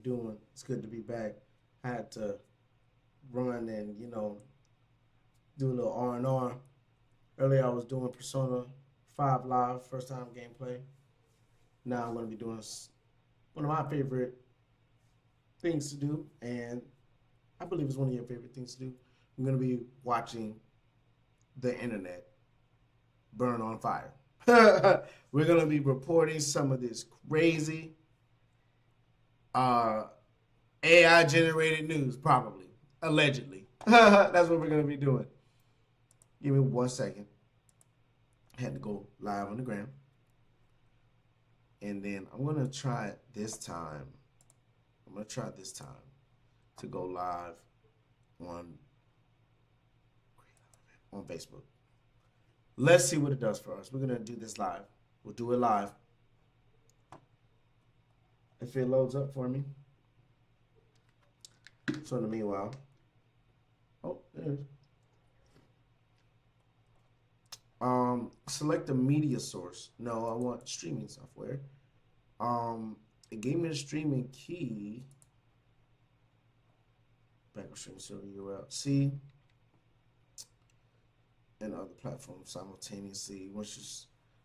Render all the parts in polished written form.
Doing? It's good to be back. I had to run and do a little R&R. Earlier I was doing Persona 5 Live, first time gameplay. Now I'm going to be doing one of my favorite things to do, and I believe it's one of your favorite things to do. I'm going to be watching the internet burn on fire. We're going to be reporting some of this crazy uh, AI generated news, probably, allegedly. That's what we're going to be doing. Give me 1 second. I had to go live on the gram. And then I'm going to try it this time. I'm going to try this time to go live on Facebook. Let's see what it does for us. We're going to do this live. We'll do it live. If it loads up for me. So in the meanwhile, there it is. Select the media source. No, I want streaming software. It gave me the streaming key. Backup stream server URL. See, and other platforms simultaneously. Once you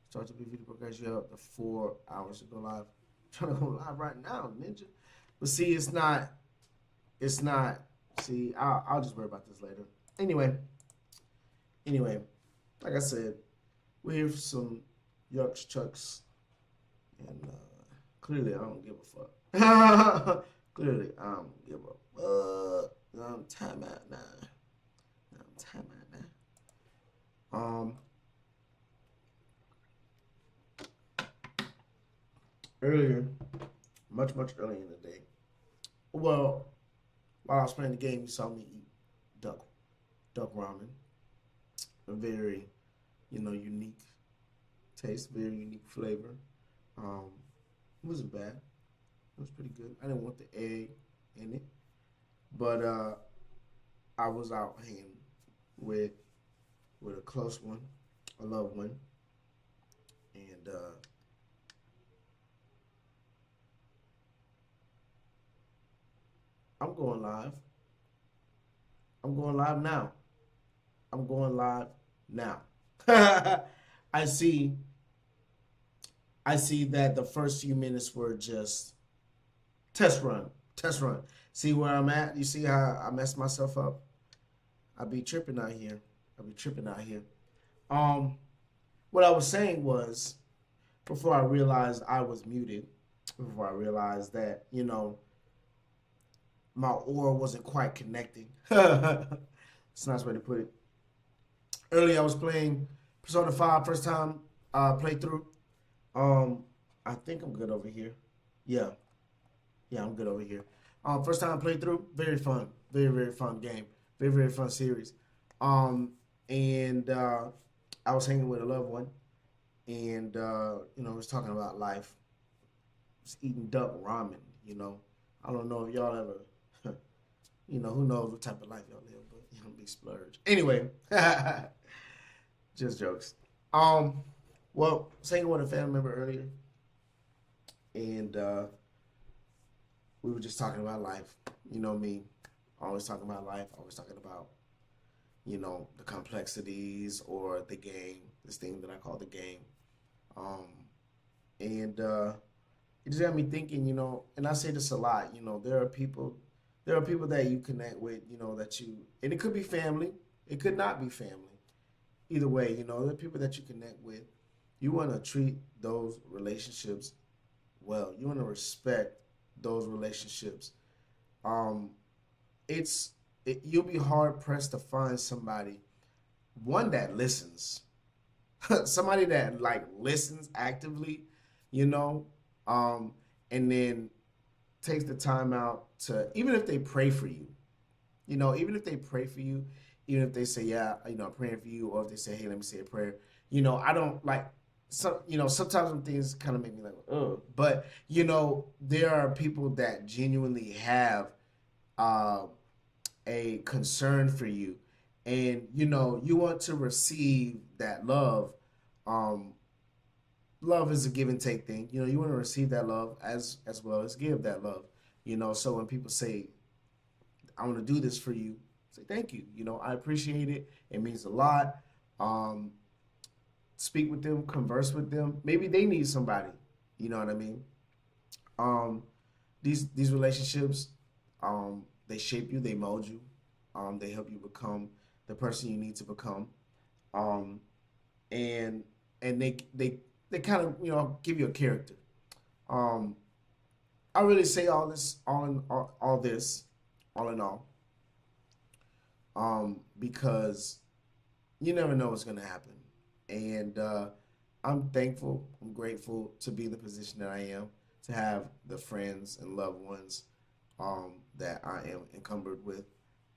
start the video broadcast, you have up to 4 hours to go live. I'm trying to go live right now, ninja. But see, it's not. See, I'll just worry about this later. Anyway, like I said, we're here for some yucks, chucks, and clearly I don't give a fuck. Clearly I don't give a fuck. I'm time out now. Earlier, much earlier in the day. Well, while I was playing the game, you saw me eat duck ramen. A very, unique taste, very unique flavor. It wasn't bad. It was pretty good. I didn't want the egg in it, but I was out hanging with a close one, a loved one, and I'm going live. I'm going live now. I'm going live now. I see that the first few minutes were just test run. See where I'm at? You see how I messed myself up? I be tripping out here. What I was saying was, before I realized I was muted, before I realized that, my aura wasn't quite connecting. It's a nice way to put it. Earlier I was playing Persona 5, first time playthrough. I think I'm good over here. Yeah, I'm good over here. First time playthrough, very fun, very fun game, very fun series. And I was hanging with a loved one, and was talking about life. Just eating duck ramen. I don't know if y'all ever. Who knows what type of life y'all live, but big splurge. Anyway, just jokes. Well, saying with a family member earlier, and we were just talking about life. You know me, always talking about life, always talking about, the complexities or the game, this thing that I call the game. And it just got me thinking, and I say this a lot, there are people that you connect with, and it could be family, it could not be family. Either way, there are people that you connect with. You want to treat those relationships well. You want to respect those relationships. You'll be hard pressed to find somebody, one that listens, somebody that listens actively, and then takes the time out to, even if they pray for you, even if they pray for you, even if they say, yeah, I'm praying for you, or if they say, hey, let me say a prayer, I don't like, sometimes when things kind of make me like, ugh, but, there are people that genuinely have a concern for you, and, you want to receive that love. Love is a give and take thing. You want to receive that love as well as give that love. You know, so when people say, I want to do this for you, say thank you. You know, I appreciate it. It means a lot. Um, Speak with them, converse with them. Maybe they need somebody. You know what I mean? Um, these relationships, they shape you, they mold you, they help you become the person you need to become. Um, and they kind of give you a character. Um, I really say all this all this all in all, because you never know what's gonna happen, and I'm thankful, I'm grateful to be in the position that I am, to have the friends and loved ones that I am encumbered with.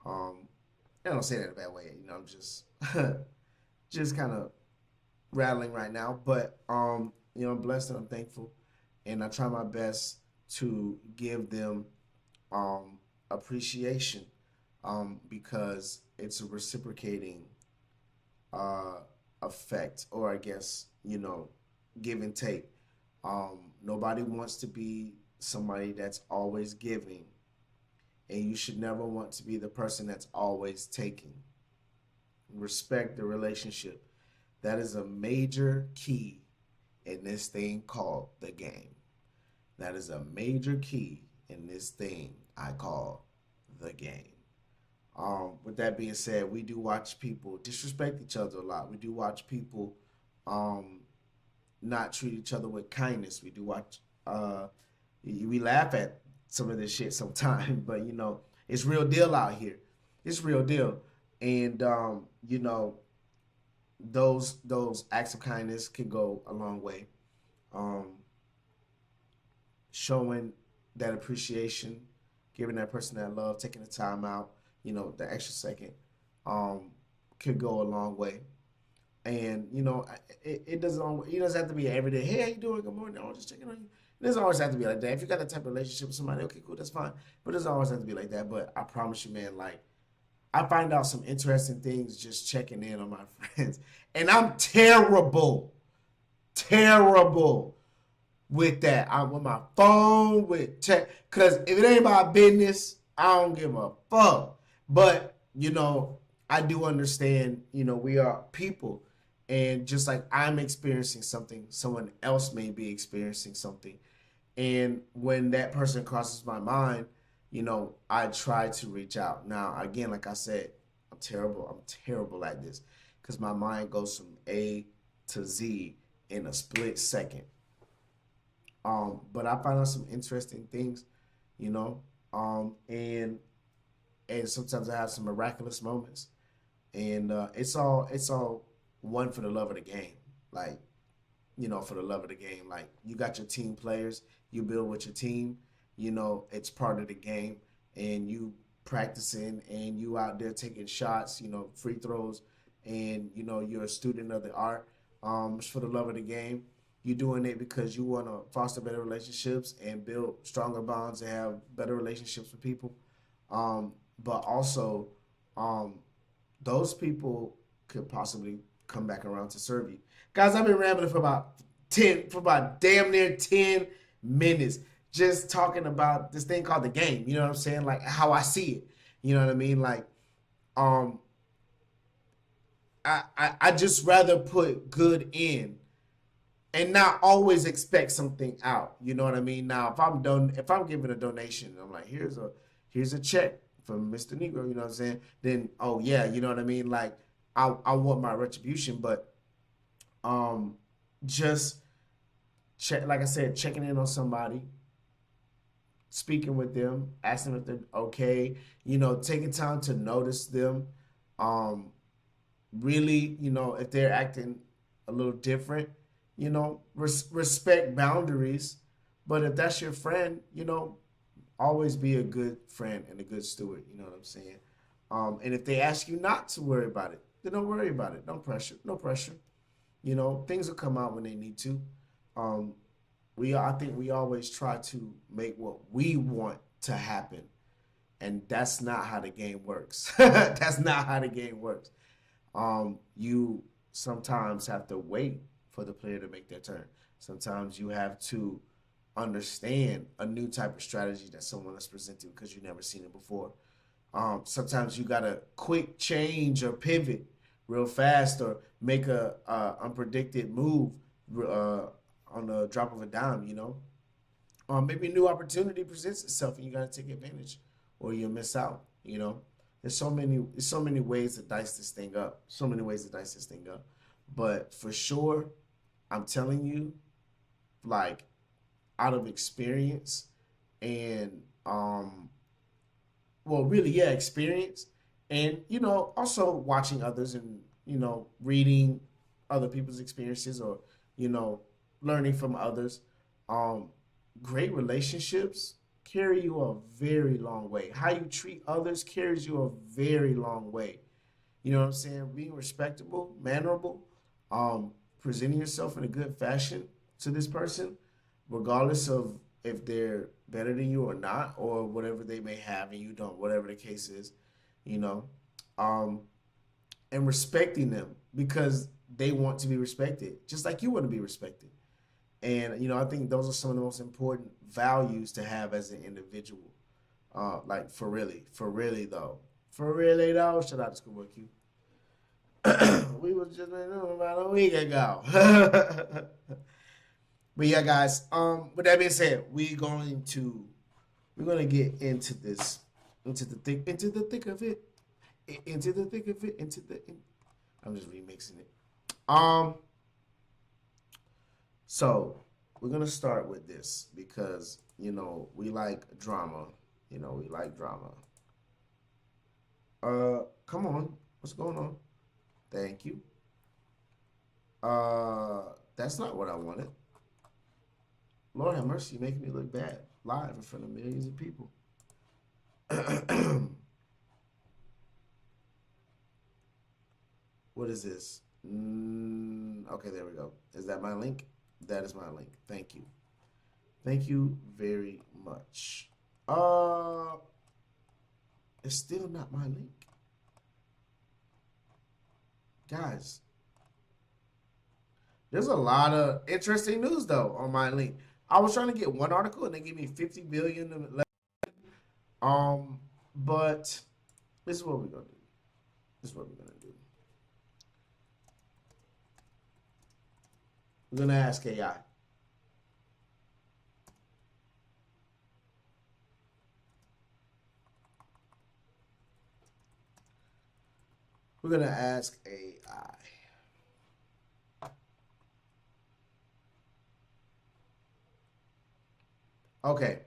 Um, I don't say that in a bad way, I'm just just kind of rattling right now, but I'm blessed and I'm thankful, and I try my best to give them um, appreciation, because it's a reciprocating uh, effect, or I guess give and take. Nobody wants to be somebody that's always giving, and you should never want to be the person that's always taking. Respect the relationship. That is a major key in this thing called the game. That is a major key in this thing I call the game. With that being said, we do watch people disrespect each other a lot. We do watch people um, not treat each other with kindness. We do watch. We laugh at some of this shit sometimes, but it's real deal out here. It's real deal, and those acts of kindness can go a long way. Um, Showing that appreciation, giving that person that love, taking the time out, the extra second, um, could go a long way. And it doesn't always, it doesn't have to be every day. Hey, how you doing? Good morning. I'm just checking on you. It doesn't always have to be like that. If you got that type of relationship with somebody, okay, cool, that's fine. But it doesn't always have to be like that. But I promise you, man, like I find out some interesting things just checking in on my friends, and I'm terrible, terrible with that. I'm with my phone, with check, because if it ain't my business, I don't give a fuck. But I do understand. We are people, and just like I'm experiencing something, someone else may be experiencing something, and when that person crosses my mind, I try to reach out. Now, again, like I said, I'm terrible. I'm terrible at this because my mind goes from A to Z in a split second. But I find out some interesting things, you know, and sometimes I have some miraculous moments, and it's all one for the love of the game, like for the love of the game. Like you got your team players, you build with your team, it's part of the game, and you practicing and you out there taking shots, free throws, and you're a student of the art. It's for the love of the game. You're doing it because you want to foster better relationships and build stronger bonds and have better relationships with people. But also, um, those people could possibly come back around to serve you. Guys, I've been rambling for about damn near 10 minutes, just talking about this thing called the game. You know what I'm saying? Like how I see it. You know what I mean? Like, um, I just rather put good in and not always expect something out. You know what I mean? Now, if I'm giving a donation, I'm like, here's a check from Mr. Negro. You know what I'm saying? Then, oh yeah, you know what I mean? Like, I want my retribution, but um, just check, like I said, checking in on somebody, speaking with them, asking if they're okay. Taking time to notice them. Um, Really, if they're acting a little different, respect boundaries. But if that's your friend, always be a good friend and a good steward. You know what I'm saying? And if they ask you not to worry about it, then don't worry about it. No pressure. No pressure. Things will come out when they need to. Um, I think we always try to make what we want to happen, and that's not how the game works. That's not how the game works. You sometimes have to wait for the player to make their turn. Sometimes you have to understand a new type of strategy that someone has presented because you've never seen it before. Sometimes you gotta quick change or pivot real fast or make a unpredicted move on the drop of a dime. Maybe a new opportunity presents itself and you gotta take advantage, or you'll miss out. There's so many ways to dice this thing up. So many ways to dice this thing up. But for sure, I'm telling you, like out of experience and well, really, yeah, experience, and also watching others and reading other people's experiences, or you know learning from others. Um, Great relationships carry you a very long way. How you treat others carries you a very long way. You know what I'm saying? Being respectable, mannerable, presenting yourself in a good fashion to this person, regardless of if they're better than you or not, or whatever they may have and you don't, whatever the case is, you know, um, and respecting them because they want to be respected, just like you want to be respected. And I think those are some of the most important values to have as an individual. Like for really though. Shout out to Schoolboy Q. We was just in the room about a week ago. But yeah, guys. With that being said, we're gonna get into this, into the thick of it, into the thick of it, I'm just remixing it. Um. So we're gonna start with this because we like drama. We like drama. Come on, what's going on? Thank you. That's not what I wanted. Lord have mercy, you're making me look bad live in front of millions of people. What is this? Okay, there we go. Is that my link? That is my link. Thank you. Thank you very much. It's still not my link. Guys, there's a lot of interesting news though on my link. I was trying to get one article and they gave me 50 billion. But this is what we're gonna do. This is what we're gonna do. We're gonna ask AI. We're gonna ask AI. Okay.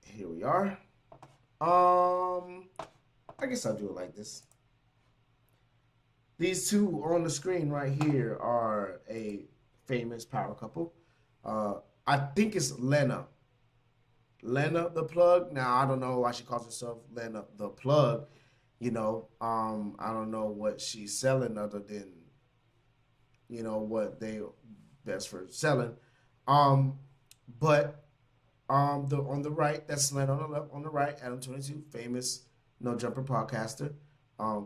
Here we are. I guess I'll do it like this. These two on the screen right here are a famous power couple. I think it's Lena. Lena the plug. Now I don't know why she calls herself Lena the plug. I don't know what she's selling other than what they best for selling. But the on the right, that's Lena. On the left, on the right, Adam 22, famous no jumper podcaster.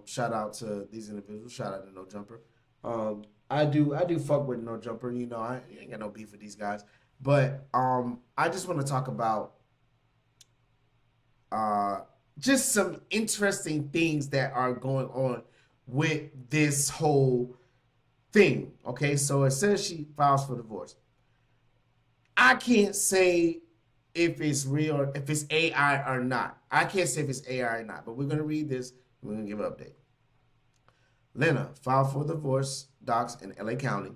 Shout out to these individuals. Shout out to No Jumper. I do fuck with No Jumper. I ain't got no beef with these guys. But I just want to talk about just some interesting things that are going on with this whole thing. Okay, so it says she files for divorce. I can't say if it's real or if it's AI or not. I can't say if it's AI or not. But we're gonna read this. We're gonna give an update. Lena filed for divorce docs in LA County,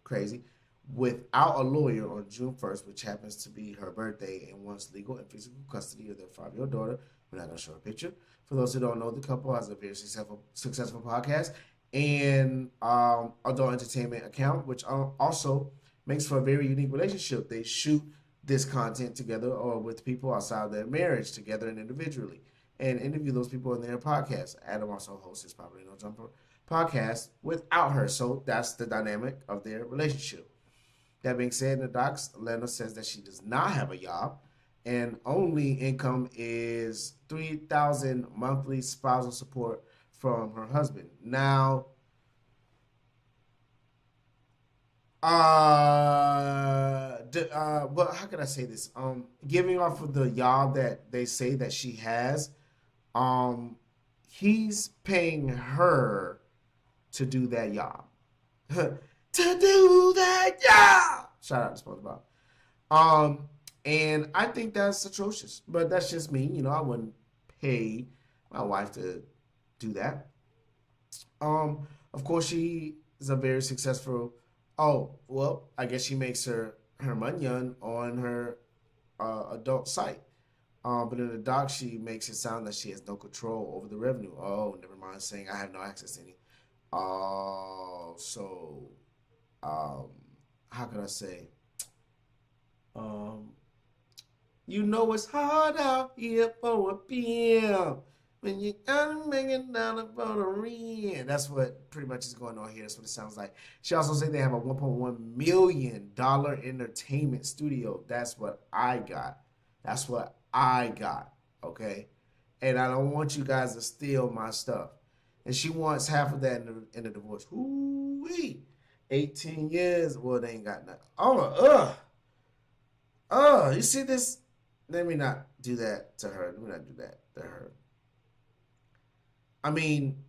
crazy, without a lawyer on June 1st, which happens to be her birthday, and wants legal and physical custody of their 5-year-old daughter. We're not gonna show a picture. For those who don't know, the couple has a very successful podcast and adult entertainment account, which also makes for a very unique relationship. They shoot this content together or with people outside their marriage, together and individually, and interview those people in their podcast. Adam also hosts his Probably No Jumper podcast without her. So that's the dynamic of their relationship. That being said, in the docs, Lena says that she does not have a job and only income is $3,000 monthly spousal support from her husband. Now, Well, how can I say this? Giving off of the y'all that they say that she has, um, he's paying her to do that y'all. To do that y'all. Shout out to SpongeBob. And I think that's atrocious, but that's just me. You know, I wouldn't pay my wife to do that. Of course, she is a very successful. Oh, well, I guess she makes her money on her adult site. But in the doc, she makes it sound that she has no control over the revenue. Oh, never mind saying I have no access to any. Oh, so um, how can I say? Um, you know it's hard out here for a PM when you gotta make it down for the rent. That's what pretty much is going on here. That's what it sounds like. She also said they have a $1.1 million entertainment studio. That's what I got. That's what I got. Okay, and I don't want you guys to steal my stuff. And she wants half of that in the divorce. Ooh-wee. 18 years. Well, they ain't got nothing. You see this? Let me not do that to her. Let me not do that to her. I mean,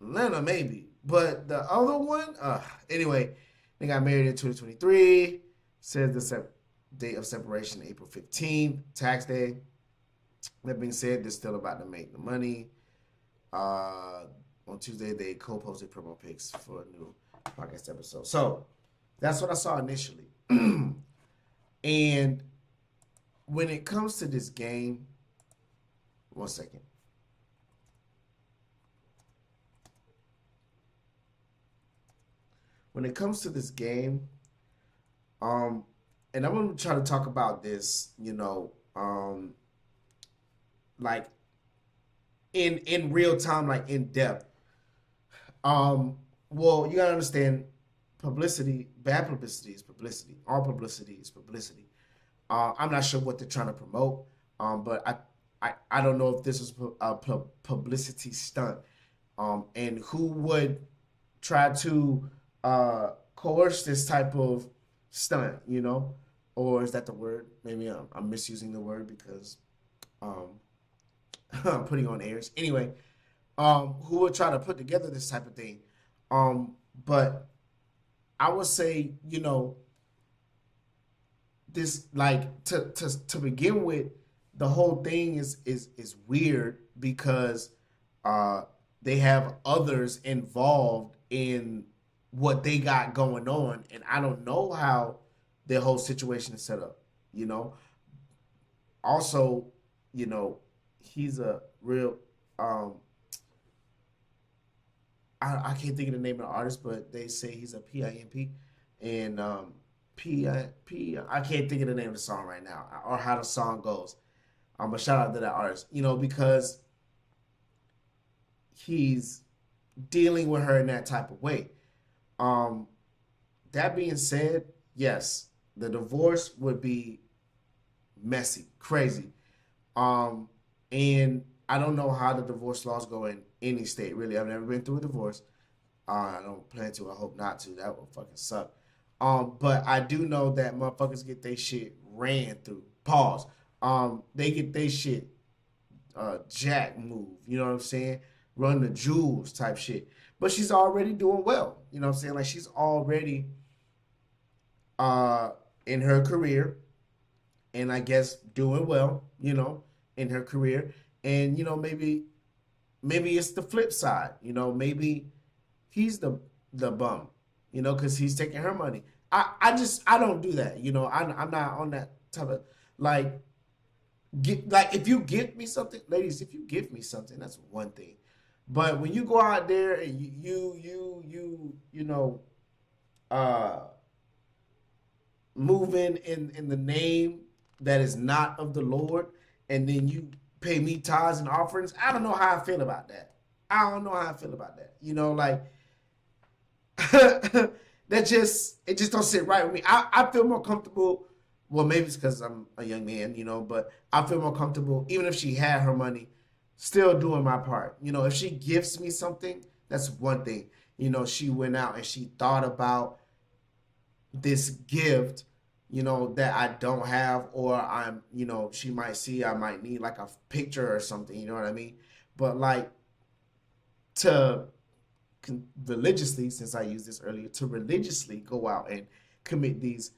Lena maybe, but the other one, anyway, they got married in 2023. Says the date of separation, April 15th, tax day. That being said, they're still about to make the money. On Tuesday, they co-posted promo pics for a new podcast episode. So that's what I saw initially. And when it comes to this game, one second. When it comes to this game, and I'm gonna try to talk about this, like in real time, like in depth. Well, you gotta understand, publicity, bad publicity is publicity. All publicity is publicity. I'm not sure what they're trying to promote, but I don't know if this was a publicity stunt, and who would try to coerce this type of stunt, or is that the word? Maybe I'm misusing the word because I'm putting on airs. Anyway, who would try to put together this type of thing? But I would say, this, like, to begin with, the whole thing is weird because they have others involved in what they got going on, and I don't know how their whole situation is set up. Also, he's a real I can't think of the name of the artist, but they say he's a PIMP, and I can't think of the name of the song right now or how the song goes. But shout out to that artist, because he's dealing with her in that type of way. That being said, yes, the divorce would be messy, crazy. And I don't know how the divorce laws go in any state, really. I've never been through a divorce. I don't plan to. I hope not to. That would fucking suck. But I do know that motherfuckers get their shit ran through. Pause. They get their shit jack move. You know what I'm saying? Run the jewels type shit. But she's already doing well. You know what I'm saying? Like, she's already in her career, and I guess doing well, in her career. And, maybe it's the flip side. Maybe he's the bum, because he's taking her money. I don't do that. I'm not on that type of, like, if you give me something, ladies, if you give me something, that's one thing. But when you go out there and moving in the name that is not of the Lord, and then you pay me tithes and offerings, I don't know how I feel about that. I don't know how I feel about that. Like, it just don't sit right with me. I feel more comfortable. Well, maybe it's because I'm a young man, but I feel more comfortable, even if she had her money, still doing my part. If she gives me something, that's one thing. She went out and she thought about this gift, you know, that I don't have, or I'm, you know, she might see I might need like a picture or something, you know what I mean? But like to religiously, since I used this earlier, to religiously go out and commit these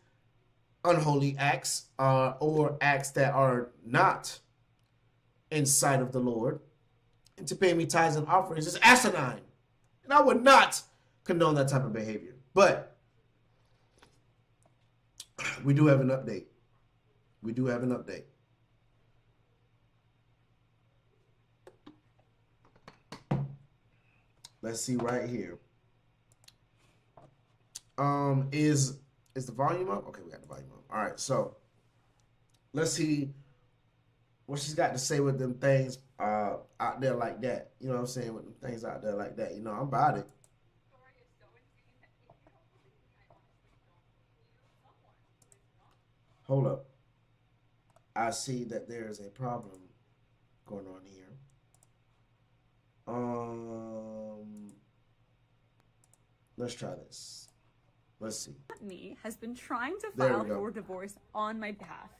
unholy acts or acts that are not in sight of the Lord, and to pay me tithes and offerings is asinine. And I would not condone that type of behavior. But we do have an update. We do have an update. Let's see right here. Is the volume up? Okay, we got the volume up. All right, so let's see what she's got to say with them things out there like that. You know what I'm saying? With them things out there like that. You know, I'm about it. Hold up. I see that there's a problem going on here. Let's try this. Let's see. Me has been trying to file for divorce on my behalf.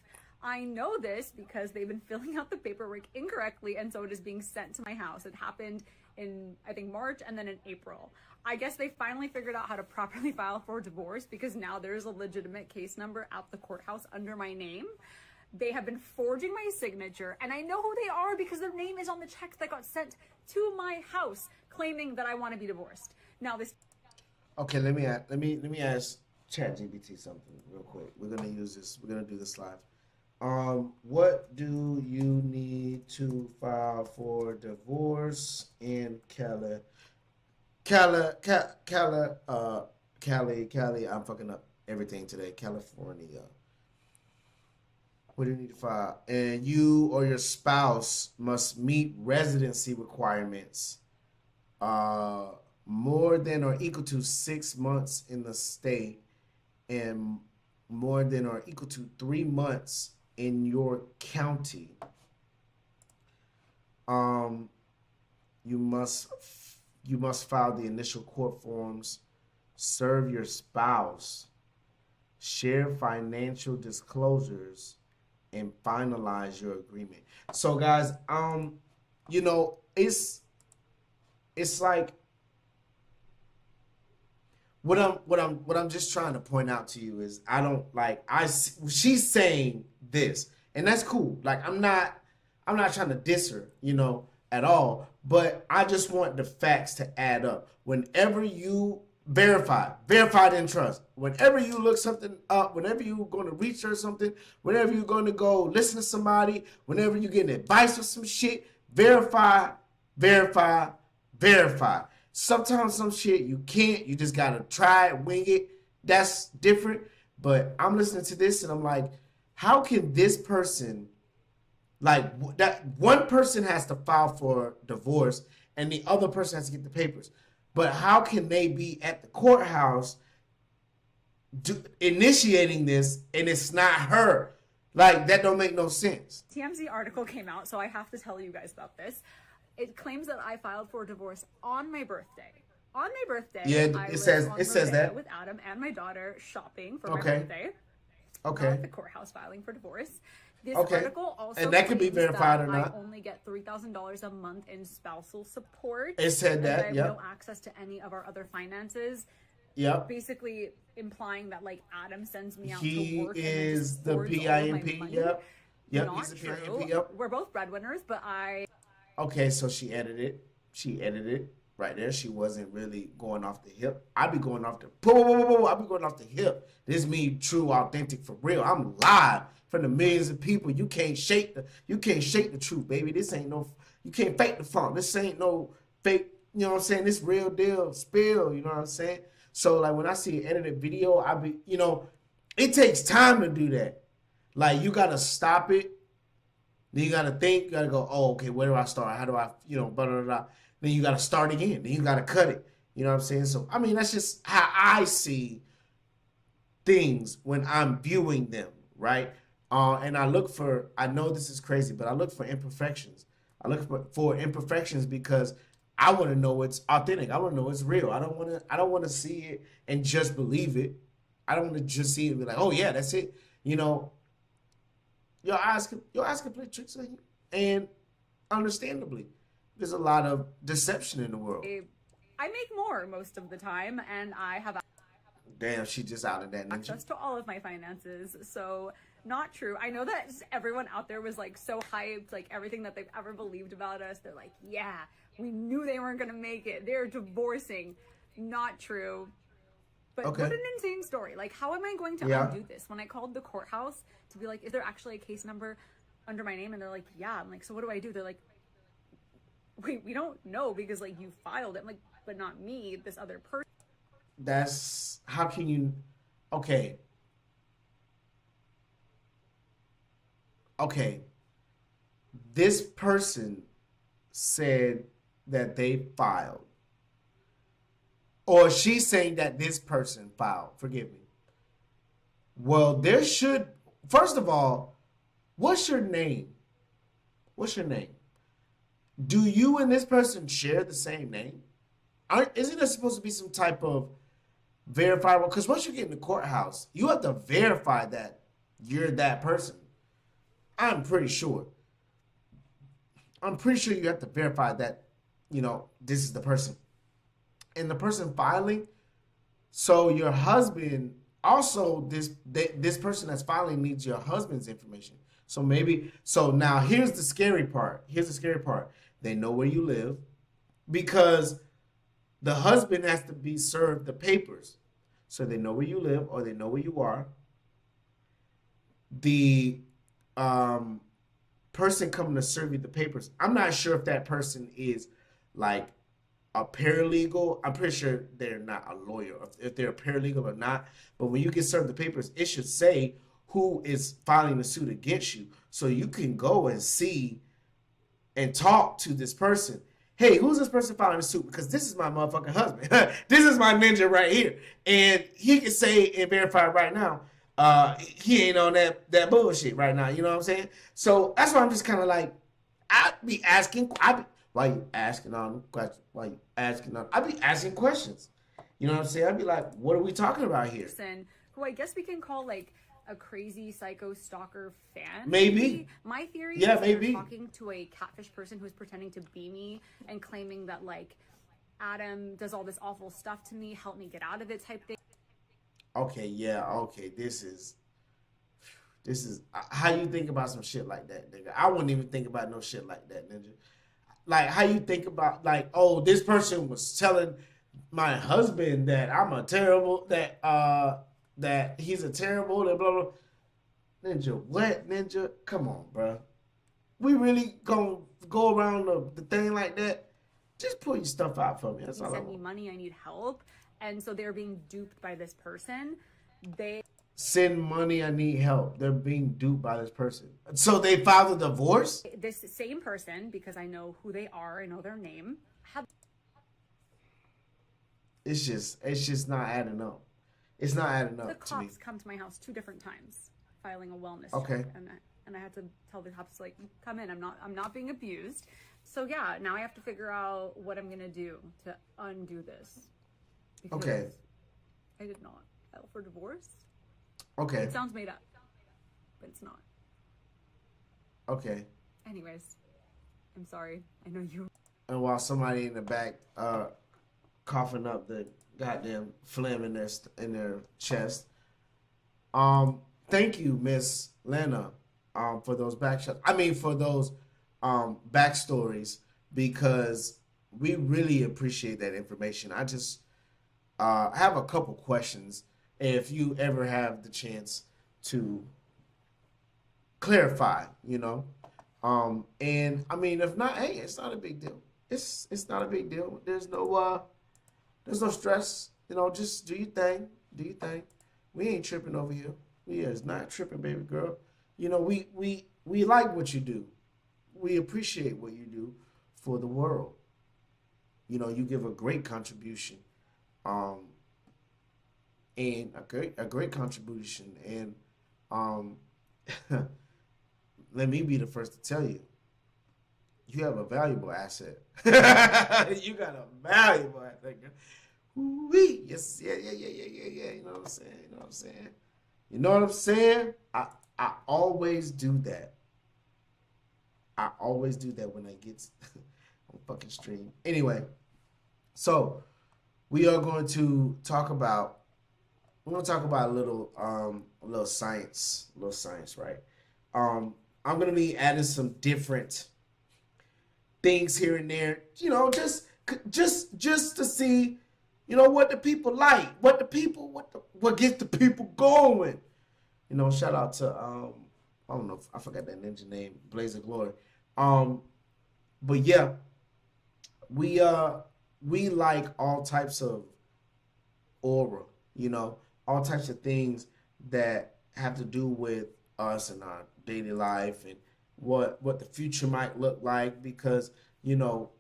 I know this because they've been filling out the paperwork incorrectly, and so it is being sent to my house. It happened in, I think, March and then in April. I guess they finally figured out how to properly file for divorce because now there's a legitimate case number at the courthouse under my name. They have been forging my signature, and I know who they are because their name is on the check that got sent to my house claiming that I want to be divorced. Now this... Okay, let me ask ChatGPT something real quick. We're gonna use this. We're gonna do this live. What do you need to file for divorce in Cali? I'm fucking up everything today. California. What do you need to file? And you or your spouse must meet residency requirements. More than or equal to 6 months in the state and more than or equal to 3 months in your county. You must file the initial court forms, serve your spouse, share financial disclosures, and finalize your agreement. So guys, you know, it's like what I'm just trying to point out to you is she's saying this, and that's cool. Like I'm not trying to diss her, you know, at all, but I just want the facts to add up. Whenever you verified and trust, whenever you look something up, whenever you're going to research something, whenever you're going to go listen to somebody, whenever you get advice or some shit, verify. Sometimes some shit you can't, you just gotta try it, wing it. That's different. But I'm listening to this and I'm like, how can this person, like that one person has to file for divorce and the other person has to get the papers. But how can they be at the courthouse initiating this and it's not her? Like that don't make no sense. TMZ article came out, so I have to tell you guys about this. It claims that I filed for divorce on my birthday. On my birthday, yeah, it says that with Adam and my daughter shopping for my birthday. Okay. At the courthouse filing for divorce. This okay. article also and that could be verified or not. I only get $3,000 a month in spousal support. It said that. I have no access to any of our other finances. Yep. Basically implying that like Adam sends me out he to work. He is the PIMP. Yep. Not he's the PIMP. Yep. We're both breadwinners, but Okay, so she edited right there. She wasn't really going off the hip. I be going off the I be going off the hip. This me true, authentic, for real. I'm live from the millions of people. You can't shake the truth, baby. This ain't no, you can't fake the funk. This ain't no fake, you know what I'm saying? This real deal spill, you know what I'm saying? So like when I see an edited video, I be, you know, it takes time to do that. Like you gotta stop it. Then you gotta think, you gotta go, oh, okay, where do I start? How do I, you know, blah, blah, blah. Then you gotta start again. Then you gotta cut it. You know what I'm saying? So, I mean, that's just how I see things when I'm viewing them, right? And I look for, I know this is crazy, but I look for imperfections. I look for imperfections because I want to know it's authentic. I want to know it's real. I don't want to see it and just believe it. I don't want to just see it and be like, oh yeah, that's it. You know, your eyes can play tricks on you, and understandably, there's a lot of deception in the world. I make more most of the time, and I have Damn, she just out of that ninja. access to all of my finances. So not true. I know that everyone out there was like so hyped, like everything that they've ever believed about us. They're like, yeah, we knew they weren't gonna make it. They're divorcing. Not true. But Okay. what an insane story. Like, how am I going to undo this? When I called the courthouse to be like, is there actually a case number under my name? And they're like, yeah. I'm like, so what do I do? They're like, wait, we don't know because like you filed it. I'm like, but not me, this other person. That's, how can you, okay. Okay. This person said that they filed. Or she's saying that this person filed. Forgive me. Well, there should, first of all, what's your name? What's your name? Do you and this person share the same name? Isn't there supposed to be some type of verifiable? Because once you get in the courthouse, you have to verify that you're that person. I'm pretty sure. I'm pretty sure you have to verify that, you know, this is the person. And the person filing, so your husband, also this person that's filing needs your husband's information. So maybe, so now here's the scary part. Here's the scary part. They know where you live because the husband has to be served the papers. So they know where you live or they know where you are. The person coming to serve you the papers, I'm not sure if that person is like a paralegal. I'm pretty sure they're not a lawyer, if they're a paralegal or not. But when you get served the papers, it should say who is filing the suit against you. So you can go and see and talk to this person. Hey, who's this person filing the suit? Because this is my motherfucking husband. This is my ninja right here. And he can say and verify right now, he ain't on that bullshit right now. You know what I'm saying? So that's why I'm just kind of like, I'd be asking, why you asking all the questions? Why you asking all, I'd be asking questions. You know what I'm saying? I'd be like, what are we talking about here? Who I guess we can call like a crazy psycho stalker fan. Maybe. My theory Yeah, is maybe. they're talking to a catfish person who's pretending to be me and claiming that like Adam does all this awful stuff to me, help me get out of it type thing. Okay, yeah, okay. This is how you think about some shit like that, nigga. I wouldn't even think about no shit like that, ninja. Like how you think about like, oh, this person was telling my husband that I'm a terrible, that he's a terrible, and blah blah. Ninja, what, ninja? Come on, bro. We really gonna go around the thing like that? Just pull your stuff out for me. That's all I want. Send me money, I need help. And so they're being duped by this person. They send money, I need help. They're being duped by this person. So they filed a divorce? This same person, because I know who they are, I know their name. It's just not adding up. It's not adding up. The to me. cops come to my house 2 different times filing a wellness Okay. check, and I had to tell the cops like, come in, I'm not being abused. So yeah, now I have to figure out what I'm gonna do to undo this. Because okay. I did not file for divorce. Okay. It sounds made up, but it's not. Okay. Anyways, I'm sorry. I know you. And while somebody in the back coughing up the goddamn phlegm in their chest, thank you, Miss Lena, for those backshots. I mean, for those backstories, because we really appreciate that information. I just have a couple questions. If you ever have the chance to clarify, you know, and I mean, if not, hey, it's not a big deal. It's not a big deal. There's no stress. You know, just do your thing. Do your thing. We ain't tripping over here. We is not tripping, baby girl. You know, we like what you do. We appreciate what you do for the world. You know, you give a great contribution. And a great contribution. And let me be the first to tell you, you have a valuable asset. You got a valuable asset. Ooh-wee. Yes, yeah. You know what I'm saying? You know what I'm saying? You know what I'm saying? I always do that. I always do that when I get on fucking stream. Anyway, so we are going to talk about a little science, right? I'm gonna be adding some different things here and there, you know, just to see, you know, what the people like, what gets the people going. You know, shout out to I don't know, I forgot that ninja name, Blaze of Glory. But yeah, we like all types of aura, you know, all types of things that have to do with us and our daily life and what the future might look like, because, you know,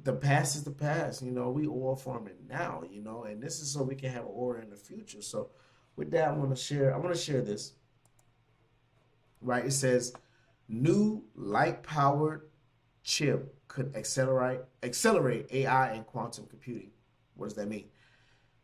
the past is the past. You know, we oil farming now, you know, and this is so we can have aura in the future. So with that, I want to share this. Right? It says new light powered chip could accelerate AI and quantum computing. What does that mean?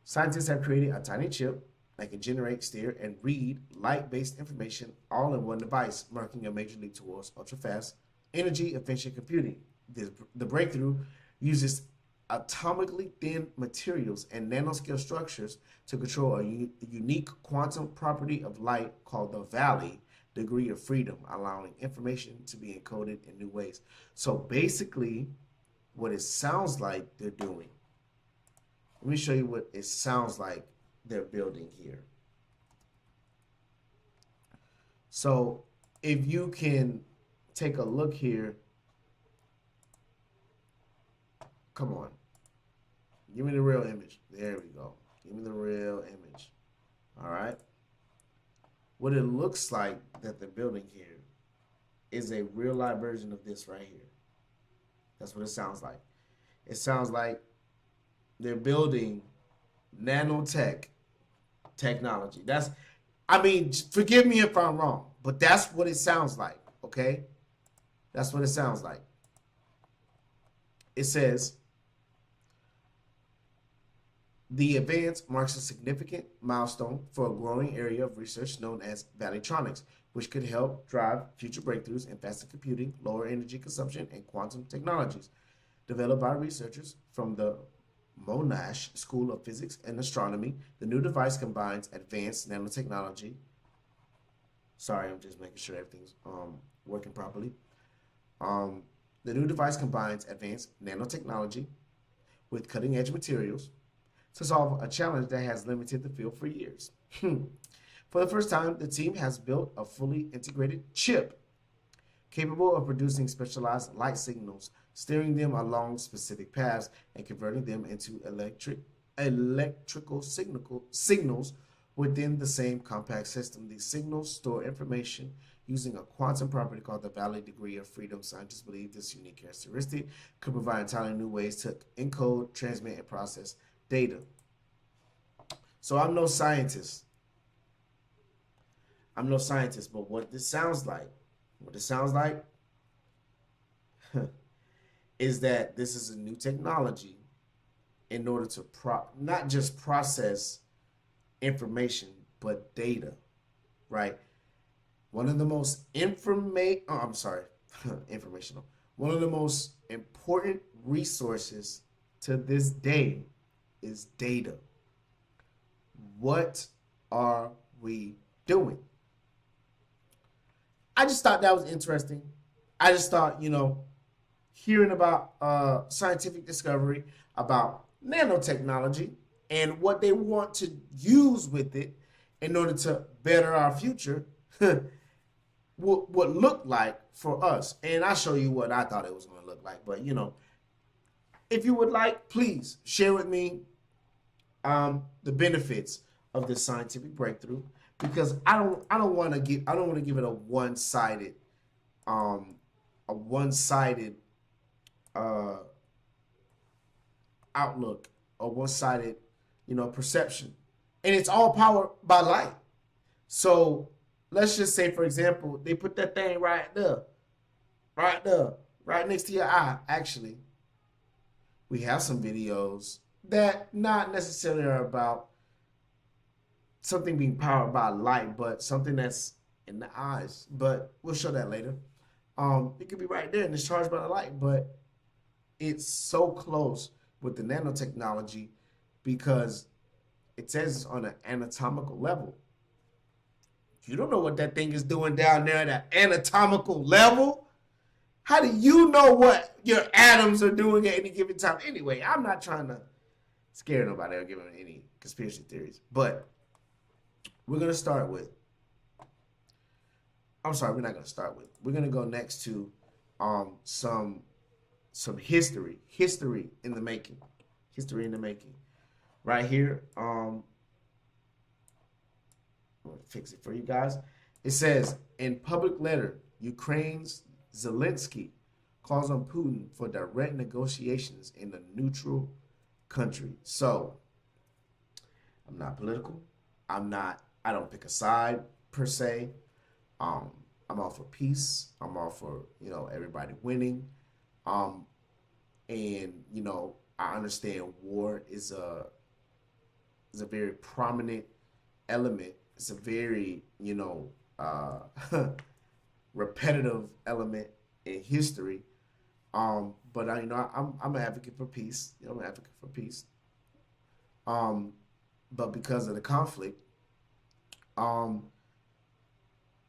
Scientists have created a tiny chip that can generate, steer, and read light-based information all in one device, marking a major leap towards ultra-fast, energy-efficient computing. The breakthrough uses atomically thin materials and nanoscale structures to control a unique quantum property of light called the Valley degree of freedom, allowing information to be encoded in new ways. So basically, what it sounds like they're doing. Let me show you what it sounds like they're building here. So if you can take a look here, come on, give me the real image. There we go. Give me the real image. All right. What it looks like that they're building here is a real life version of this right here. That's what it sounds like. It sounds like they're building nanotech technology. I mean, forgive me if I'm wrong, but that's what it sounds like, okay? That's what it sounds like. It says, the advance marks a significant milestone for a growing area of research known as Valleytronics, which could help drive future breakthroughs in faster computing, lower energy consumption, and quantum technologies. Developed by researchers from the Monash School of Physics and Astronomy, the new device combines advanced nanotechnology. Sorry, I'm just making sure everything's working properly. The new device combines advanced nanotechnology with cutting-edge materials to solve a challenge that has limited the field for years. For the first time, the team has built a fully integrated chip capable of producing specialized light signals, steering them along specific paths, and converting them into electrical signals within the same compact system. These signals store information using a quantum property called the Valley degree of freedom. Scientists believe this unique characteristic could provide entirely new ways to encode, transmit, and process data. So I'm no scientist. But what this sounds like, is that this is a new technology in order to not just process information, but data, right? One of the most informational. One of the most important resources to this day is data. What are we doing? I just thought that was interesting. I just thought, you know, hearing about scientific discovery, about nanotechnology, and what they want to use with it in order to better our future would look like for us. And I'll show you what I thought it was going to look like. But, you know, if you would like, please share with me the benefits of this scientific breakthrough, because I don't want to give it a one-sided outlook, or one-sided, you know, perception. And it's all powered by light. So let's just say, for example, they put that thing right there, right next to your eye. Actually, we have some videos that not necessarily are about something being powered by light, but something that's in the eyes. But we'll show that later. It could be right there and it's charged by the light, but it's so close with the nanotechnology because it says it's on an anatomical level. You don't know what that thing is doing down there at an anatomical level. How do you know what your atoms are doing at any given time? Anyway, I'm not trying to scare nobody or give them any conspiracy theories, but we're going to start with, I'm sorry, we're not going to start with, we're going to go next to some history in the making. History in the making. Right here, I'm going to fix it for you guys. It says, in public letter, Ukraine's Zelensky calls on Putin for direct negotiations in a neutral country. So, I'm not political. I don't pick a side per se. I'm all for peace. I'm all for, everybody winning. And, I understand war is a very prominent element. It's a very, repetitive element in history. But I'm an advocate for peace. I'm an advocate for peace. But because of the conflict,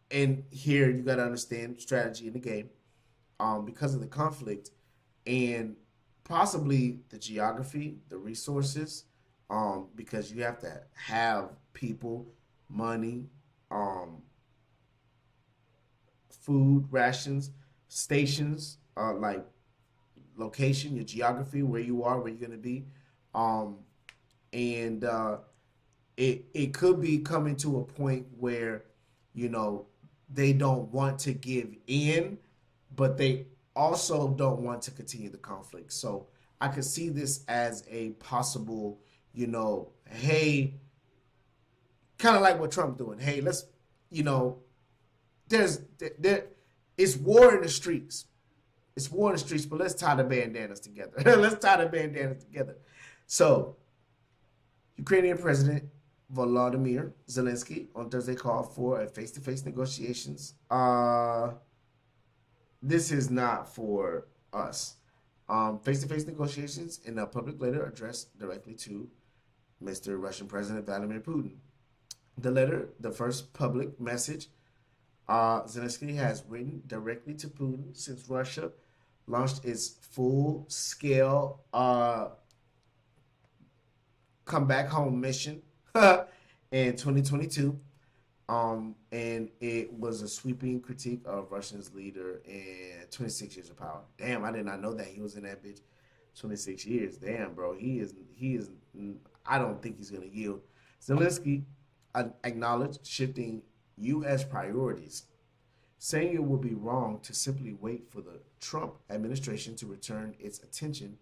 and here you got to understand strategy in the game. Because of the conflict and possibly the geography, the resources, because you have to have people, money, food, rations, stations, like location, your geography, where you are, where you're going to be. And it could be coming to a point where, they don't want to give in, but they also don't want to continue the conflict. So I could see this as a possible, hey, kind of like what Trump doing. Hey, let's, it's war in the streets. It's war in the streets, but let's tie the bandanas together. Let's tie the bandanas together. So, Ukrainian President Volodymyr Zelensky on Thursday called for a face-to-face negotiations. This is not for us. Face-to-face negotiations in a public letter addressed directly to Mr. Russian President Vladimir Putin. The letter, the first public message Zelensky has written directly to Putin since Russia launched its full-scale come back home mission in 2022. And it was a sweeping critique of Russia's leader in 26 years of power. Damn, I did not know that he was in that bitch 26 years. Damn, bro. He is, I don't think he's going to yield. Zelensky acknowledged shifting U.S. priorities, saying it would be wrong to simply wait for the Trump administration to return its attention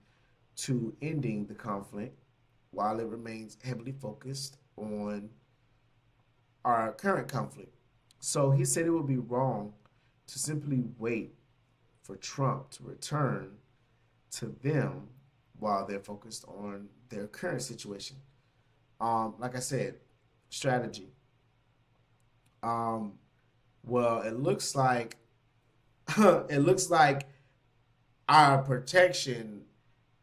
to ending the conflict while it remains heavily focused on our current conflict. So he said it would be wrong to simply wait for Trump to return to them while they're focused on their current situation. Like I said, strategy. Well, it looks like our protection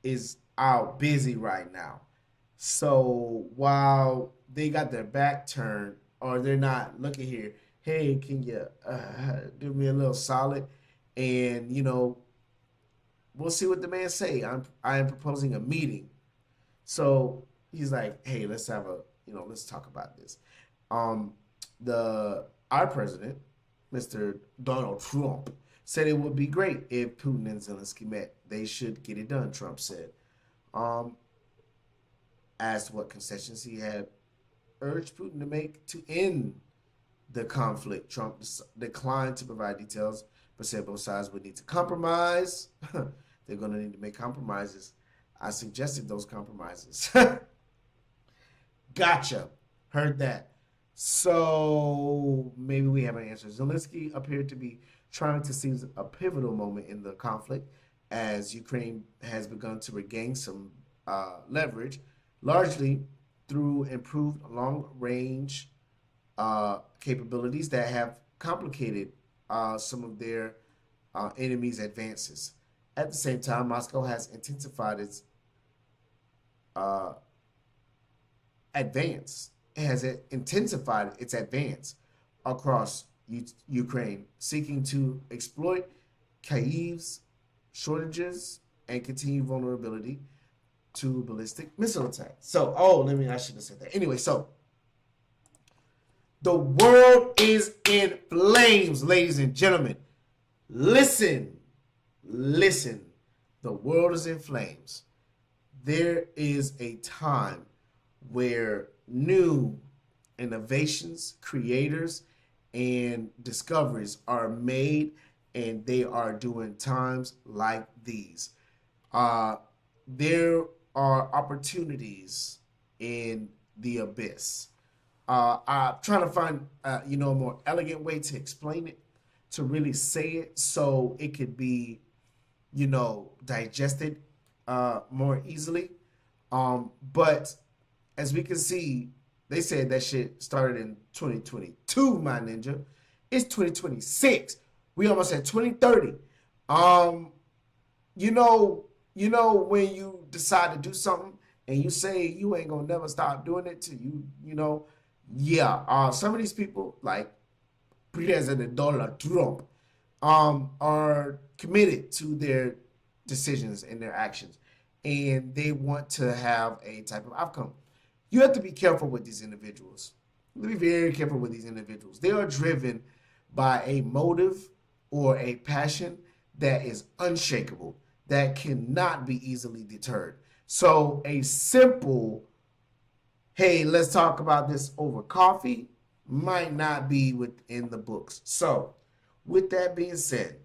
is out busy right now. So while they got their back turned, or they're not looking here, hey, can you do me a little solid? And we'll see what the man say. I am proposing a meeting. So he's like, hey, let's have let's talk about this. Our president, Mr. Donald Trump, said it would be great if Putin and Zelensky met. They should get it done, Trump said. Asked what concessions he had urged Putin to make to end the conflict. Trump declined to provide details, but said both sides would need to compromise. They're going to need to make compromises. I suggested those compromises. Gotcha. Heard that. So maybe we have an answer. Zelensky appeared to be trying to seize a pivotal moment in the conflict as Ukraine has begun to regain some leverage, largely through improved long-range capabilities that have complicated some of their enemies' advances. At the same time, Moscow has intensified its advance. It has intensified its advance across Ukraine, seeking to exploit Kyiv's shortages and continue vulnerability to ballistic missile attacks. So, I should have said that. Anyway, so the world is in flames, ladies and gentlemen. Listen. The world is in flames. There is a time where new innovations, creators, and discoveries are made, and they are doing times like these. There are opportunities in the abyss. I'm trying to find, a more elegant way to explain it, to really say it so it could be, digested more easily. But as we can see, they said that shit started in 2022, my ninja. It's 2026. We almost at 2030. When you decide to do something and you say you ain't gonna never stop doing it till some of these people, like President Donald Trump, are committed to their decisions and their actions, and they want to have a type of outcome. You have to be careful with these individuals. Be very careful with these individuals. They are driven by a motive or a passion that is unshakable, that cannot be easily deterred. So a simple, hey, let's talk about this over coffee, might not be within the books. So with that being said,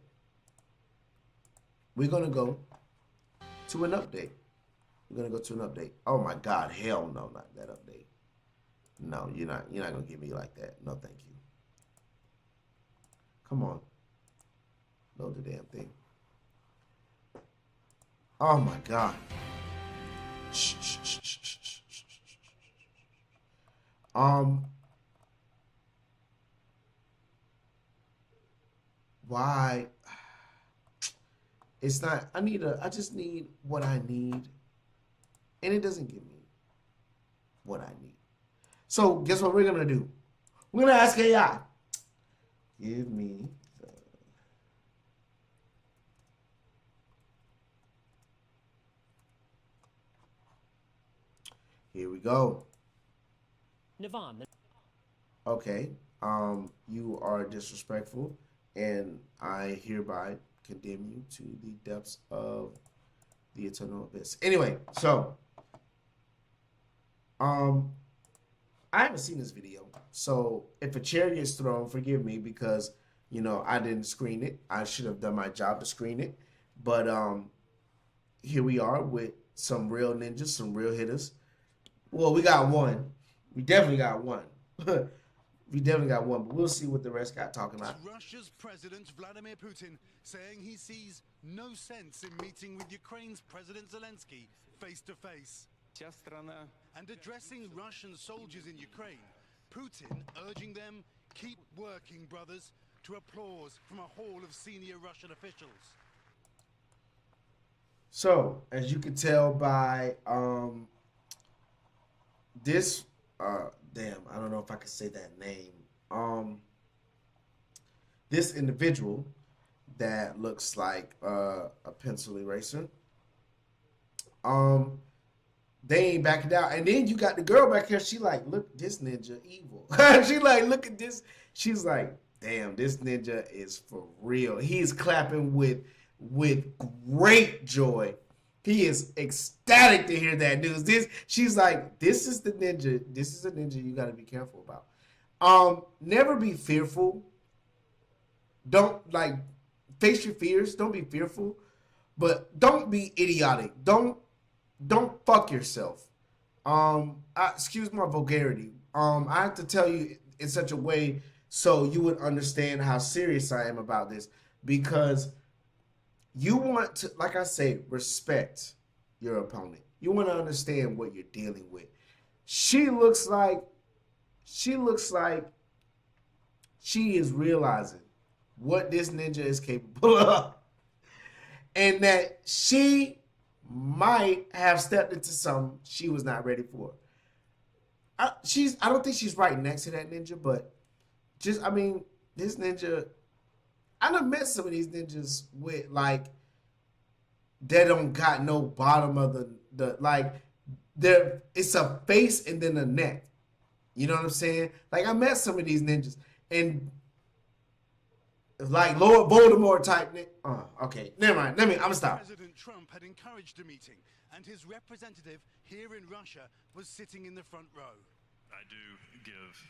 we're going to go to an update. Oh my God, hell no, not that update. No, you're not gonna get me like that. No, thank you. Come on. Load the damn thing. Oh my God. Why? It's not, I just need what I need, and it doesn't give me what I need. So guess what we're gonna do? We're gonna ask AI. Give me the... Here we go. Nivan. Okay. You are disrespectful, and I hereby condemn you to the depths of the eternal abyss. Anyway, so I haven't seen this video, so if a chair gets thrown, forgive me, because I didn't screen it. I should have done my job to screen it, but here we are with some real ninjas, some real hitters. Well, we got one. We definitely got one. We definitely got one, but we'll see what the rest got talking about. Russia's President Vladimir Putin saying he sees no sense in meeting with Ukraine's President Zelensky face to face. And addressing Russian soldiers in Ukraine, Putin urging them, keep working, brothers, to applause from a hall of senior Russian officials. So, as you can tell by this, damn, I don't know if I could say that name. This individual that looks like a pencil eraser, they ain't backing down. And then you got the girl back here. She like, look, this ninja evil. She like, look at this. She's like, damn, this ninja is for real. He's clapping with great joy. He is ecstatic to hear that news. She's like, this is the ninja. This is a ninja you got to be careful about. Never be fearful. Don't face your fears. Don't be fearful, but don't be idiotic. Don't fuck yourself. Excuse my vulgarity. I have to tell you in such a way so you would understand how serious I am about this, because you want to, like I say, respect your opponent. you want to understand what you're dealing with. She looks like she is realizing what this ninja is capable of, and that she might have stepped into something she was not ready for. I don't think she's right next to that ninja, but this ninja, I done met some of these ninjas with like, they don't got no bottom of the like, it's a face and then a neck. You know what I'm saying? Like, I met some of these ninjas and like Lord Voldemort type. Okay, never mind. I'm gonna stop. President Trump had encouraged a meeting, and his representative here in Russia was sitting in the front row. I do give.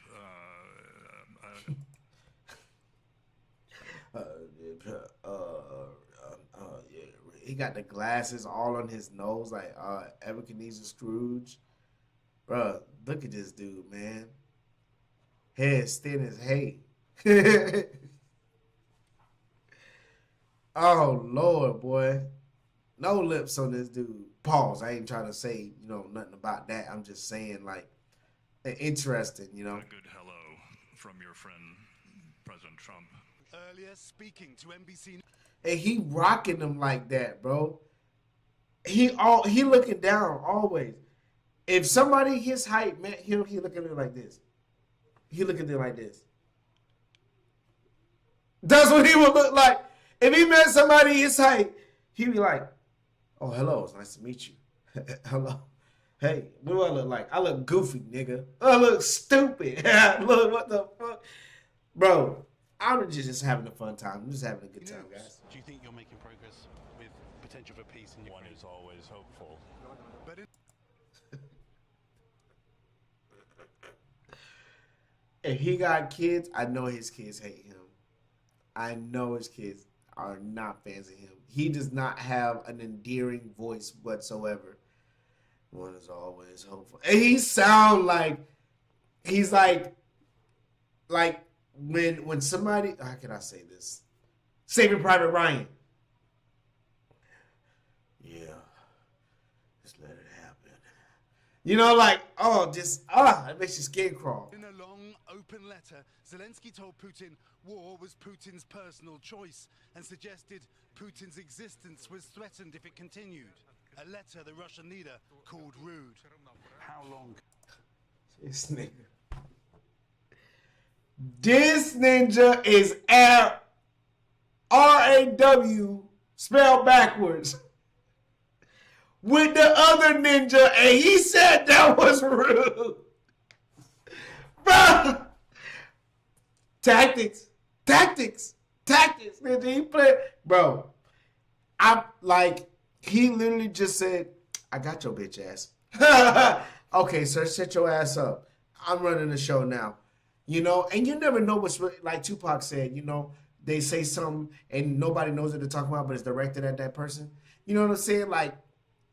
He got the glasses all on his nose, like Ebenezer Scrooge. Bruh, look at this dude, man. Head as thin as hay. Oh, Lord, boy. No lips on this dude. Pause. I ain't trying to say, nothing about that. I'm just saying, like, interesting, A good hello from your friend, President Trump. Earlier, speaking to NBC. And he rocking them like that, bro. He looking down always. If somebody his height met him, he looking at it like this. He looking at it like this. That's what he would look like. If he met somebody his height, he'd be like, "Oh, hello, it's nice to meet you." Hello. Hey, what do I look like? I look goofy, nigga. I look stupid. Look, what the fuck? Bro, I'm just having a fun time. I'm just having a good time, guys. Do you think you're making progress with potential for peace in Ukraine? One is always hopeful. But If he got kids, I know his kids hate him. I know his kids are not fans of him. He does not have an endearing voice whatsoever. One is always hopeful. And he sound like he's like when somebody, how can I say this? Saving Private Ryan. Yeah. Just let it happen. It makes your skin crawl. in a long, open letter, Zelensky told Putin war was Putin's personal choice and suggested Putin's existence was threatened if it continued. A letter the Russian leader called rude. How long? This ninja is R-A-W spelled backwards with the other ninja, and he said that was rude. Bro, tactics. Ninja, he played, bro. He literally just said, "I got your bitch ass." Okay, sir, set your ass up. I'm running the show now. And you never know what's really, like Tupac said, they say something and nobody knows what they're talking about, but it's directed at that person. You know what I'm saying? Like,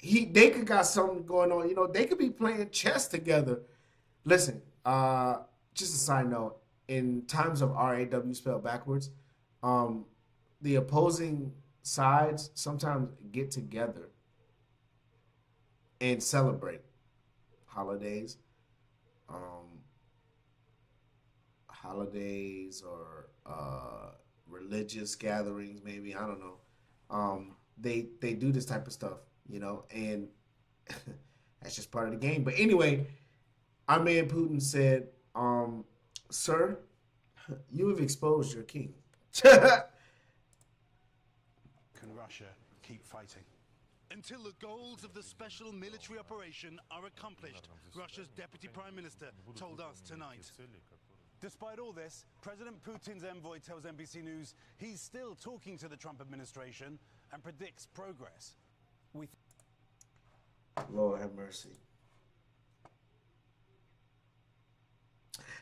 they could got something going on. They could be playing chess together. Listen, just a side note, in times of RAW spelled backwards, the opposing sides sometimes get together and celebrate holidays, or religious gatherings, maybe, I don't know. They do this type of stuff, and that's just part of the game. But anyway, our man Putin said, "Sir, you have exposed your king." Can Russia keep fighting? Until the goals of the special military operation are accomplished, Russia's deputy prime minister told us tonight. Despite all this, President Putin's envoy tells NBC News he's still talking to the Trump administration and predicts progress. Lord have mercy.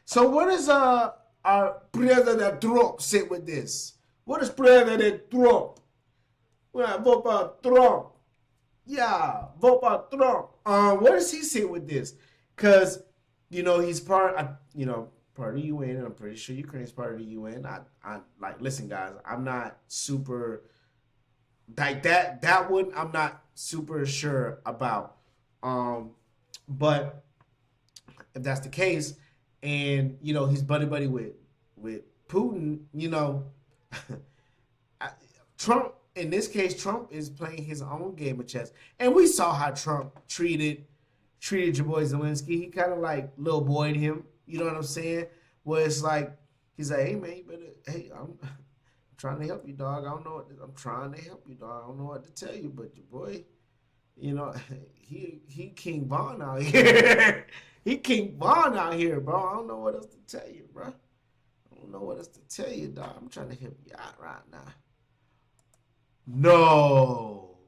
So what does our President Trump sit with this? What does President Trump? Well, vote for Trump. Yeah, vote for Trump. Where does he sit with this? Because, he's part of the UN, and I'm pretty sure Ukraine's part of the UN. Listen, guys, I'm not super like that one. I'm not super sure about. But if that's the case, and he's buddy with Putin, Trump, in this case, Trump is playing his own game of chess, and we saw how Trump treated your boy Zelensky. He kind of like little boyed him. You know what I'm saying? Where it's like he's like, hey man, you better, hey, I'm trying to help you, dog. I don't know I'm trying to help you, dog. I don't know what to tell you, but your boy, he King Von out here. He King Von out here, bro. I don't know what else to tell you, bro. I don't know what else to tell you, dog. I'm trying to help you out right now. No.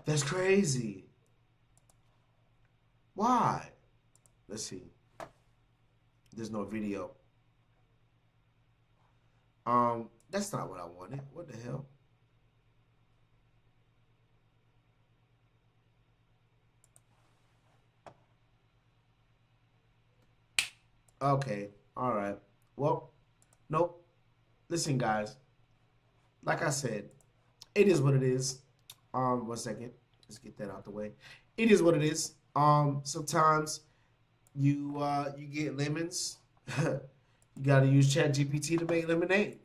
That's crazy. Why? Let's see. There's no video. That's not what I wanted. What the hell? Okay. All right. Well, nope. Listen, guys. Like I said, it is what it is. 1 second. Let's get that out the way. It is what it is. Sometimes you get lemons. You gotta use ChatGPT to make lemonade.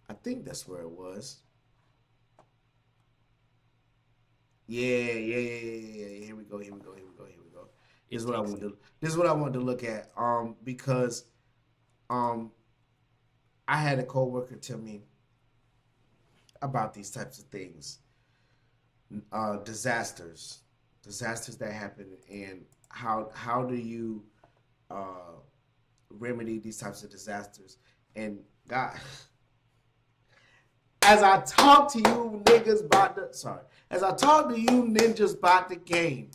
I think that's where it was. Yeah. Here we go. This is what I want to. This is what I wanted to look at. Because, I had a coworker tell me about these types of things, disasters that happen, and how do you remedy these types of disasters? And God, as I talk to you ninjas about the game,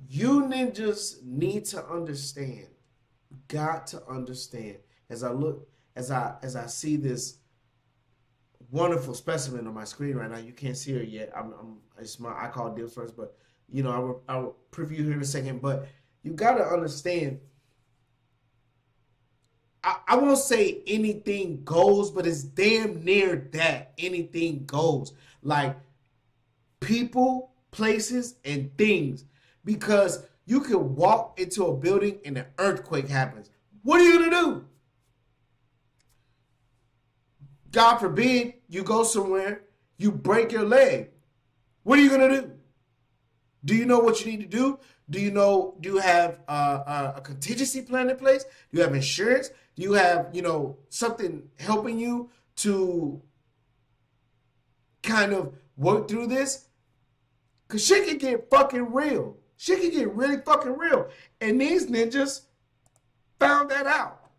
you ninjas need to understand. Got to understand. As I see this wonderful specimen on my screen right now. You can't see her yet. I call dibs first, but I will preview her in a second. But you gotta understand. I won't say anything goes, but it's damn near that. Anything goes. Like people, places, and things. Because you can walk into a building and an earthquake happens. What are you gonna do? God forbid you go somewhere, you break your leg. What are you gonna do? Do you know what you need to do? Do you have a contingency plan in place? Do you have insurance? Do you have, something helping you to kind of work through this? Because shit can get fucking real. Shit can get really fucking real. And these ninjas found that out.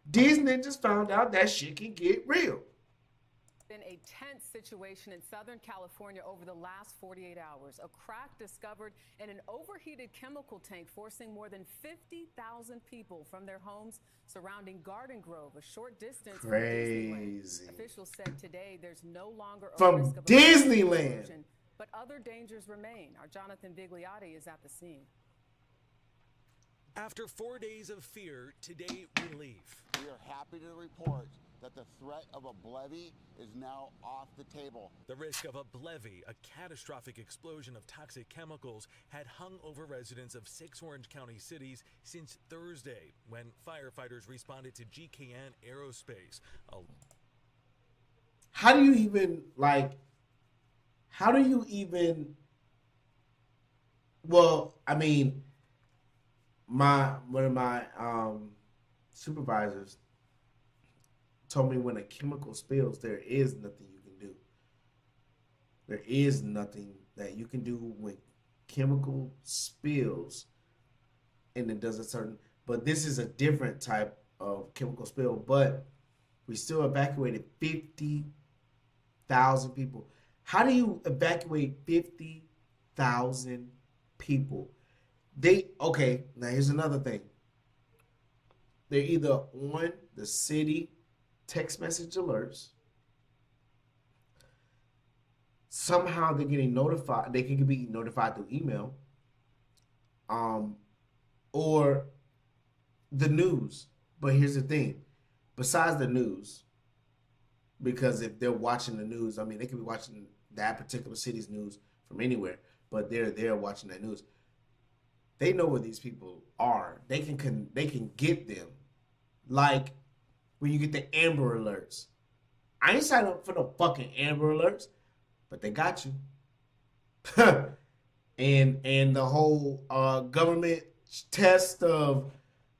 These ninjas found out that shit can get real. Been a tense situation in Southern California over the last 48 hours. A crack discovered in an overheated chemical tank, forcing more than 50,000 people from their homes surrounding Garden Grove, a short distance from Disneyland. Officials said today there's no longer a risk of Disneyland, explosion, but other dangers remain. Our Jonathan Vigliotti is at the scene. After 4 days of fear, today relief. We are happy to report that the threat of a BLEVE is now off the table. The risk of a BLEVE, a catastrophic explosion of toxic chemicals, had hung over residents of 6 Orange County cities since Thursday, when firefighters responded to GKN Aerospace. How do you even, well, I mean, one of my supervisors told me when a chemical spills, there is nothing you can do. There is nothing that you can do when chemical spills and it does a certain, but this is a different type of chemical spill, but we still evacuated 50,000 people. How do you evacuate 50,000 people? Okay, now here's another thing. They're either on the city text message alerts. Somehow they're getting notified. They can be notified through email. Or the news. But here's the thing. Besides the news, because if they're watching the news, I mean, they could be watching that particular city's news from anywhere, but they're there watching that news. They know where these people are. They can get them. Like when you get the Amber Alerts. I ain't signed up for no fucking Amber Alerts, but they got you. and the whole government test of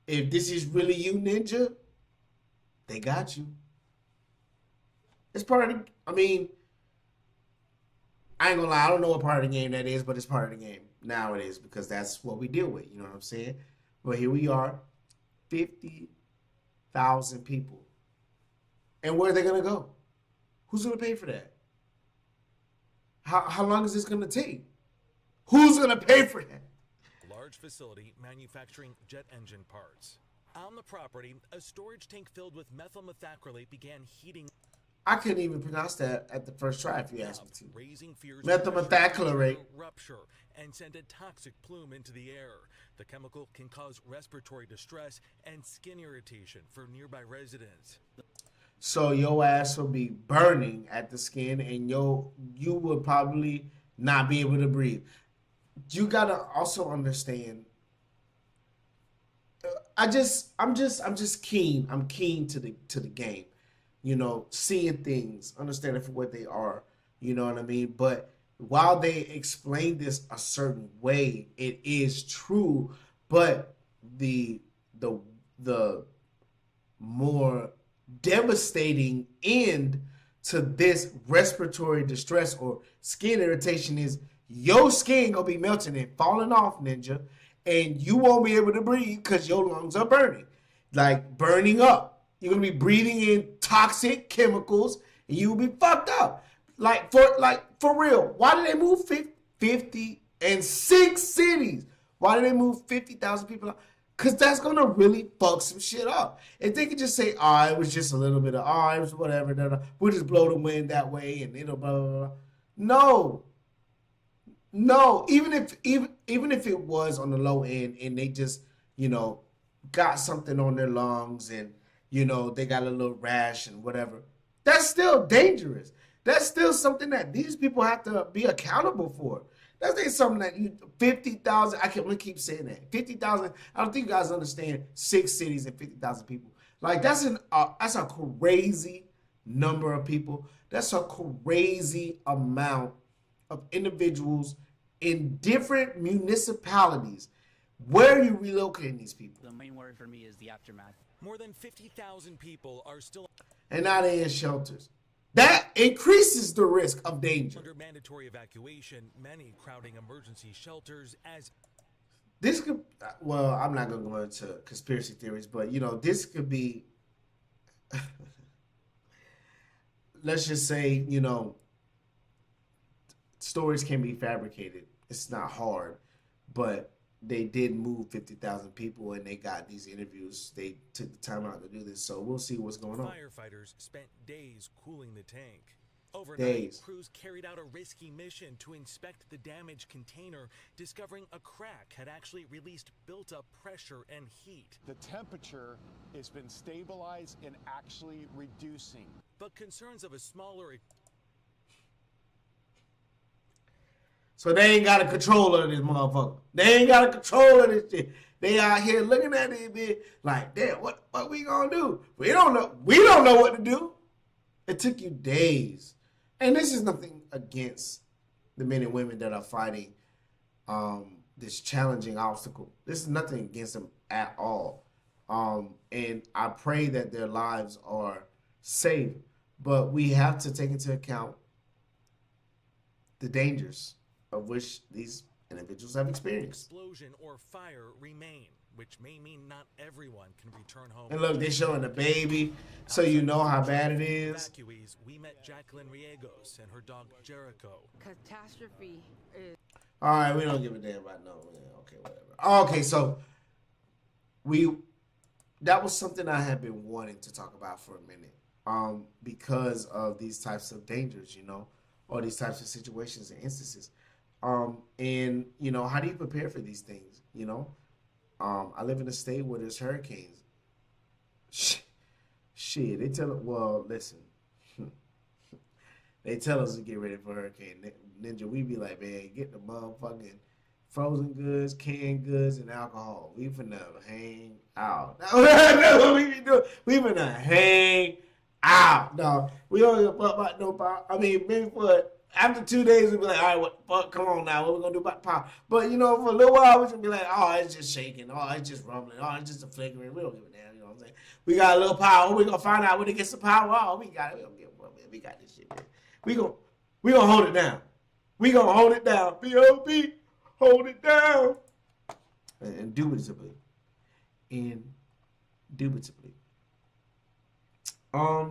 if this is really you, Ninja, they got you. It's part of the, I mean, I ain't gonna lie, I don't know what part of the game that is, but it's part of the game. Now it is, because that's what we deal with, you know what I'm saying? But here we are, 50,000 people. And where are they gonna go? Who's gonna pay for that? How long is this gonna take? Who's gonna pay for that? Large facility manufacturing jet engine parts. On the property, a storage tank filled with methyl methacrylate began heating. I couldn't even pronounce that at the first try if you asked me to. Raising fears methyl methacrylate rupture and send a toxic plume into the air. The chemical can cause respiratory distress and skin irritation for nearby residents. So your ass will be burning at the skin, and you would probably not be able to breathe. You gotta also understand. I'm just keen. I'm keen to the game. You know, seeing things, understanding for what they are. You know what I mean? But while they explain this a certain way, it is true. But the more devastating end to this respiratory distress or skin irritation is your skin gonna be melting and falling off, Ninja, and you won't be able to breathe because your lungs are burning, like burning up. You're gonna be breathing in toxic chemicals and you will be fucked up. Like for real. Why did they move 56 cities? Why did they move 50,000 people out? Because that's going to really fuck some shit up. If they could just say, it was just a little bit of, it was whatever, we'll just blow the wind that way and it'll blah, blah, blah. No, even if it was on the low end and they just, got something on their lungs and, they got a little rash and whatever, that's still dangerous. That's still something that these people have to be accountable for. That's ain't something that 50,000, I'm gonna keep saying that. 50,000, I don't think you guys understand 6 cities and 50,000 people. Like that's a crazy number of people. That's a crazy amount of individuals in different municipalities. Where are you relocating these people? The main word for me is the aftermath. More than 50,000 people are still... And now they're in shelters. That increases the risk of danger. Under mandatory evacuation, many crowding emergency shelters as... This could... Well, I'm not going to go into conspiracy theories, but, this could be... Let's just say, stories can be fabricated. It's not hard, but they did move 50,000 people and they got these interviews. They took the time out to do this, so we'll see what's going on. Firefighters spent days cooling the tank. Overnight, crews carried out a risky mission to inspect the damaged container, discovering a crack had actually released built-up pressure and heat. The temperature has been stabilized and actually reducing. But concerns of a smaller... So they ain't got a control of this motherfucker. They ain't got a control of this shit. They out here looking at it like, damn, what we gonna do? We don't know what to do. It took you days. And this is nothing against the men and women that are fighting this challenging obstacle. This is nothing against them at all. And I pray that their lives are safe. But we have to take into account the dangers of which these individuals have experienced. Explosion or fire remain, which may mean not everyone can return home. And look, they're showing the baby, so you know how bad it is. Evacuees, we met Jacqueline Riegos and her dog Jericho. Catastrophe is... All right, we don't give a damn about no. Yeah, okay, whatever. Okay, so that was something I had been wanting to talk about for a minute, because of these types of dangers, or these types of situations and instances. And how do you prepare for these things? I live in a state where there's hurricanes. Shit, they tell it. Well, listen, they tell us to get ready for Hurricane Ninja. We be like, man, get the motherfucking frozen goods, canned goods, and alcohol. We finna hang out. That's what we be doing. We finna hang out. No, we don't give a fuck about no power. I mean, maybe for after 2 days, we be like, all right, what the fuck? Come on now. What we gonna do about the power? But, you know, for a little while, we just be like, oh, it's just shaking. Oh, it's just rumbling. Oh, it's just a flickering. We don't give a damn. You know what I'm saying? We got a little power. We gonna find out when it gets the power. Oh, we got it. We don't give a fuck, man. We got this shit, man. We gonna hold it down. We gonna hold it down. B.O.B. Hold it down. Indubitably. Indubitably. I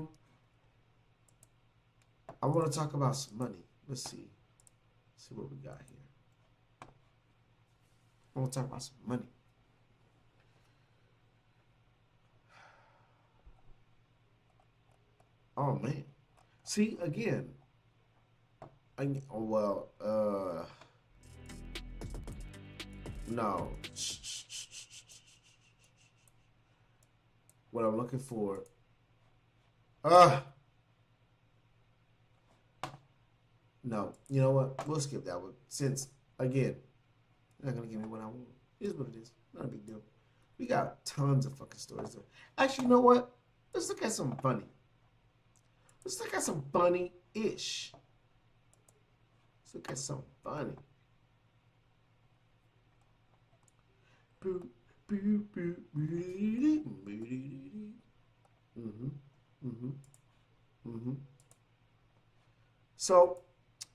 want to talk about some money. Let's see. See what we got here. I want to talk about some money. Oh man. See again. No. What I'm looking for. No. You know what? We'll skip that one. Since, again, you're not going to give me what I want. Here's what it is. Not a big deal. We got tons of fucking stories. Actually, you know what? Let's look at some funny. Let's look at some funny-ish. Let's look at some funny. So,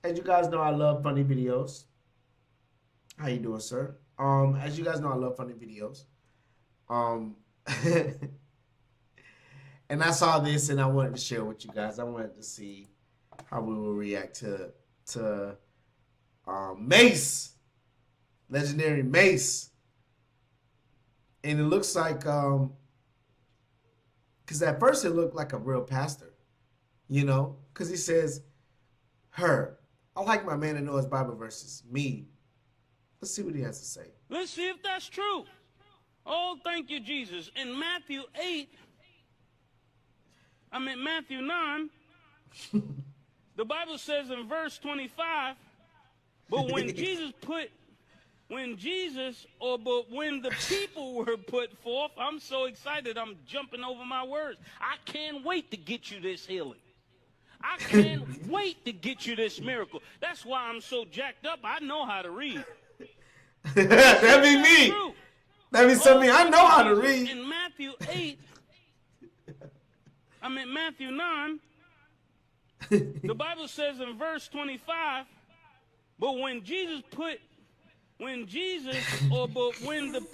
as you guys know, I love funny videos. How you doing, sir? As you guys know, I love funny videos. And I saw this and I wanted to share with you guys. I wanted to see how we will react to Mace. Legendary Mace. And it looks like, because at first it looked like a real pastor, you know, because he says, her. I like my man to know his Bible verses. Me. Let's see what he has to say. Let's see if that's true. Oh, thank you, Jesus. In Matthew 9, the Bible says in verse 25, but when the people were put forth, I'm so excited, I'm jumping over my words. I can't wait to get you this healing. I can't wait to get you this miracle. That's why I'm so jacked up. I know how to read. That be me. True. That be something I know how to read. In Matthew 9, the Bible says in verse 25, but when the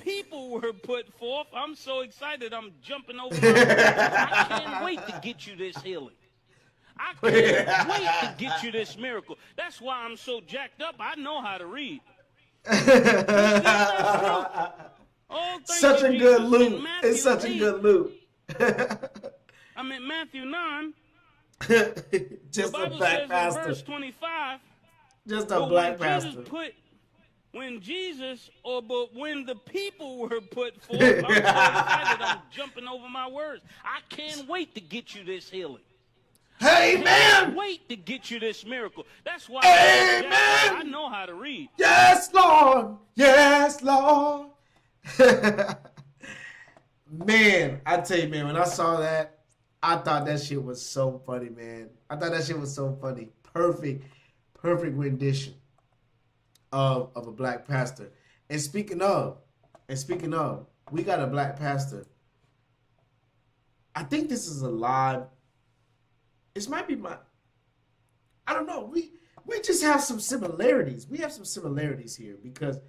people were put forth, I'm so excited, I'm jumping over my words. I can't wait to get you this healing. I can't wait to get you this miracle. That's why I'm so jacked up. I know how to read. Such a good loop. It's such a good loop. I'm in Matthew 9. Just a black pastor. Verse 25. Just a black pastor. When the people were put forth, I'm so excited, I'm jumping over my words. I can't wait to get you this healing. Hey, man! Wait to get you this miracle. That's why I know how to read. Yes, Lord. Yes, Lord. Man, I tell you, man, when I saw that, I thought that shit was so funny, man. I thought that shit was so funny. Perfect rendition of a black pastor. And speaking of, we got a black pastor. I think this is a live. This might be I don't know. We just have some similarities. We have some similarities here because,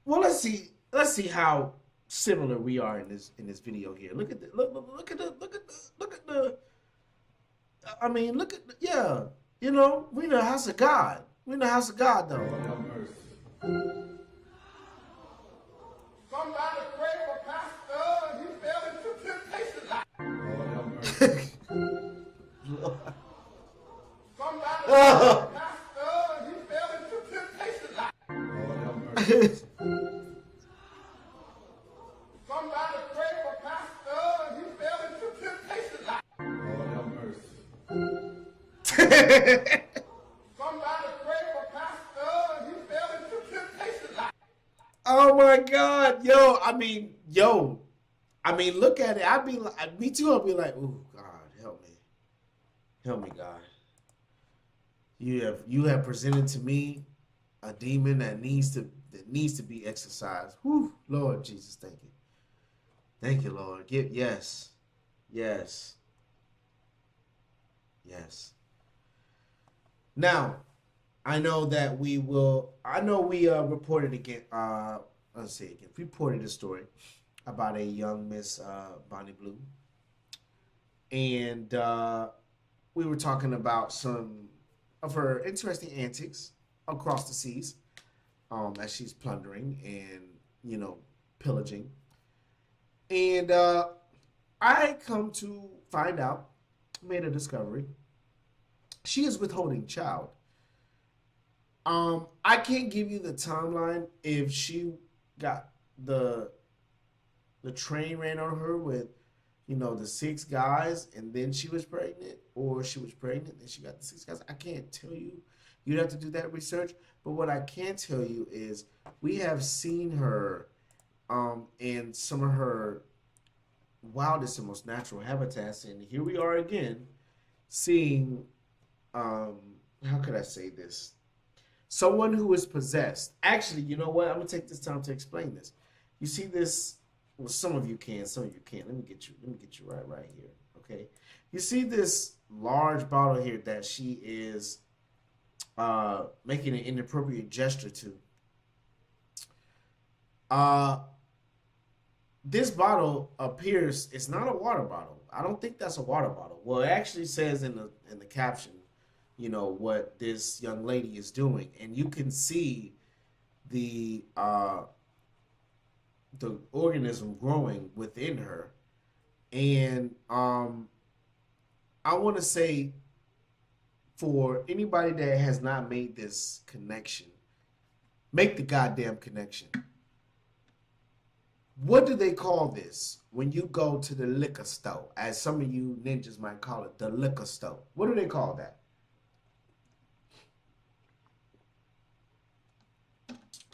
well, let's see how similar we are in this video here. Look at the. I mean, look at yeah. You know, we in the house of God. We in the house of God, though. Somebody pray for Pastor. He fell into temptation. Somebody pray for Pastor. He fell into temptation. Somebody pray for Pastor. He fell into temptation. prayed for Pastor, and he fell into temptation. Oh my God, yo! I mean, look at it. I'd be like, me too. I'd be like, "Ooh, God, help me, God." You have presented to me a demon that needs to be exorcised. Whew, Lord Jesus, thank you, Lord. Yes. Now, I know that we reported again. Let's see again. We reported a story about a young Miss Bonnie Blue, and we were talking about some of her interesting antics across the seas, as she's plundering and pillaging. And I come to find out, made a discovery. She is withholding child. I can't give you the timeline if she got the train ran on her with, the 6 guys and then she was pregnant, or she was pregnant and she got the 6 guys. I can't tell you. You'd have to do that research. But what I can tell you is we have seen her in some of her wildest and most natural habitats. And here we are again seeing, how could I say this? Someone who is possessed. Actually, you know what? I'm going to take this time to explain this. You see this? Well, some of you can, some of you can't. Let me get you right here. Okay. You see this large bottle here that she is making an inappropriate gesture to. This bottle appears, it's not a water bottle. I don't think that's a water bottle. Well, it actually says in the caption, what this young lady is doing, and you can see the organism growing within her. And I want to say, for anybody that has not made this connection, make the goddamn connection. What do they call this when you go to the liquor store? As some of you ninjas might call it, the liquor store. What do they call that?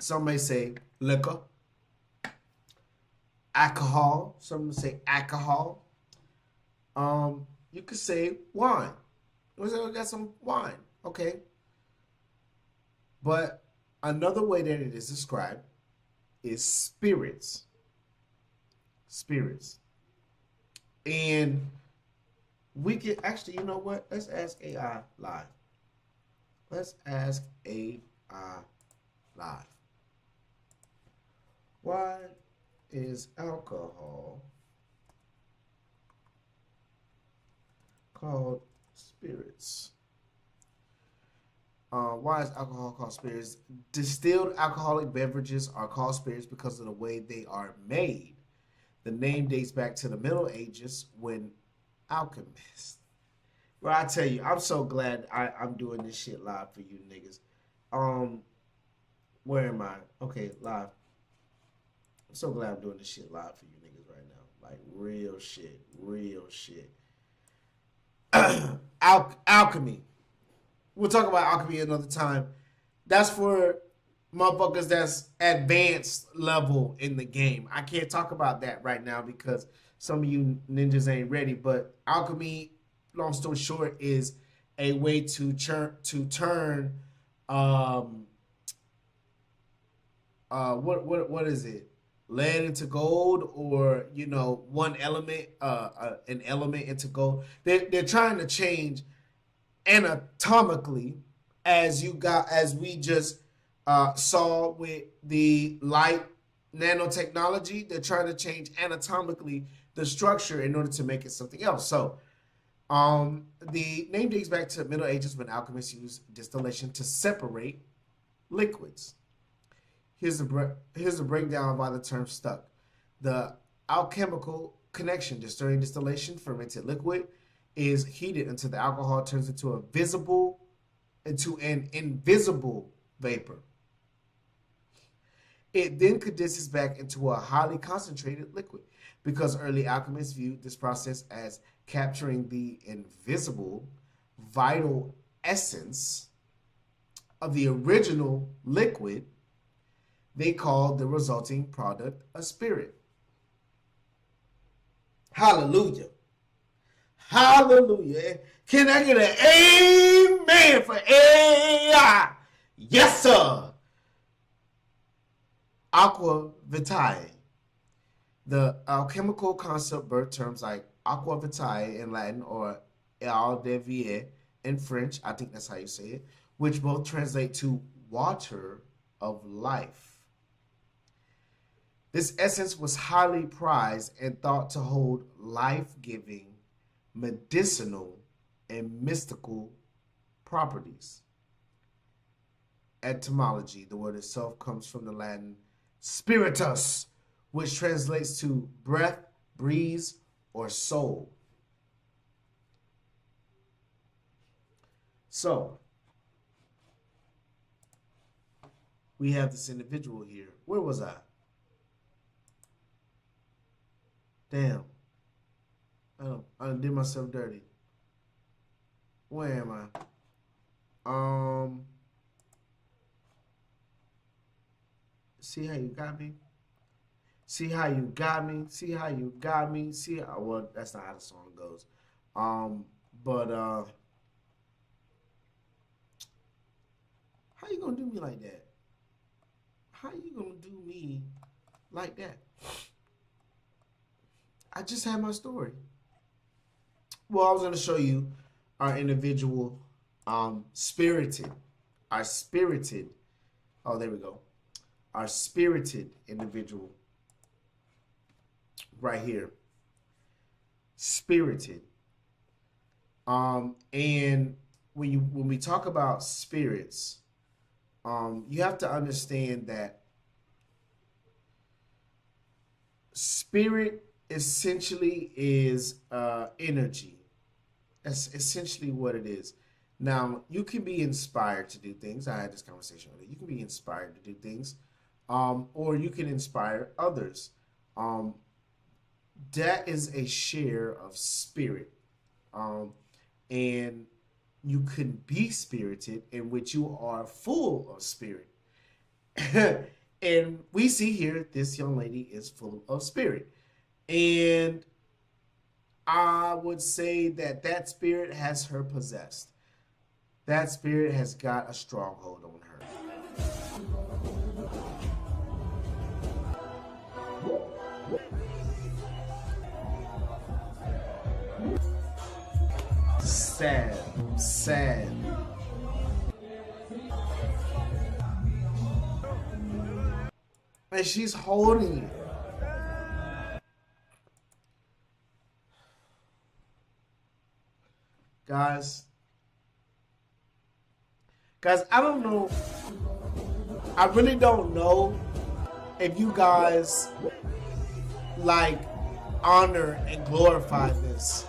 Some may say liquor, alcohol. Some say alcohol. You could say wine. We got some wine, okay. But another way that it is described is spirits. Spirits. And we can actually, you know what? Let's ask AI live. Let's ask AI live. Why is alcohol called spirits? Why is alcohol called spirits? Distilled alcoholic beverages are called spirits because of the way they are made. The name dates back to the Middle Ages when alchemists. Well, I tell you, I'm so glad I'm doing this shit live for you niggas. Where am I? Okay, live. I'm so glad I'm doing this shit live for you niggas right now. Like, real shit. Real shit. Alchemy. We'll talk about alchemy another time. That's for motherfuckers that's advanced level in the game. I can't talk about that right now because some of you ninjas ain't ready. But alchemy, long story short, is a way to turn what is it? Lead into gold, or one element, an element into gold. They're trying to change anatomically, as we just saw with the light nanotechnology. They're trying to change anatomically the structure in order to make it something else. So the name dates back to the Middle Ages when alchemists used distillation to separate liquids. Here's a breakdown of why the term stuck. The alchemical connection during distillation, fermented liquid is heated until the alcohol turns into an invisible vapor. It then condenses back into a highly concentrated liquid. Because early alchemists viewed this process as capturing the invisible, vital essence of the original liquid, they called the resulting product a spirit. Hallelujah. Hallelujah. Can I get an amen for AI? Yes, sir. Aqua vitae. The alchemical concept birthed terms like aqua vitae in Latin or eau de vie in French, I think that's how you say it, which both translate to water of life. This essence was highly prized and thought to hold life-giving, medicinal, and mystical properties. Etymology, the word itself comes from the Latin spiritus, which translates to breath, breeze, or soul. So, we have this individual here. Where was I? Damn. I did myself dirty. Where am I? See how you got me? See how you got me? See how you got me? See how, well, that's not how the song goes. But how you gonna do me like that? How you gonna do me like that? I just had my story. Well, I was gonna show you our individual spirited. Our spirited. Oh, there we go. Our spirited individual. Right here. Spirited. And when we talk about spirits, you have to understand that spirit essentially is energy. That's essentially what it is. Now, you can be inspired to do things. I had this conversation earlier. You can be inspired to do things, or you can inspire others. That is a share of spirit. And you can be spirited in which you are full of spirit. And we see here, this young lady is full of spirit. And I would say that that spirit has her possessed. That spirit has got a stronghold on her. Sad, sad. And she's holding it. Guys, I don't know. I really don't know if you guys like honor and glorify this.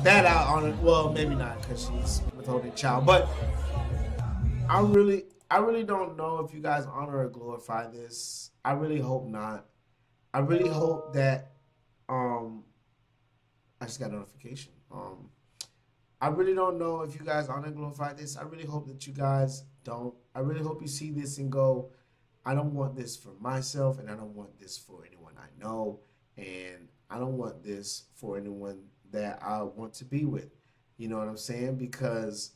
That I honor, well, maybe not because she's withholding child, but I really don't know if you guys honor or glorify this. I really hope not. I really hope that I just got a notification. I really don't know if you guys honor and glorify this. I really hope that you guys don't. I really hope you see this and go, I don't want this for myself, and I don't want this for anyone I know, and I don't want this for anyone that I want to be with. You know what I'm saying? Because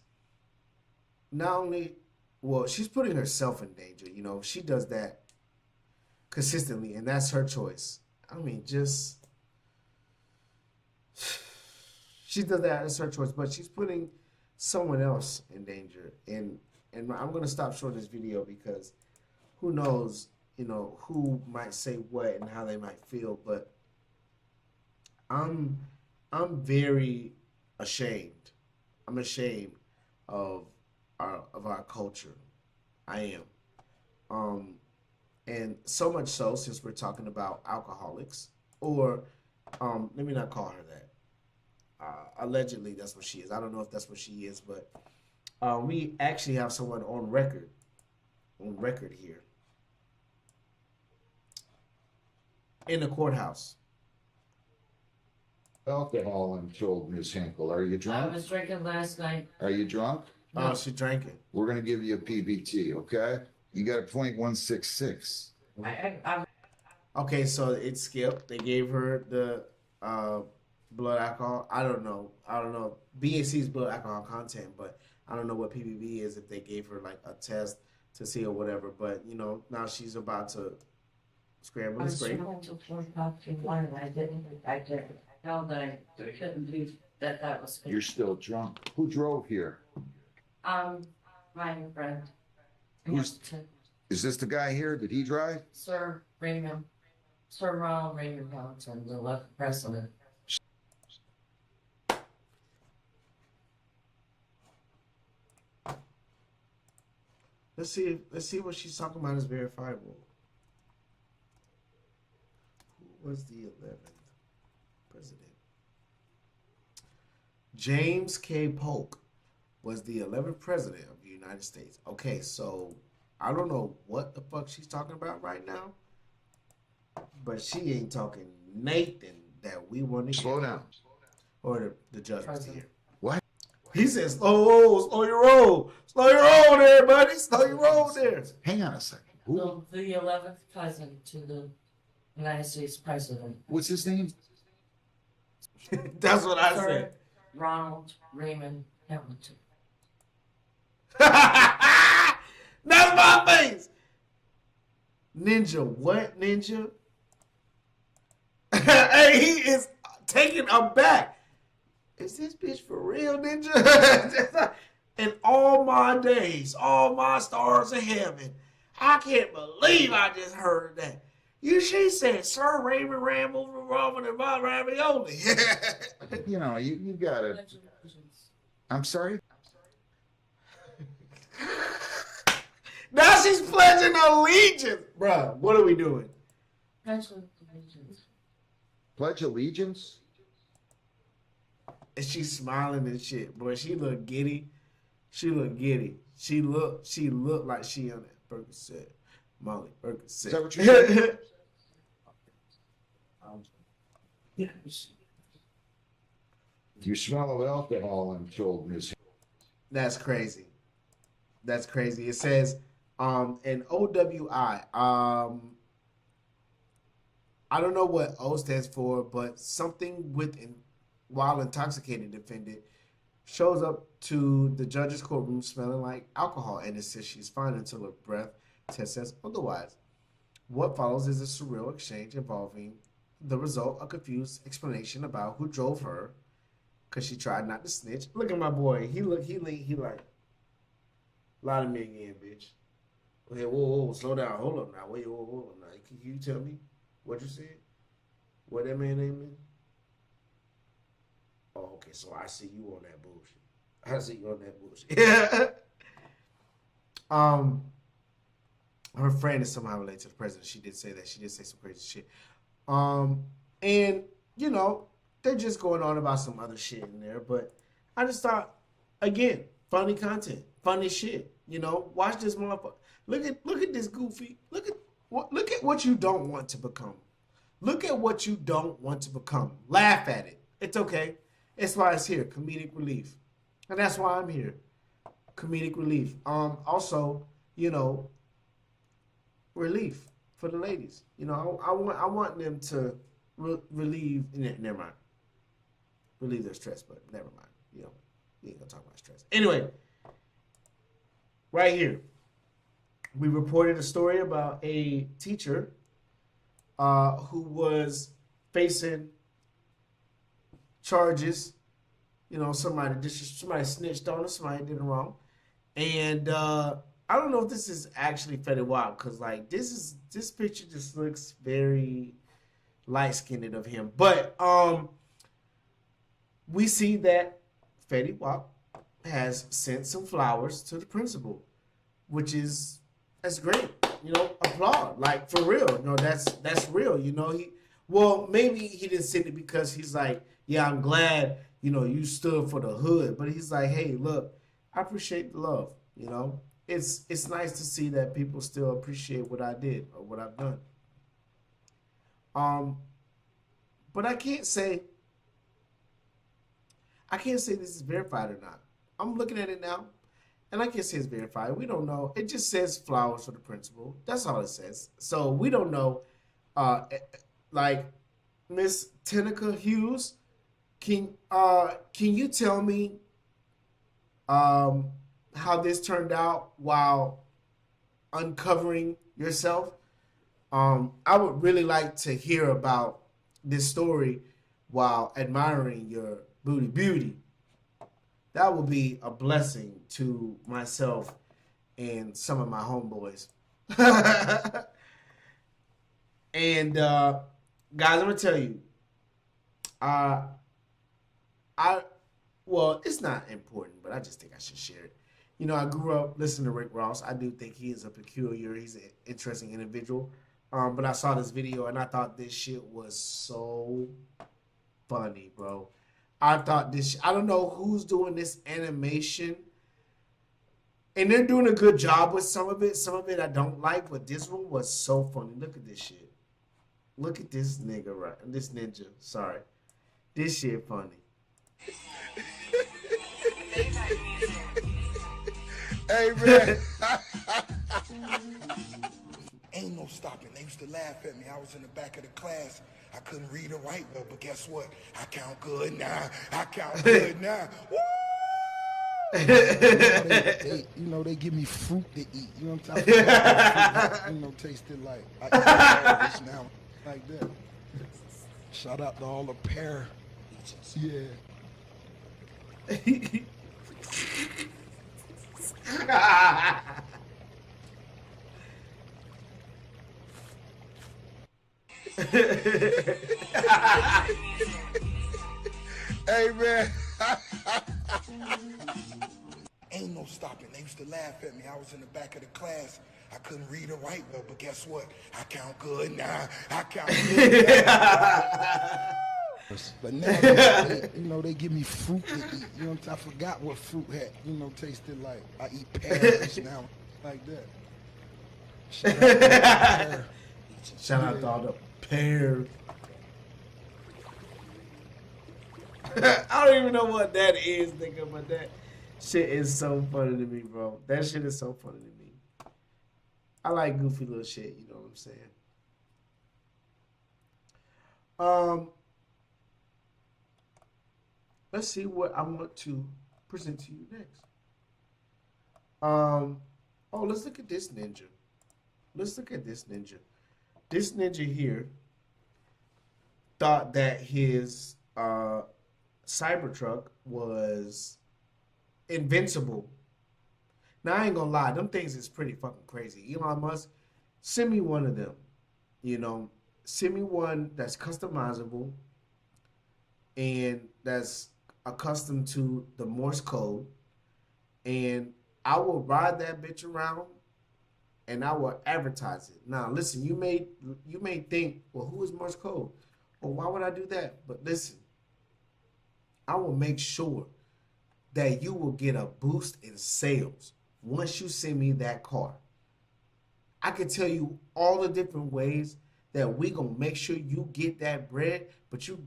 not only, well, she's putting herself in danger. You know, she does that consistently, and that's her choice. I mean, just, she does that as her choice, but she's putting someone else in danger. And I'm going to stop short this video because who knows, you know, who might say what and how they might feel, but I'm very ashamed. I'm ashamed of our culture. I am. And so much so, since we're talking about alcoholics, or let me not call her that. Allegedly, that's what she is. I don't know if that's what she is, but we actually have someone on record here in the courthouse. alcohol until Miss Hinkle. Are you drunk? I was drinking last night. Are you drunk? No. Oh, she drank it. We're going to give you a PBT, okay? You got a .166. Okay, so it skipped. They gave her the blood alcohol. I don't know. BAC is blood alcohol content, but I don't know what PBB is if they gave her like a test to see or whatever. But you know, now she's about to scramble. It's great. I didn't know that I couldn't believe that was me. You're still drunk. Who drove here? My friend. Is this the guy here? Did he drive? Sir Ronald Raymond Hamilton, the left president. Let's see what she's talking about is verifiable. Who was the 11th president? James K. Polk was the 11th president of the United States. Okay, so I don't know what the fuck she's talking about right now, but she ain't talking Nathan that we want to slow down. Or the judge was here. What? He says, slow your roll. Slow your roll there, buddy. Slow your roll there. Hang on a second. The 11th president to the United States president. What's his name? That's what I said. Ronald Raymond Hamilton. That's my face. Ninja, what ninja? Hey, he is taken aback. Is this bitch for real, ninja? In all my days, all my stars in heaven, I can't believe I just heard that. She said, Sir Raymond Ramble, Robin, and my ravioli. You know, you got it. I'm sorry? Now she's pledging allegiance. Bruh, what are we doing? Pledge allegiance? And she's smiling and shit. Boy, she look giddy. She look giddy. She looked like she on that Percocet. Molly Percocet. Is that what you said? Yes. You smell of alcohol, I'm told, Miss. That's crazy. That's crazy. It says an OWI. I don't know what O stands for, but something with while intoxicated defendant shows up to the judge's courtroom smelling like alcohol, and it says she's fine until her breath test says otherwise. What follows is a surreal exchange involving the result, a confused explanation about who drove her, because she tried not to snitch. Look at my boy. He like, lie to me again, bitch. Okay, whoa, slow down. Hold up now. Wait, hold up now. Can you tell me what you said? What that man name is? Oh, okay, so I see you on that bullshit. I see you on that bullshit. Her friend is somehow related to the president. She did say that. She did say some crazy shit. And, you know, they're just going on about some other shit in there. But I just thought, again, funny content, funny shit. You know, watch this motherfucker. Look at this goofy. Look at what you don't want to become. Look at what you don't want to become. Laugh at it. It's okay. It's why it's here, comedic relief. And that's why I'm here. Comedic relief. Also, you know, relief for the ladies. You know, I want them to relieve. Never mind. Relieve their stress, but never mind. You know, we ain't gonna talk about stress. Anyway, right here, we reported a story about a teacher who was facing charges. You know, somebody snitched on her, somebody did it wrong, and I don't know if this is actually Fetty Wap, because like this picture just looks very light-skinned of him. But we see that Fetty Wap has sent some flowers to the principal, that's great. You know, applaud. Like, for real. You know, that's real. You know, maybe he didn't send it because he's like, yeah, I'm glad, you know, you stood for the hood. But he's like, hey, look, I appreciate the love. You know, it's nice to see that people still appreciate what I did or what I've done. But I can't say I can't say this is verified or not. I'm looking at it now, and I can't say it's verified. We don't know. It just says flowers for the principal. That's all it says. So we don't know. Like Miss Tenica Hughes, can you tell me how this turned out while uncovering yourself? I would really like to hear about this story while admiring your beauty. That would be a blessing to myself and some of my homeboys. And guys, I'm gonna tell you, well, it's not important, but I just think I should share it. You know, I grew up listening to Rick Ross. I do think he is he's an interesting individual. But I saw this video and I thought this shit was so funny, bro. I thought I don't know who's doing this animation. And they're doing a good job with some of it. Some of it I don't like, but this one was so funny. Look at this shit. Look at this nigga, right? This ninja. Sorry. This shit funny. Hey, man. Ain't no stopping. They used to laugh at me. I was in the back of the class. I couldn't read or write well, but guess what? I count good now. I count good now. Woo! They give me fruit to eat. You know what I'm talking about? Tasted like I eat this now, like that. Shout out to all the pear. Yeah. Hey, man. Ain't no stopping. They used to laugh at me. I was in the back of the class. I couldn't read or write well, but guess what? I count good now. I count good now. But now, they give me fruit to eat. You know what I'm saying? I forgot what fruit had, tasted like. I eat pears now, like that. Shout out to all the pears. I don't even know what that is, nigga, but that shit is so funny to me, bro. That shit is so funny to me. I like goofy little shit, you know what I'm saying? Let's see what I want to present to you next. Let's look at this ninja. Let's look at this ninja. This ninja here thought that his Cybertruck was invincible. Now, I ain't gonna lie. Them things is pretty fucking crazy. Elon Musk, send me one of them. Send me one that's customizable and that's accustomed to the Morse code. And I will ride that bitch around and I will advertise it. Now, listen, you may think, well, who is Morse code? Well, why would I do that? But listen, I will make sure that you will get a boost in sales once you send me that car. I can tell you all the different ways that we gonna make sure you get that bread, but you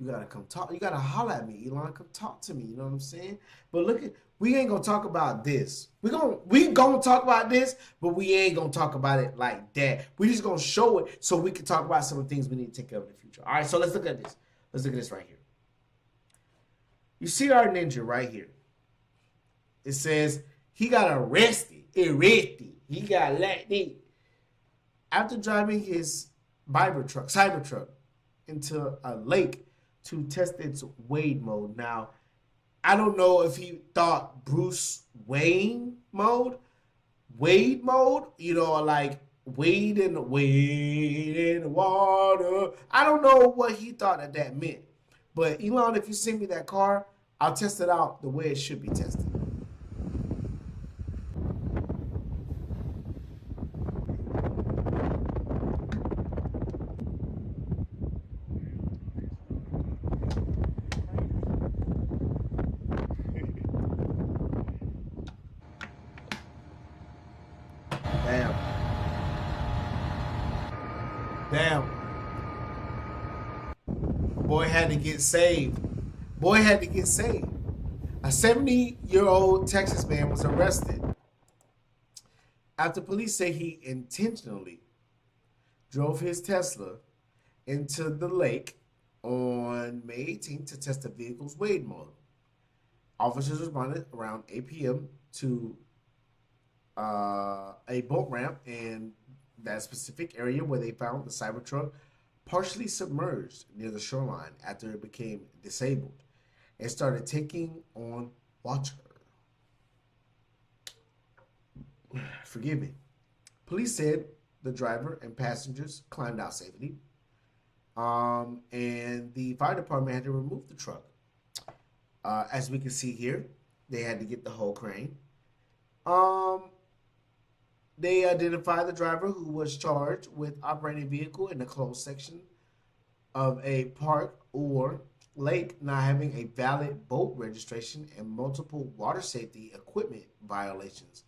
gotta come talk. You gotta holler at me, Elon. Come talk to me. You know what I'm saying? But look we ain't gonna talk about this. We gonna talk about this, but we ain't gonna talk about it like that. We just gonna show it so we can talk about some of the things we need to take care of in the future. All right, so let's look at this. Let's look at this right here. You see our ninja right here. It says he got arrested. He got let in after driving his Cybertruck into a lake to test its Wade mode. Now, I don't know if he thought Bruce Wayne mode, Wade mode, like wade in the water. I don't know what he thought that meant. But Elon, if you send me that car, I'll test it out the way it should be tested. Damn. Boy had to get saved Boy had to get saved. A 70-year-old Texas man was arrested after police say he intentionally drove his Tesla into the lake on May 18th to test the vehicle's wade mode. Officers responded around 8 p.m. to a boat ramp in that specific area where they found the Cybertruck partially submerged near the shoreline after it became disabled and started taking on water. Forgive me. Police said the driver and passengers climbed out safely, and the fire department had to remove the truck. As we can see here, they had to get the whole crane. They identified the driver, who was charged with operating a vehicle in a closed section of a park or lake, not having a valid boat registration, and multiple water safety equipment violations.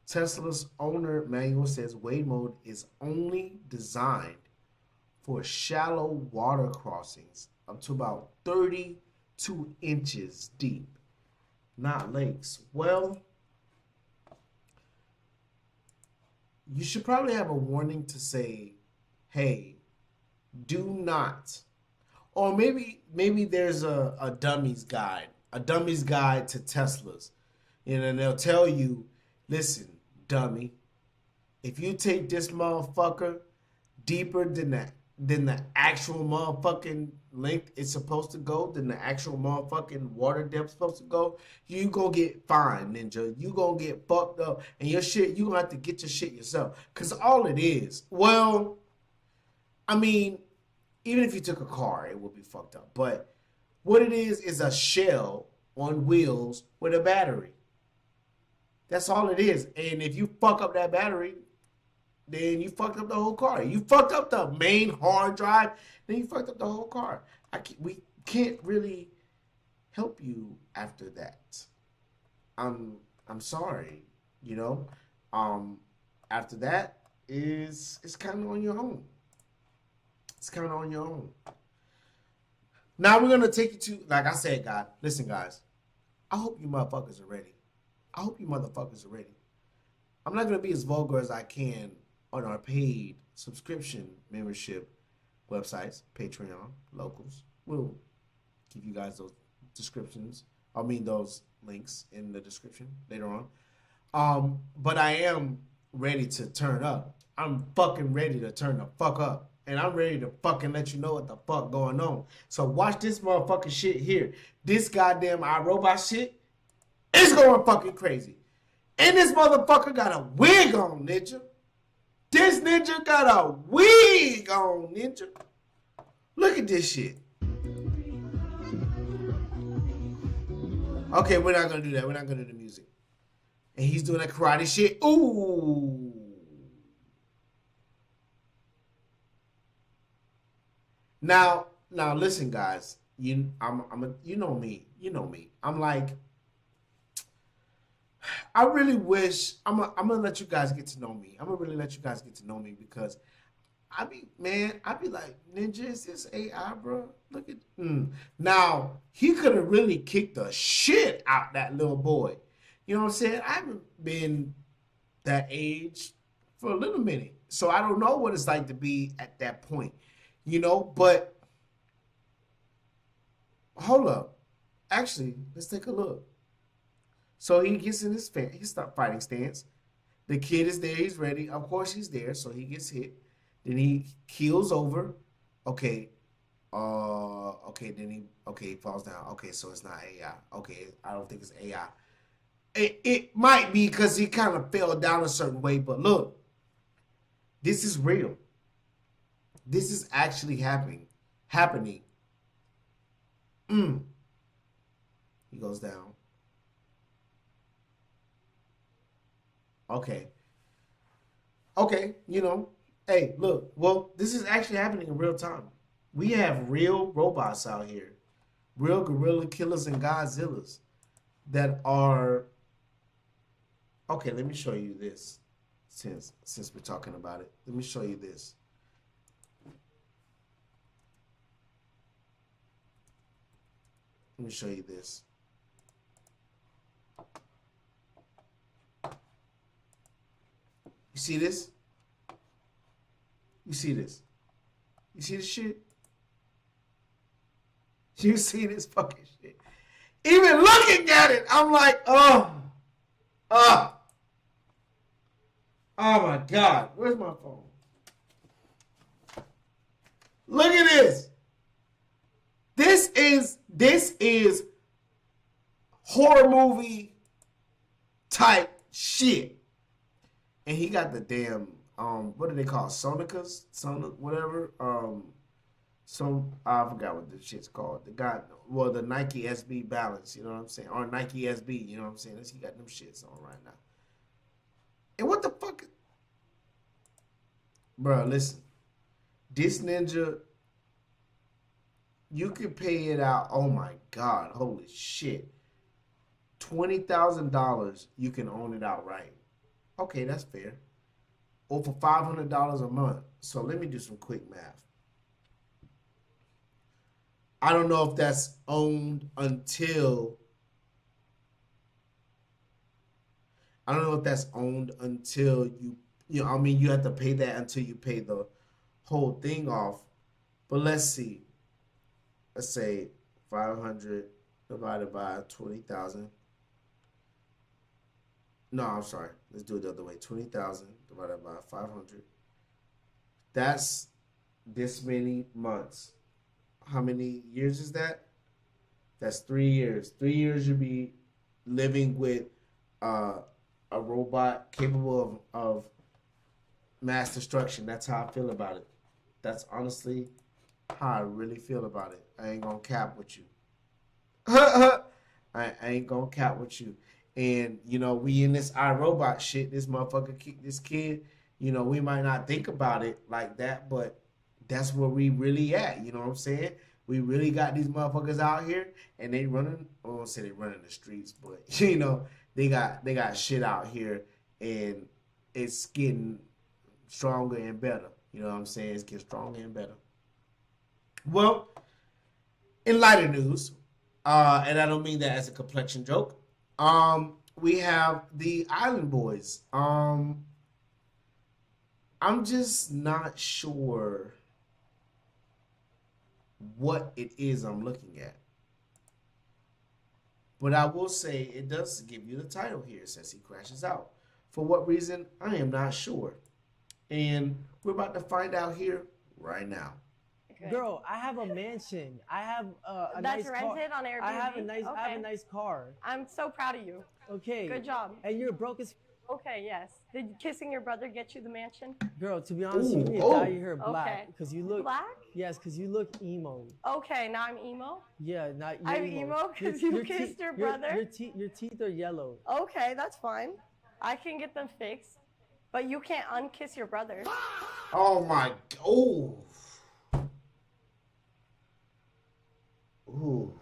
Tesla's owner manual says wade mode is only designed for shallow water crossings up to about 32 inches deep, not lakes. Well, you should probably have a warning to say, hey, do not. Or maybe there's a dummy's guide to Teslas. And they'll tell you, listen, dummy, if you take this motherfucker deeper than the actual motherfucking length it's supposed to go, than the actual motherfucking water depth supposed to go, you gonna get fined, ninja. You gonna get fucked up, and your shit, you gonna have to get your shit yourself. Cause all it is, well, I mean, even if you took a car, it would be fucked up. But what it is a shell on wheels with a battery. That's all it is. And if you fuck up that battery, then you fucked up the whole car. You fucked up the main hard drive, then you fucked up the whole car. We can't really help you after that. I'm sorry, you know. After that it's kind of on your own. It's kind of on your own. Now we're gonna take you to, like I said, guys. Listen, guys. I hope you motherfuckers are ready. I'm not gonna be as vulgar as I can on our paid subscription membership websites, Patreon, locals. We'll give you guys those those links in the description later on. But I am ready to turn up. I'm fucking ready to turn the fuck up. And I'm ready to fucking let you know what the fuck going on. So watch this motherfucking shit here. This goddamn iRobot shit is going fucking crazy. And this motherfucker got a wig on, ninja. This ninja got a wig on, ninja. Look at this shit. Okay, we're not gonna do that. We're not gonna do the music. And he's doing that karate shit. Ooh. Now listen, guys. You know me. I'm like, I really wish I'm gonna let you guys get to know me. I'm gonna really let you guys get to know me, because I be like, ninja, is this AI, bro? Look at Now he could have really kicked the shit out that little boy. You know what I'm saying? I haven't been that age for a little minute, so I don't know what it's like to be at that point. You know, but hold up. Actually, let's take a look. So he gets in his fighting stance. The kid is there. He's ready. Of course, he's there. So he gets hit. Then he keels over. Okay. Then he falls down. Okay, so it's not AI. Okay, I don't think it's AI. It might be because he kind of fell down a certain way. But look, this is real. This is actually happening. He goes down. Okay, you know, hey, look, well, this is actually happening in real time. We have real robots out here, real gorilla killers and Godzillas that are, okay, let me show you this, since we're talking about it. Let me show you this. Let me show you this. You see this? You see this? You see this shit? You see this fucking shit? Even looking at it, I'm like, oh my God, where's my phone? Look at this. This is horror movie type shit. And he got the damn what do they call it? Sonicas? Whatever. I forgot what the shit's called. The Nike SB Balance, you know what I'm saying? Or Nike SB, you know what I'm saying? He got them shits on right now. And what the fuck? Bro, listen. This ninja, you can pay it out. Oh my God, holy shit. $20,000, you can own it outright. Okay, that's fair. Or for $500 a month. So let me do some quick math. I don't know if that's owned until you have to pay that until you pay the whole thing off. But let's see. Let's say 500 divided by 20,000. No, I'm sorry. Let's do it the other way. 20,000 divided by 500. That's this many months. How many years is that? That's 3 years. 3 years you'll be living with a robot capable of mass destruction. That's how I feel about it. That's honestly how I really feel about it. I ain't gonna cap with you. I ain't gonna cap with you. And, you know, we in this iRobot shit, this motherfucker, this kid, you know, we might not think about it like that, but that's where we really at, you know what I'm saying? We really got these motherfuckers out here, and they running, I won't say they running the streets, but, you know, they got shit out here, and it's getting stronger and better. You know what I'm saying? It's getting stronger and better. Well, in lighter news, and I don't mean that as a complexion joke, we have the Island Boys. I'm just not sure what it is I'm looking at. But I will say it does give you the title here. It says he crashes out. For what reason, I am not sure. And we're about to find out here right now. Girl, I have a mansion. I have a nice car. That's rented on Airbnb? I have a nice car. I'm so proud of you. Okay. Good job. And you're broke as... Okay, yes. Did kissing your brother get you the mansion? Girl, to be honest, you need to dye your hair black. Because you look... Black? Yes, because you look emo. Okay, now I'm emo? Yeah, not emo. I'm emo because you kissed your brother? Your teeth are yellow. Okay, that's fine. I can get them fixed. But you can't unkiss your brother. Oh my... Oh... Ooh.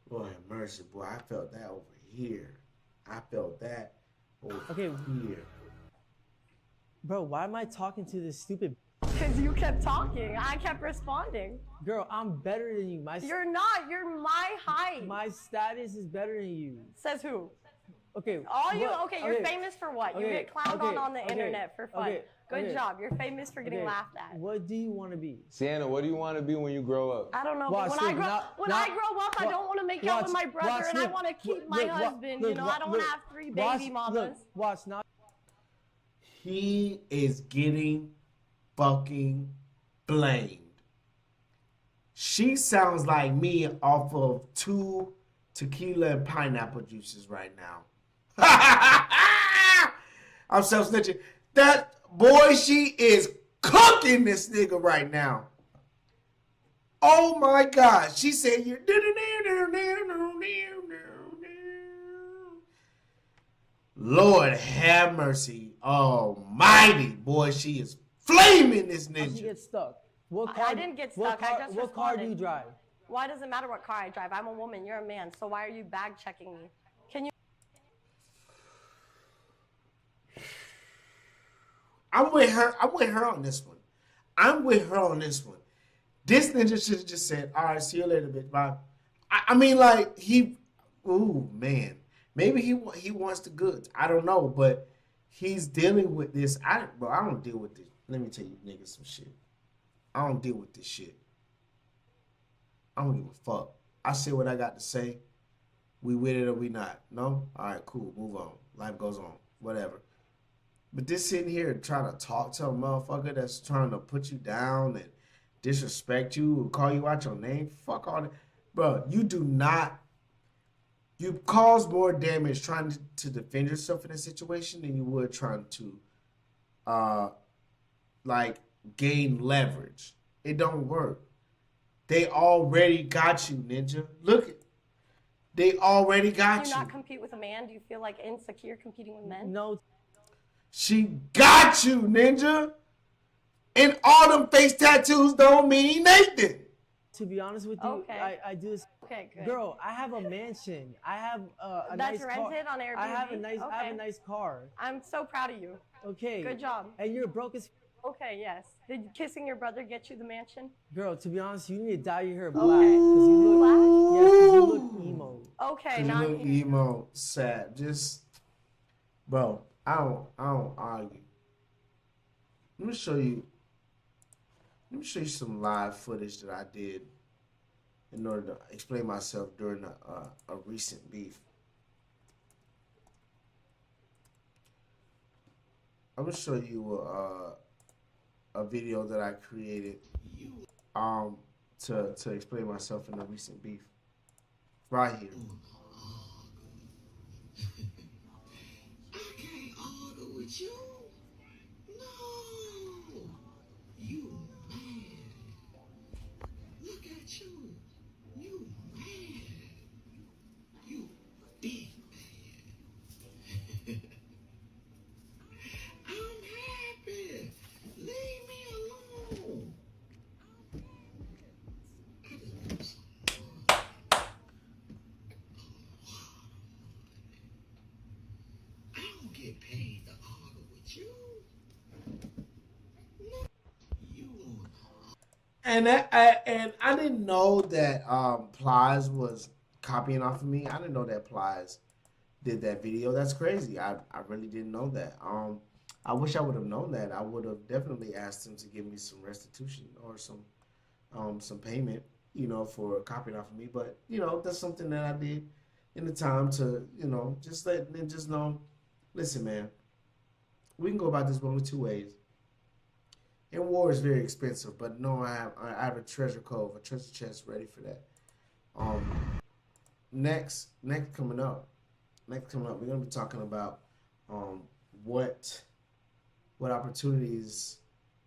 Lord have mercy, boy. I felt that over here. I felt that over here. Bro, why am I talking to this stupid... Because you kept talking. I kept responding. Girl, I'm better than you. You're not. You're my height. My status is better than you. Says who? Okay. You're famous for what? You get clowned on the internet for fun. Good job. You're famous for getting laughed at. What do you want to be? Sienna, what do you want to be when you grow up? I don't know. But when I grow up, I don't want to make out with my brother, and I want to keep my husband. You know, I don't want to have 3 baby mamas. Watch now. He is getting fucking blamed. She sounds like me off of 2 tequila and pineapple juices right now. I'm self-snitching. That boy, she is cooking this nigga right now. Oh my God. She said you're... Lord have mercy. Almighty. Boy, she is flaming this ninja. How'd you get stuck? I didn't get stuck. I just responded. What car do you drive? Why does it matter what car I drive? I'm a woman. You're a man. So why are you bag checking me? Can you... I'm with her on this one. This ninja should have just said, all right, see you later, bitch, bye. I mean, like, ooh, man. Maybe he wants the goods. I don't know, but he's dealing with this. I don't deal with this. Let me tell you niggas some shit. I don't deal with this shit. I don't give a fuck. I say what I got to say. We with it or we not. No? All right, cool. Move on. Life goes on. Whatever. But this sitting here trying to talk to a motherfucker that's trying to put you down and disrespect you and call you out your name, fuck all that. Bro, you cause more damage trying to defend yourself in a situation than you would trying to like gain leverage. It don't work. They already got you, ninja. Look it. They already got you. Do you not compete with a man? Do you feel like insecure competing with men? No. She got you, ninja. And all them face tattoos don't mean nothing. To be honest with you, okay. I do this. Okay, good. Girl, I have a mansion. I have a That's nice car. rented on Airbnb? I have a nice car. I'm so proud of you. Okay. Good job. And you're broke as. Okay, yes. Did kissing your brother get you the mansion? Girl, to be honest, you need to dye your hair black. Because you look black? Yes, because you look emo. Okay, You not look emo, sad. Just, bro, I don't argue. Let me show you some live footage that I did in order to explain myself during a recent beef. I'm gonna show you a video that I created to explain myself in a recent beef. Right here. I can't argue with you. No. You mad. Look at you. You mad. You big mad. I'm happy. Leave me alone. I don't get paid to argue with you. And I didn't know that Plies was copying off of me. I didn't know that Plies did that video. That's crazy. I really didn't know that. I wish I would have known that. I would have definitely asked him to give me some restitution or some payment, for copying off of me. But that's something that I did in the time to just let ninjas know. Listen, man, we can go about this one of two ways. And war is very expensive, but no, I have a treasure cove, a treasure chest ready for that. Next coming up, we're gonna be talking about what opportunities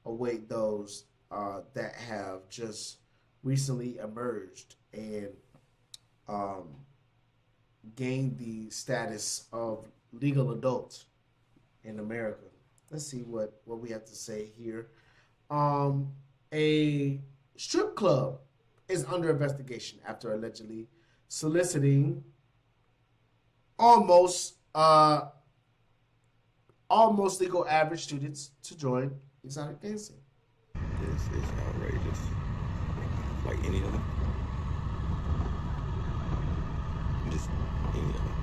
await those that have just recently emerged and gained the status of legal adults in America. Let's see what we have to say here. A strip club is under investigation after allegedly soliciting almost legal average students to join exotic dancing. This is outrageous. Like any other. Just any other.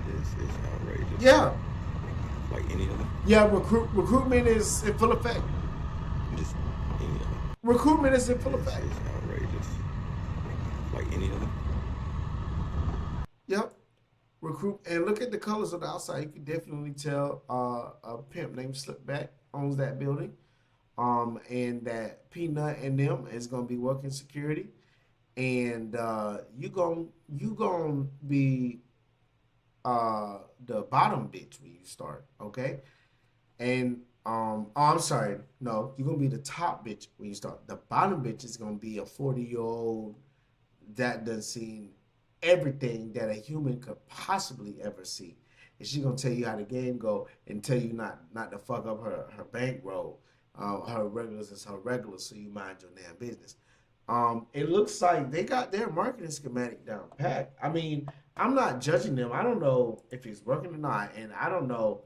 This is outrageous. Yeah. Like any other. Yeah, recruitment is in full effect. Just any other. Recruitment is in full effect. This is outrageous. Like any other. Yep. Recruit, and look at the colors on the outside. You can definitely tell a pimp named Slipback owns that building. And that Peanut and them is gonna be working security. And you gonna be the bottom bitch when you start, okay? And I'm sorry, no, you're gonna be the top bitch when you start. The bottom bitch is gonna be a 40-year-old that done seen everything that a human could possibly ever see. And she's gonna tell you how the game go and tell you not to fuck up her bankroll. Her regulars is her regulars, so you mind your damn business. It looks like they got their marketing schematic down pat. I mean, I'm not judging them. I don't know if it's working or not, and I don't know,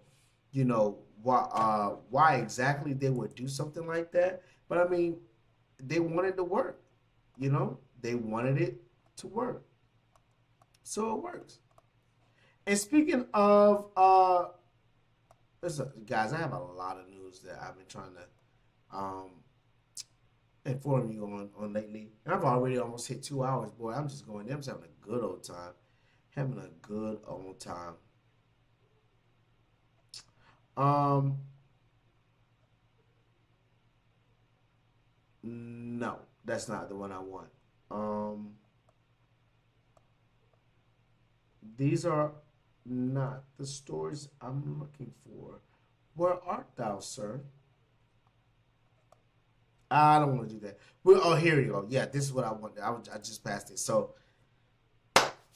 why exactly they would do something like that. But I mean, they wanted to work. You know, they wanted it to work. So it works. And speaking of, listen, guys, I have a lot of news that I've been trying to inform you on lately. And I've already almost hit 2 hours, boy. I'm just going there. I'm just having a good old time. Having a good old time. No, that's not the one I want. These are not the stories I'm looking for. Where art thou, sir? I don't want to do that. Oh, here you go. Yeah, this is what I want. I just passed it. So,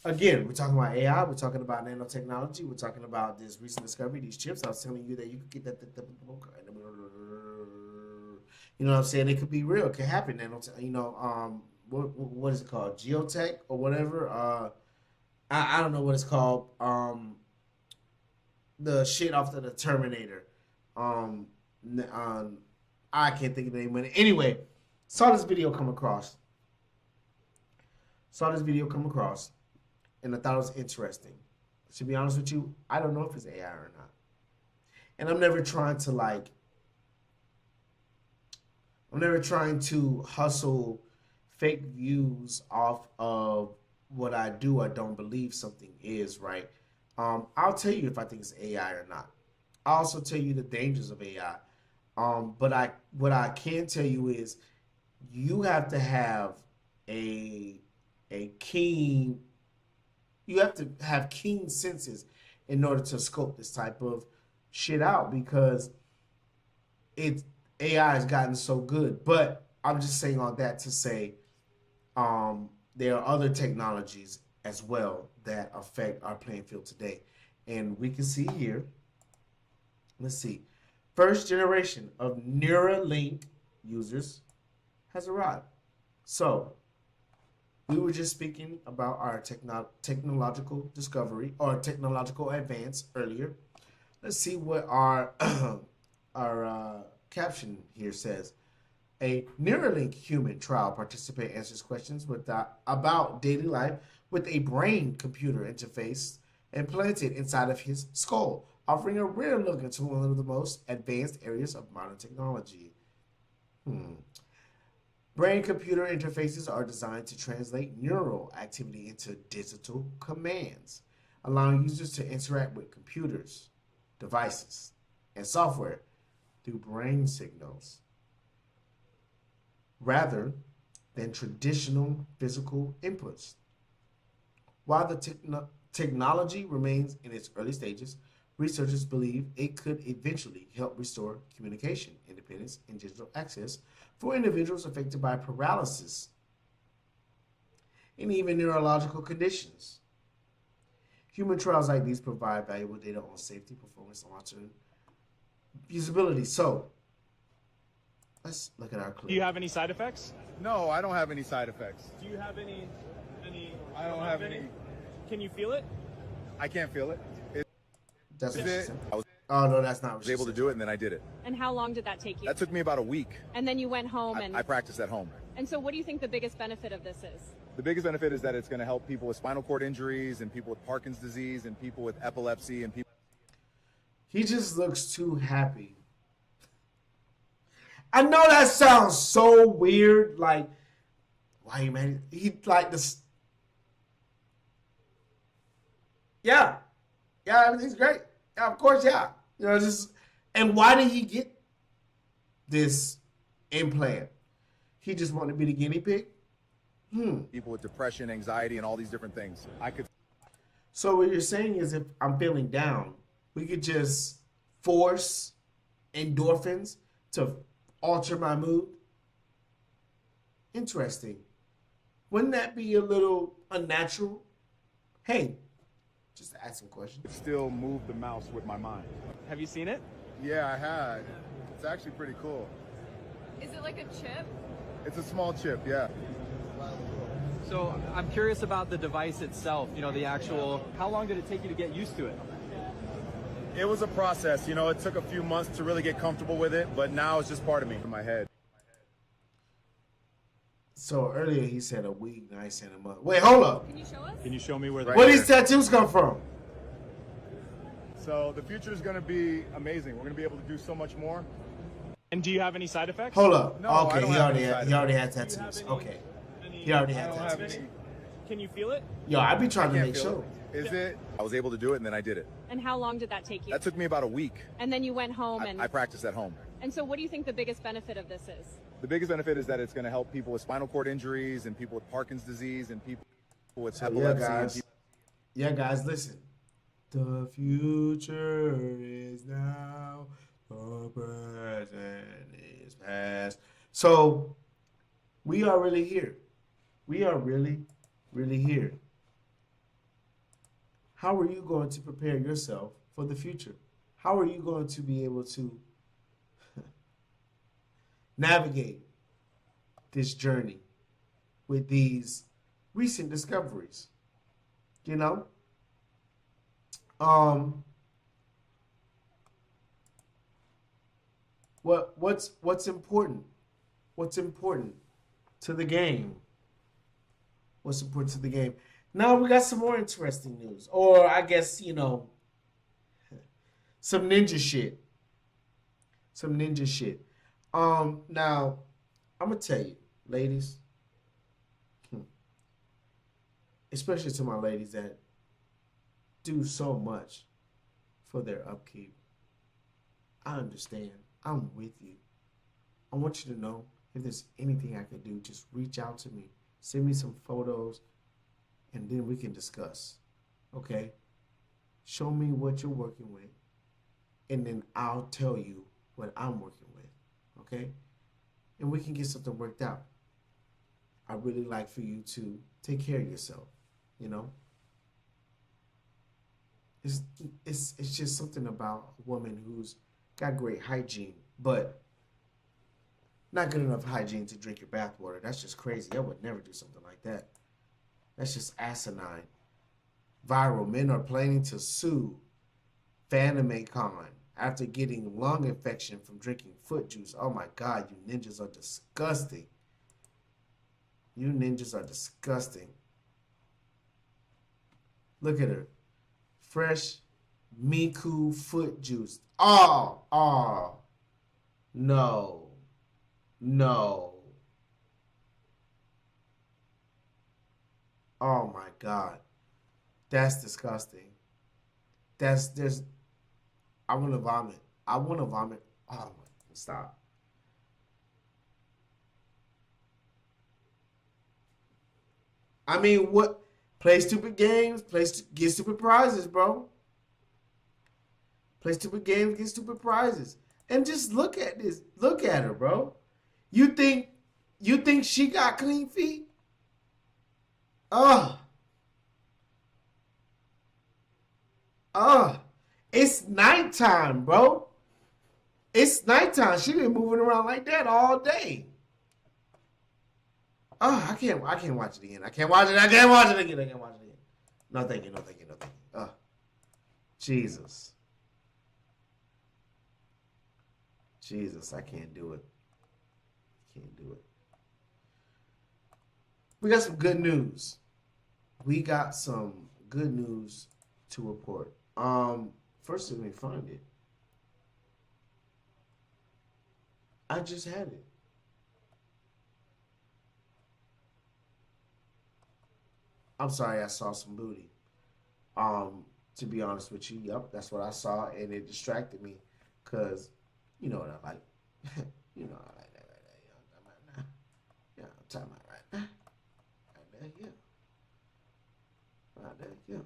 again, we're talking about AI. We're talking about nanotechnology. We're talking about this recent discovery, these chips. I was telling you that you could get that. You know what I'm saying? It could be real. It could happen. What is it called? Geotech or whatever. I don't know what it's called. The shit off of the Terminator. I can't think of the name of it. Anyway, saw this video come across. And I thought it was interesting. To be honest with you, I don't know if it's AI or not. And I'm never trying to hustle fake views off of what I do or don't believe something is, right? I'll tell you if I think it's AI or not. I'll also tell you the dangers of AI. But what I can tell you is you have to have keen senses in order to scope this type of shit out, because AI has gotten so good. But I'm just saying all that to say there are other technologies as well that affect our playing field today. And we can see here, let's see, first generation of Neuralink users has arrived. So we were just speaking about our technological discovery or technological advance earlier. Let's see what our caption here says. A Neuralink human trial participant answers questions about daily life with a brain-computer interface implanted inside of his skull, offering a rare look into one of the most advanced areas of modern technology. Brain-computer interfaces are designed to translate neural activity into digital commands, allowing users to interact with computers, devices, and software through brain signals, rather than traditional physical inputs. While the technology remains in its early stages, researchers believe it could eventually help restore communication, independence, and digital access for individuals affected by paralysis and even neurological conditions. Human trials like these provide valuable data on safety, performance, and long-term usability. So, let's look at our clip. Do you have any side effects? No, I don't have any side effects. Do you have any? I don't have any. Can you feel it? I can't feel it. That's what she it. said. I was Oh, no, that's not what she able to said. do it, and then I did it. And how long did that take you? That took me about a week. And then you went home and... I practiced at home. And so what do you think the biggest benefit of this is? The biggest benefit is that it's going to help people with spinal cord injuries and people with Parkinson's disease and people with epilepsy and people... He just looks too happy. I know that sounds so weird. Like, why you man? He like this. Yeah, everything's great. Yeah, of course, yeah. You know, just and why did he get this implant? He just wanted to be the guinea pig. People with depression, anxiety, and all these different things. So what you're saying is, if I'm feeling down, we could just force endorphins to alter my mood. Interesting. Wouldn't that be a little unnatural? Hey, just asking questions. Still move the mouse with my mind. Have you seen it? Yeah, I had. It's actually pretty cool. Is it like a chip? It's a small chip, yeah. So I'm curious about the device itself, you know, the actual, how long did it take you to get used to it? It was a process, you know, it took a few months to really get comfortable with it, but now it's just part of me in my head. So earlier he said a week, now he's saying a month. Wait, hold up. Can you show us? Can you show me where Where these tattoos come from? So the future is going to be amazing. We're going to be able to do so much more. And do you have any side effects? Hold up. No, I okay, don't he have already any had, side he already had effects. tattoos. Okay. He already had tattoos. Can you feel it? Yo, I be trying to Can't make feel sure. it. Is it? I was able to do it, and then I did it. And how long did that take you? That took me about a week. And then you went home and... I practiced at home. And so what do you think the biggest benefit of this is? The biggest benefit is that it's going to help people with spinal cord injuries and people with Parkinson's disease and people with So epilepsy. yeah, guys, listen. The future is now. The present is past. So we are really here. We are really, really here. How are you going to prepare yourself for the future? How are you going to be able to navigate this journey with these recent discoveries? You know? What's important? What's important to the game? What's important to the game? Now we got some more interesting news. Or I guess, you know, some ninja shit. Some ninja shit. Now, I'm gonna tell you, ladies, especially to my ladies that do so much for their upkeep. I understand. I'm with you. I want you to know if there's anything I can do, just reach out to me. Send me some photos, and then we can discuss. Okay? Show me what you're working with, and then I'll tell you what I'm working with. Okay? And we can get something worked out. I really like for you to take care of yourself, you know? It's just something about a woman who's got great hygiene, but not good enough hygiene to drink your bathwater. That's just crazy. I would never do something like that. That's just asinine. Viral. Men are planning to sue Fanamacon after getting lung infection from drinking foot juice. Oh my God, you ninjas are disgusting. You ninjas are disgusting. Look at her. Fresh Miku foot juice. Oh, no. Oh my God. That's disgusting. I want to vomit. Oh, stop. I mean, what? Play stupid games, get stupid prizes, bro. Play stupid games, get stupid prizes. And just look at this. Look at her, bro. You think she got clean feet? It's nighttime, bro. It's nighttime. She been moving around like that all day. I can't watch it again. I can't watch it again. No, thank you. Jesus, I can't do it. We got some good news. To report. First, let me find it. I just had it. I'm sorry, I saw some booty. To be honest with you, yep, that's what I saw, and it distracted me, cause you know what I like. You know I like that right there. Yeah, I'm talking about right now. Right there, yeah.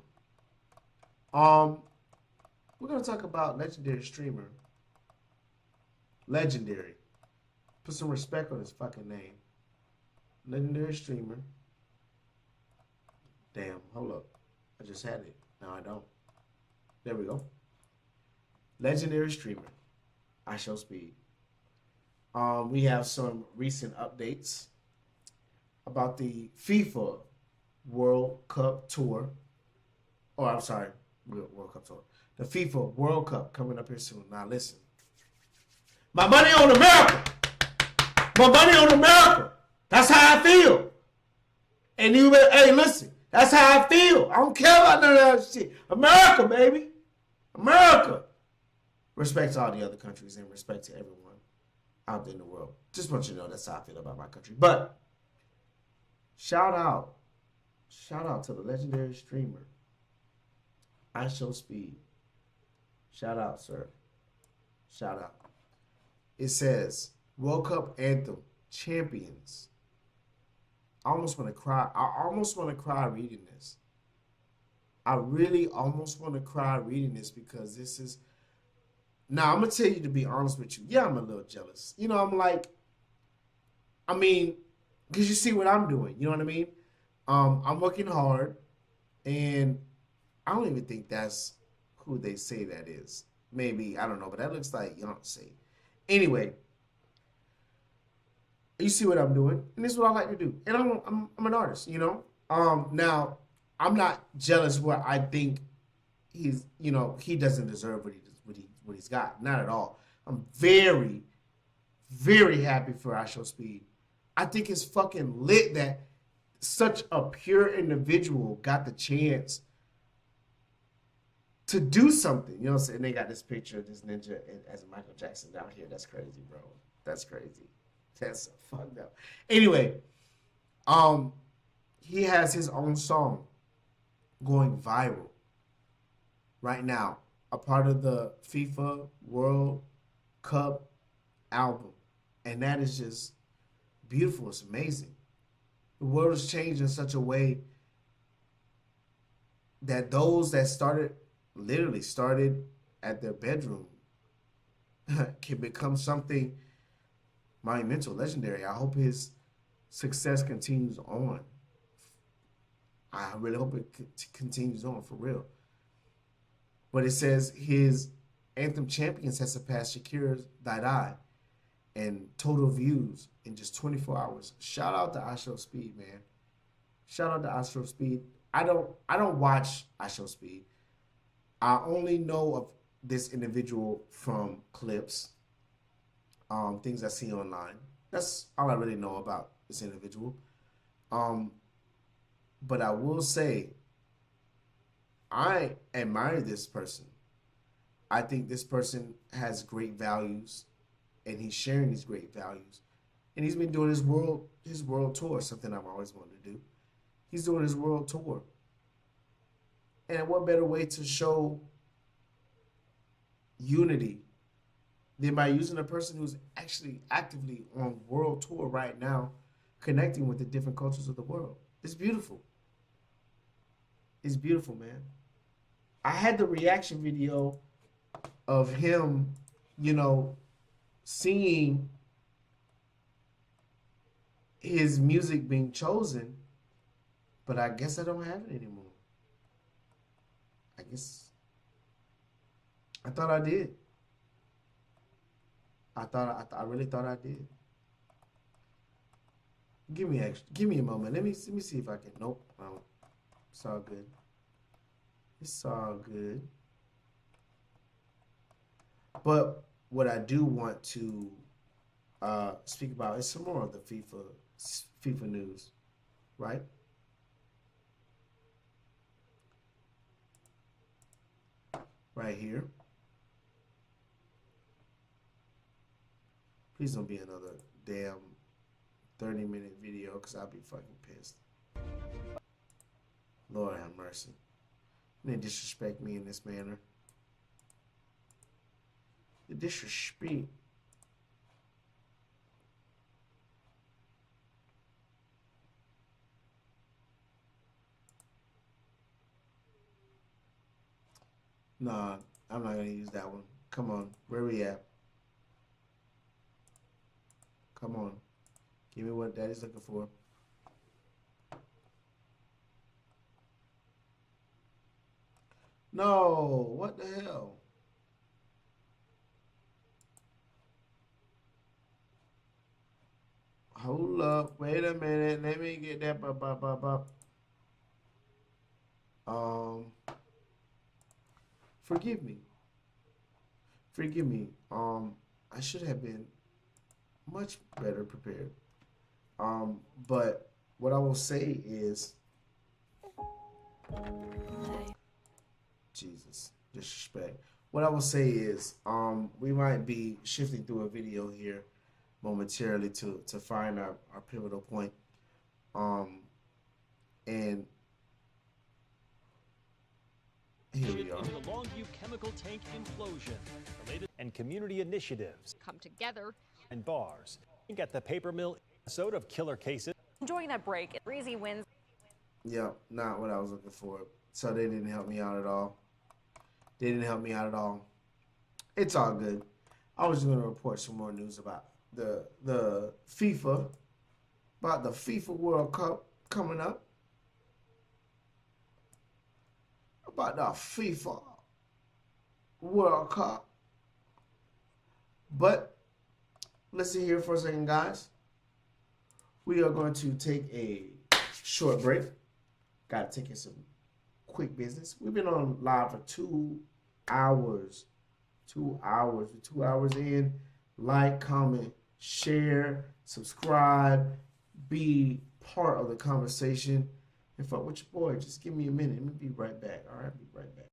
We're gonna talk about legendary streamer. Legendary. Put some respect on his fucking name. Legendary streamer. Damn, hold up. I just had it. No, I don't. There we go. Legendary streamer. IShowSpeed. We have some recent updates about the FIFA World Cup Tour. Oh, I'm sorry. World Cup Tour. The FIFA World Cup coming up here soon. Now listen. My money on America. My money on America. That's how I feel. And you, hey, listen, that's how I feel. I don't care about none of that shit. America, baby. America. Respect to all the other countries and respect to everyone out there in the world. Just want you to know that's how I feel about my country. But shout out to the legendary streamer, IShowSpeed. Shout out, sir. Shout out. It says, World Cup Anthem, champions. I almost want to cry. I almost want to cry reading this. I really almost want to cry reading this because this is... Now, I'm going to tell you, to be honest with you, yeah, I'm a little jealous. You know, I'm like... I mean, because you see what I'm doing. You know what I mean? I'm working hard, and I don't even think that's who they say that is. Maybe, I don't know, but that looks like Beyonce. Anyway, you see what I'm doing, and this is what I like to do. And I'm an artist, you know? Now, I'm not jealous where I think he's, you know, he doesn't deserve what he's got. Not at all. I'm very, very happy for IShowSpeed. I think it's fucking lit that such a pure individual got the chance to do something. You know what I'm saying? They got this picture of this ninja as Michael Jackson down here. That's crazy, bro. That's crazy. That's fucked up. Anyway, he has his own song going viral right now, a part of the FIFA World Cup album. And that is just beautiful. It's amazing. The world has changed in such a way that those that literally started at their bedroom can become something monumental, legendary. I hope his success continues on. I really hope it continues on, for real. But it says his Anthem Champions has surpassed Shakira's Die and total views in just 24 hours. Shout out to IShowSpeed, man. Shout out to IShowSpeed. I don't watch IShowSpeed. I only know of this individual from clips, things I see online. That's all I really know about this individual. But I will say, I admire this person. I think this person has great values, and he's sharing these great values. And he's been doing his world tour, something I've always wanted to do. He's doing his world tour. And what better way to show unity than by using a person who's actually actively on world tour right now, connecting with the different cultures of the world. It's beautiful. It's beautiful, man. I had the reaction video of him, you know, seeing his music being chosen, but I guess I don't have it anymore. I thought I did. I really thought I did. Give me a moment. Let me see if I can. Nope. No. It's all good. It's all good. But what I do want to speak about is some more of the FIFA news, right? Right here. Please don't be another damn 30-minute video, because I'll be fucking pissed. Lord have mercy. They disrespect me in this manner. The disrespect. Nah, I'm not gonna use that one. Come on, where we at? Come on. Give me what Daddy's looking for. No, what the hell? Hold up, wait a minute. Let me get that. Forgive me. Forgive me. I should have been much better prepared. But what I will say is, Jesus, disrespect. What I will say is, we might be shifting through a video here momentarily to find our pivotal point. And here we are. The Longview chemical tank implosion, related and community initiatives come together and bars. You get the paper mill episode of Killer Cases. Enjoying that break, breezy winds. Yeah, not what I was looking for. So they didn't help me out at all. They didn't help me out at all. It's all good. I was just gonna report some more news about the FIFA, about the FIFA World Cup coming up. About the FIFA World Cup. But listen here for a second, guys. We are going to take a short break. Got to take in some quick business. We've been on live for 2 hours. 2 hours. We're 2 hours in. Like, comment, share, subscribe, be part of the conversation. And fuck with your boy. Just give me a minute. Let me be right back. All right, be right back.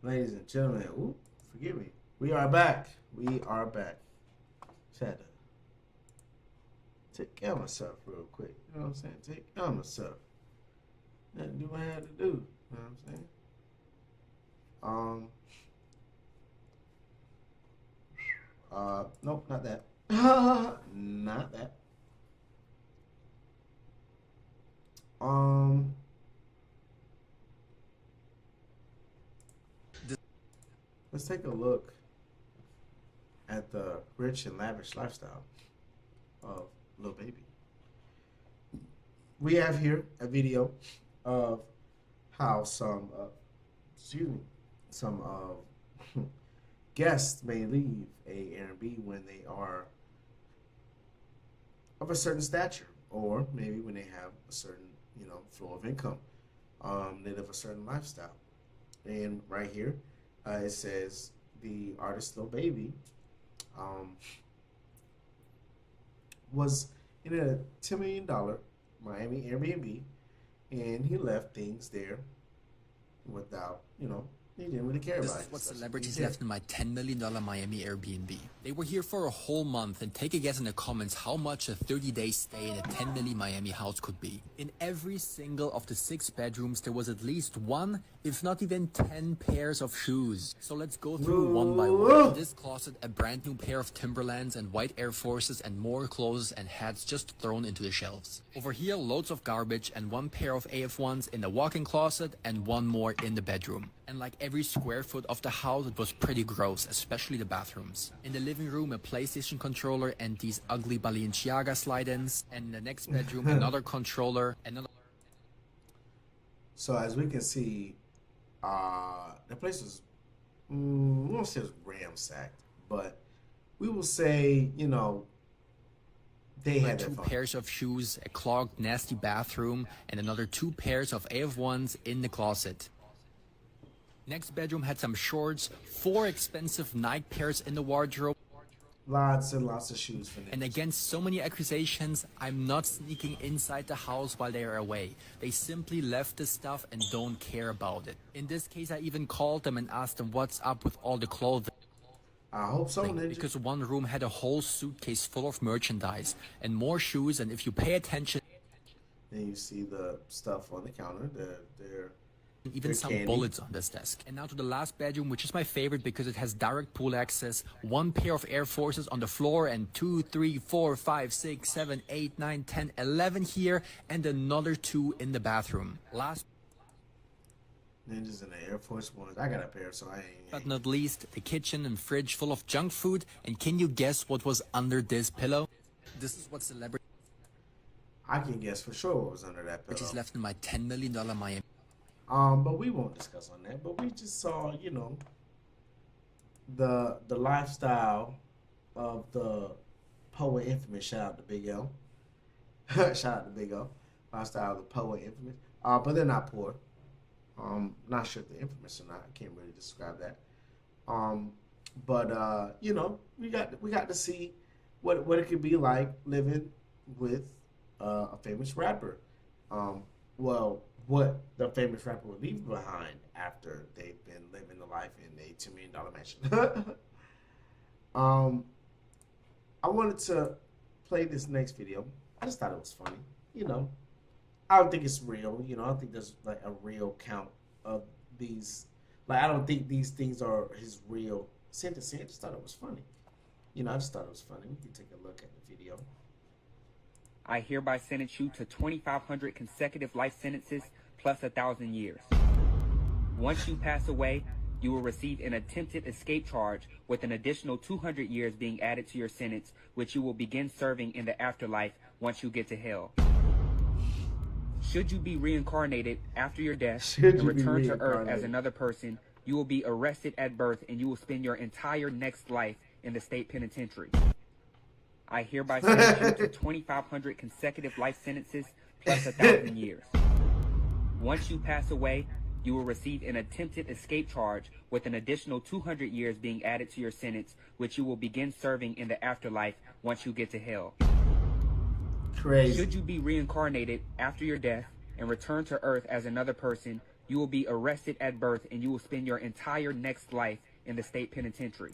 Ladies and gentlemen, forgive me. We are back. We are back. Just had to take care of myself real quick. You know what I'm saying? Take care of myself. And do what I had to do. You know what I'm saying? Nope, not that. Not that. Let's take a look at the rich and lavish lifestyle of Lil Baby. We have here a video of how some guests may leave a Airbnb when they are of a certain stature, or maybe when they have a certain, flow of income. They live a certain lifestyle. And right here, it says the artist Lil Baby was in a $10 million Miami Airbnb, and he left things there without, he didn't really care about it. This is what celebrities left in my $10 million Miami Airbnb. They were here for a whole month, and take a guess in the comments how much a 30-day stay in a $10 million Miami house could be. In every single of the 6 bedrooms, there was at least 1, if not even 10 pairs of shoes. So let's go through one by one. In this closet, a brand new pair of Timberlands and white Air Forces and more clothes and hats just thrown into the shelves. Over here, loads of garbage and 1 pair of AF1s in the walk-in closet and 1 more in the bedroom. And like every square foot of the house, it was pretty gross, especially the bathrooms. In the living room, a PlayStation controller and these ugly Balenciaga slide-ins. And in the next bedroom, another controller, another... So as we can see, the place was, we won't say it was ransacked, but we will say, they had 2 pairs of shoes, a clogged, nasty bathroom, and another 2 pairs of AF1s in the closet. Next bedroom had some shorts, 4 expensive Nike pairs in the wardrobe. Lots and lots of shoes for them. And against so many accusations, I'm not sneaking inside the house while they are away. They simply left the stuff and don't care about it. In this case, I even called them and asked them what's up with all the clothing. I hope so, Ninja. Because one room had a whole suitcase full of merchandise and more shoes, and if you pay attention... Then you see the stuff on the counter, even some candy. Bullets on this desk. And now to the last bedroom, which is my favorite because it has direct pool access, 1 pair of Air Forces on the floor, and 2, 3, 4, 5, 6, 7, 8, 9, 10, 11 here, and another 2 in the bathroom. Last Ninjas and the Air Force Ones. I got a pair, so I ain't. but not least, the kitchen and fridge full of junk food. And can you guess what was under this pillow? This is what celebrities... I can guess for sure what was under that pillow. Which is left in my $10 million Miami. But we won't discuss on that. But we just saw, the lifestyle of the poet infamous. Shout out to Big L. Shout out to Big L. Lifestyle of the poet infamous. But they're not poor. Not sure if they're infamous or not. I can't really describe that. But we got to see what it could be like living with a famous rapper. What the famous rapper would leave behind after they've been living the life in a $2 million mansion. I wanted to play this next video. I just thought it was funny. I don't think it's real. I don't think there's like a real count of these. Like, I don't think these things are his real sentencing. I just thought it was funny. I just thought it was funny. We can take a look at the video. I hereby sentence you to 2,500 consecutive life sentences plus 1,000 years. Once you pass away, you will receive an attempted escape charge with an additional 200 years being added to your sentence, which you will begin serving in the afterlife once you get to hell. Should you be reincarnated after your death and return to Earth as another person, you will be arrested at birth and you will spend your entire next life in the state penitentiary. I hereby sentence you to 2,500 consecutive life sentences plus 1,000 years. Once you pass away, you will receive an attempted escape charge with an additional 200 years being added to your sentence, which you will begin serving in the afterlife once you get to hell. Crazy. Should you be reincarnated after your death and return to Earth as another person, you will be arrested at birth and you will spend your entire next life in the state penitentiary.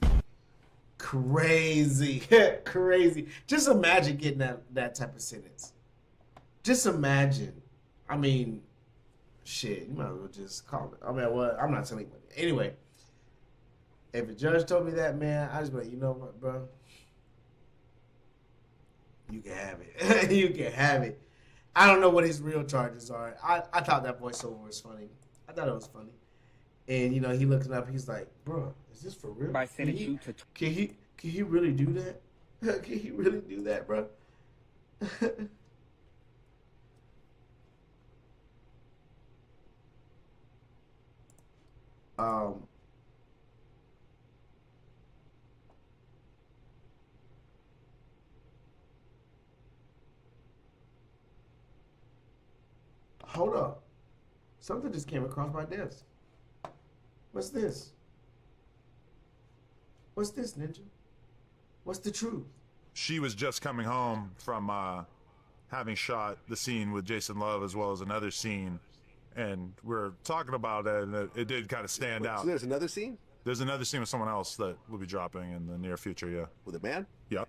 crazy. Crazy. Just imagine getting that type of sentence. Just imagine. I mean, shit, you might as well just call it. I mean, well, I'm not telling you. Anyway, if a judge told me that, man, I just be like, you know what, bro? You can have it. You can have it. I don't know what his real charges are. I thought that voiceover was funny. I thought it was funny. And, you know, he looking up, he's like, bro, is this for real? Can he really do that? Can he really do that, bro? Hold up. Something just came across my desk. What's this? What's this, Ninja? What's the truth? She was just coming home from having shot the scene with Jason Love as well as another scene, and we're talking about it, and it did kind of stand out. So there's another scene? There's another scene with someone else that will be dropping in the near future, yeah. With a man? Yeah.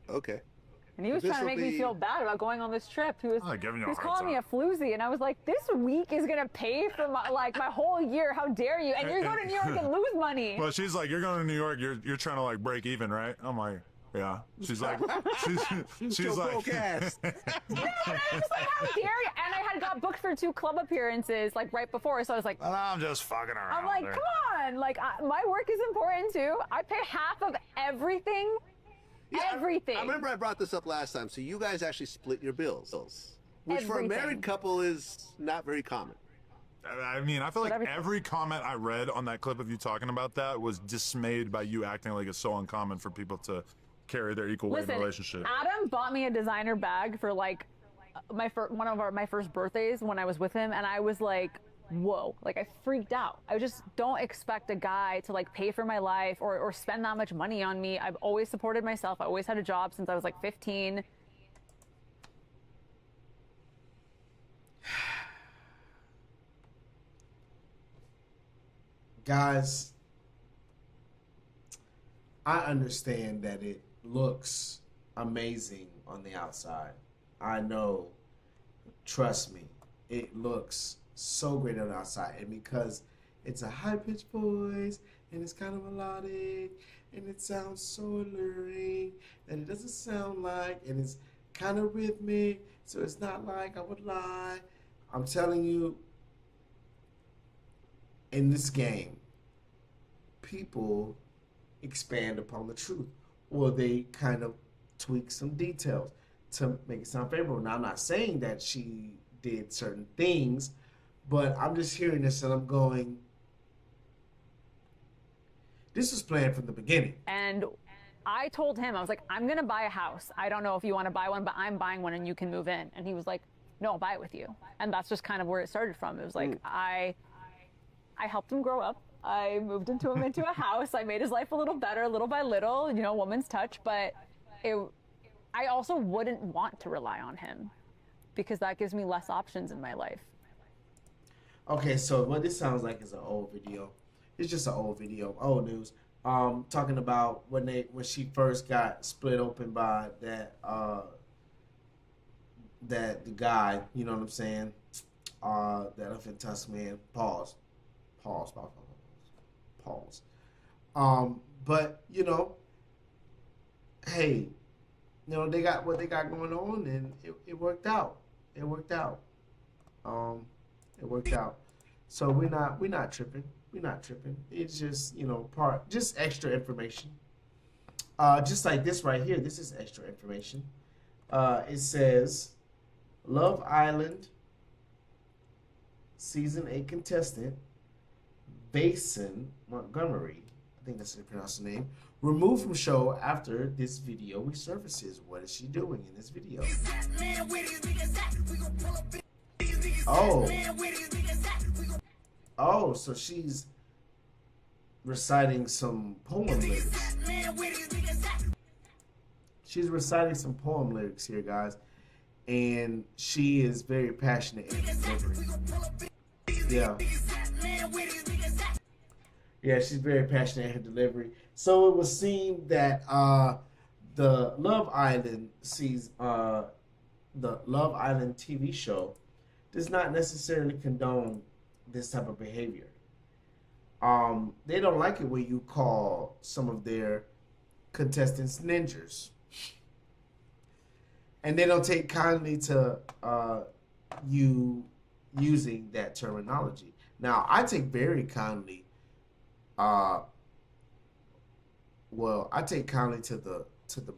Okay. And he was trying to make me feel bad about going on this trip. He was calling me a floozy, and I was like, "This week is gonna pay for my whole year. How dare you? And you're going to New York and lose money." Well, she's like, "You're going to New York. You're trying to like break even, right?" I'm like, "Yeah." She's like, she's like, broke ass. No, and I was like, "How dare you?" And I had got booked for 2 club appearances like right before, so I was like, "I'm just fucking around." I'm like, "Come on, like my work is important too. I pay half of everything." Everything. I remember I brought this up last time. So you guys actually split your bills, which for a Everything. married couple is not very common. I mean, I feel like every comment I read on that clip of you talking about that was dismayed by you acting like it's so uncommon for people to carry their equal weight in a relationship. Adam bought me a designer bag for like my first birthdays when I was with him, and I was like, whoa, like I freaked out. I just don't expect a guy to like pay for my life or spend that much money on me. I've always supported myself. I always had a job since I was like 15. Guys, I understand that it looks amazing on the outside. I know, trust me, it looks so great on the outside, and because it's a high-pitched voice and it's kind of melodic and it sounds so alluring that it doesn't sound like, and it's kind of rhythmic, so it's not like I would lie. I'm telling you, in this game, people expand upon the truth, or they kind of tweak some details to make it sound favorable. Now, I'm not saying that she did certain things, but I'm just hearing this and I'm going, this was planned from the beginning. And I told him, I was like, I'm going to buy a house. I don't know if you want to buy one, but I'm buying one and you can move in. And he was like, no, I'll buy it with you. And that's just kind of where it started from. It was like, I helped him grow up. I moved him into a house. I made his life a little better, little by little, you know, woman's touch. But I also wouldn't want to rely on him because that gives me less options in my life. Okay, so what this sounds like is an old video. It's just an old video, old news. Talking about when she first got split open by that the guy, you know what I'm saying? That elephant tusk man. Pause. But you know, hey, you know, they got what they got going on, and it worked out. It worked out. It worked out. So we're not tripping. We're not tripping. It's just, you know, just extra information. Just like this right here. This is extra information. It says, Love Island Season 8 contestant, Basin Montgomery, I think that's how you pronounce the name, removed from show after this video resurfaces. What is she doing in this video? Oh, so she's reciting some poem lyrics. She's reciting some poem lyrics here, guys. And she is very passionate in delivery. Yeah. Yeah, she's very passionate in her delivery. So it was seen that the Love Island TV show does not necessarily condone this type of behavior. They don't like it when you call some of their contestants ninjas. And they don't take kindly to you using that terminology. Now, I take very kindly. I take kindly to the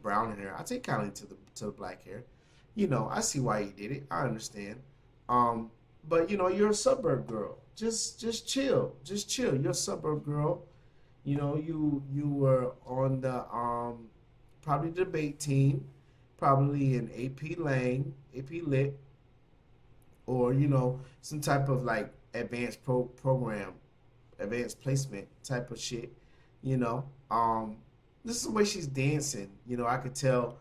brown hair. I take kindly to the black hair. You know, I see why you did it. I understand. But you know, you're a suburb girl. Just chill. Just chill. You're a suburb girl. You know, you were on the probably debate team, probably in AP Lang, AP Lit, or you know, some type of like advanced program, advanced placement type of shit. You know, this is the way she's dancing. You know, I could tell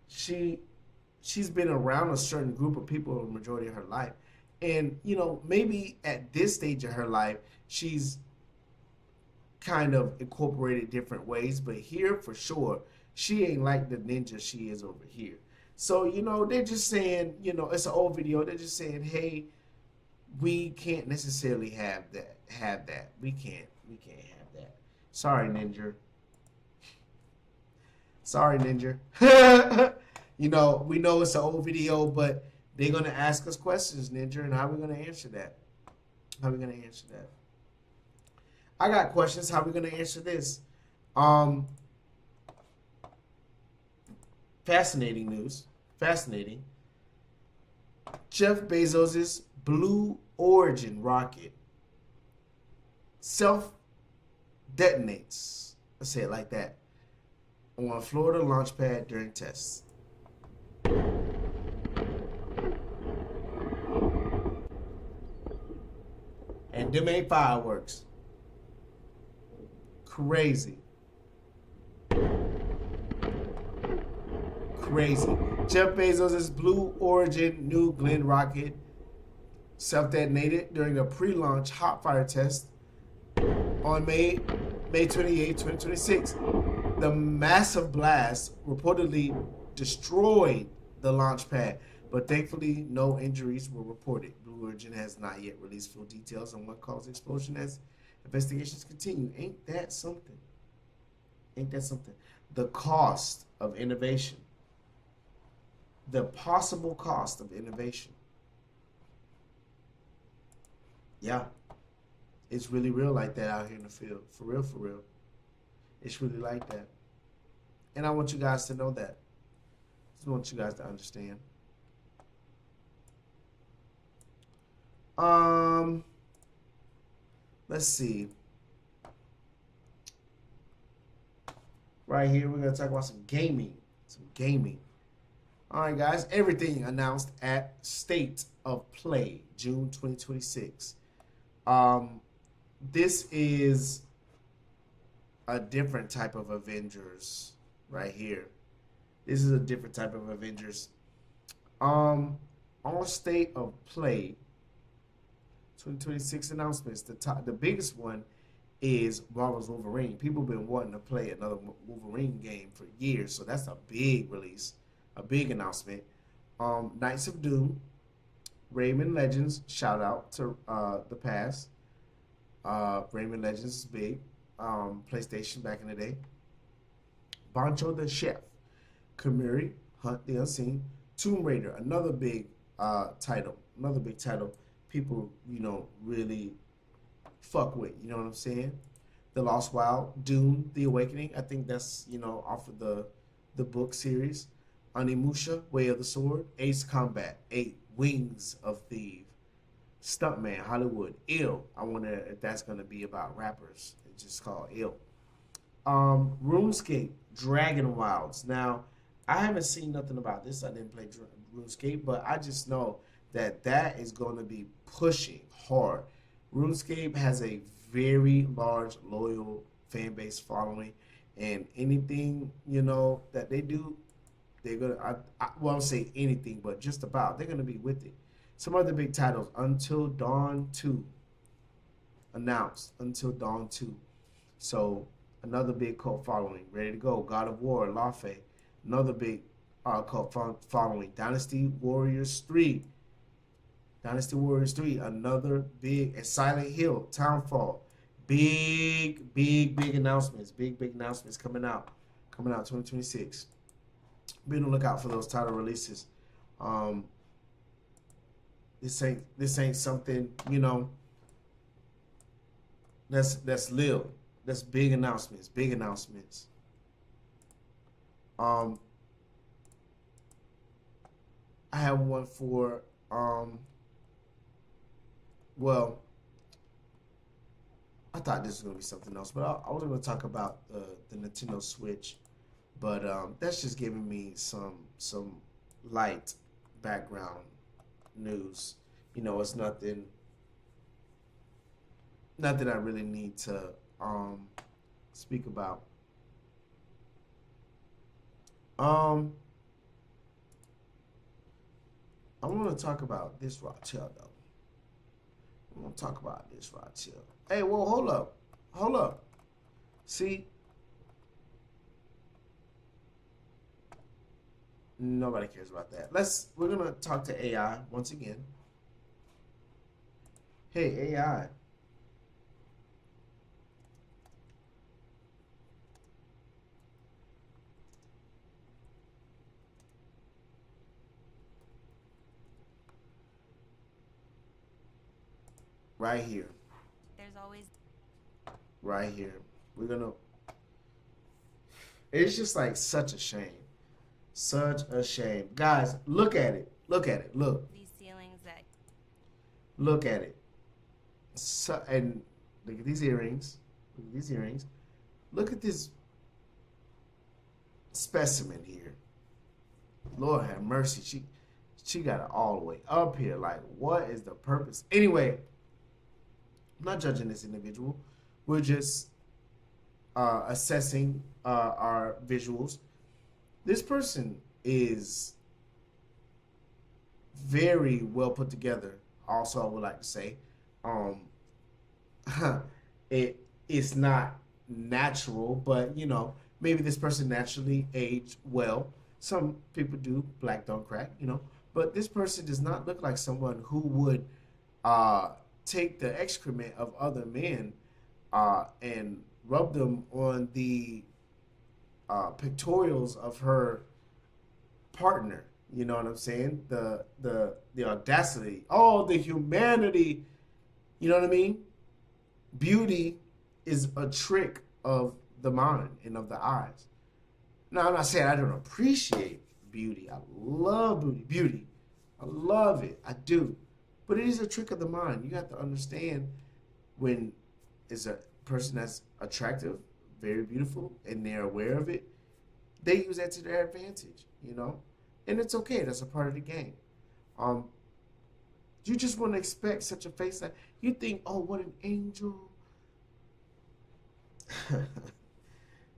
she's been around a certain group of people the majority of her life. And, you know, maybe at this stage of her life, she's kind of incorporated different ways. But here, for sure, she ain't like the ninja she is over here. So, you know, they're just saying, you know, it's an old video. They're just saying, hey, we can't necessarily have that. We can't have that. Sorry, Ninja. Sorry, Ninja. You know, we know it's an old video, but they're going to ask us questions, Ninja, and how are we going to answer that? How are we going to answer that? I got questions. How are we going to answer this? Fascinating news. Fascinating. Jeff Bezos' Blue Origin rocket self-detonates, let's say it like that, on a Florida launch pad during tests. And them ain't fireworks. Crazy. Crazy. Jeff Bezos' Blue Origin New Glenn rocket self-detonated during a pre-launch hot fire test on May 28, 2026. The massive blast reportedly destroyed the launch pad, but thankfully no injuries were reported. Blue Origin has not yet released full details on what caused the explosion as investigations continue. Ain't that something? Ain't that something? The cost of innovation. The possible cost of innovation. Yeah. It's really real like that out here in the field. For real, for real. It's really like that. And I want you guys to know that. I just want you guys to understand. Let's see. Right here, we're going to talk about some gaming. Some gaming. All right, guys. Everything announced at State of Play, June 2026. This is a different type of Avengers right here. This is a different type of Avengers. On State of Play 2026 announcements, the biggest one is Marvel's Wolverine. People have been wanting to play another Wolverine game for years, so that's a big release, a big announcement. Knights of Doom, Rayman Legends, shout out to the past. Rayman Legends is big. PlayStation back in the day. Bancho the Chef, Kamuri, Hunt the Unseen, Tomb Raider, another big title. Another big title people, you know, really fuck with. You know what I'm saying? The Lost Wild, Dune, The Awakening. I think that's, you know, off of the book series. Onimusha, Way of the Sword, Ace Combat, 8, Wings of Thieves, Stuntman, Hollywood, Ill. I wonder if that's going to be about rappers. It's just called Ill. RuneScape, Dragon Wilds. Now, I haven't seen nothing about this. I didn't play RuneScape, but I just know that is going to be pushing hard. RuneScape has a very large, loyal fan base following, and anything, you know, that they do, they're going to, I won't say anything, but just about, they're going to be with it. Some other big titles, Until Dawn 2, announced, Until Dawn 2. So another big cult following. Ready to go. God of War, Lafe. Another big cult following. Dynasty Warriors 3. Dynasty Warriors 3. Another big. And Silent Hill, Townfall. Big announcements. Big announcements coming out. Coming out 2026. Be on the lookout for those title releases. This ain't something, you know, that's little. That's big announcements. Big announcements. I have one for well, I thought this was gonna be something else, but I was gonna talk about the Nintendo Switch, but that's just giving me some light background news. You know, it's nothing I really need to speak about. I want to talk about this right here, though. I want to talk about this right here. Hey, well, hold up. See, nobody cares about that. We're gonna talk to AI once again. Hey, AI. Right here. There's always right here. We're gonna. It's just like such a shame. Such a shame. Guys, look at it. Look at it. Look. These ceilings that. Look at it. So, and look at these earrings. Look at these earrings. Look at this specimen here. Lord have mercy. She got it all the way up here. Like, what is the purpose? Anyway, I'm not judging this individual. We're just assessing our visuals. This person is very well put together. Also, I would like to say, it's not natural, but you know, maybe this person naturally aged well. Some people do. Black don't crack, you know. But this person does not look like someone who would take the excrement of other men and rub them on the pictorials of her partner. You know what I'm saying? The audacity, the humanity. You know what I mean? Beauty is a trick of the mind and of the eyes. Now, I'm not saying I don't appreciate beauty. I love beauty. I love it. I do. But it is a trick of the mind. You have to understand when it's a person that's attractive, very beautiful, and they're aware of it, they use that to their advantage, you know? And it's okay. That's a part of the game. You just want to expect such a face that you think, oh, what an angel.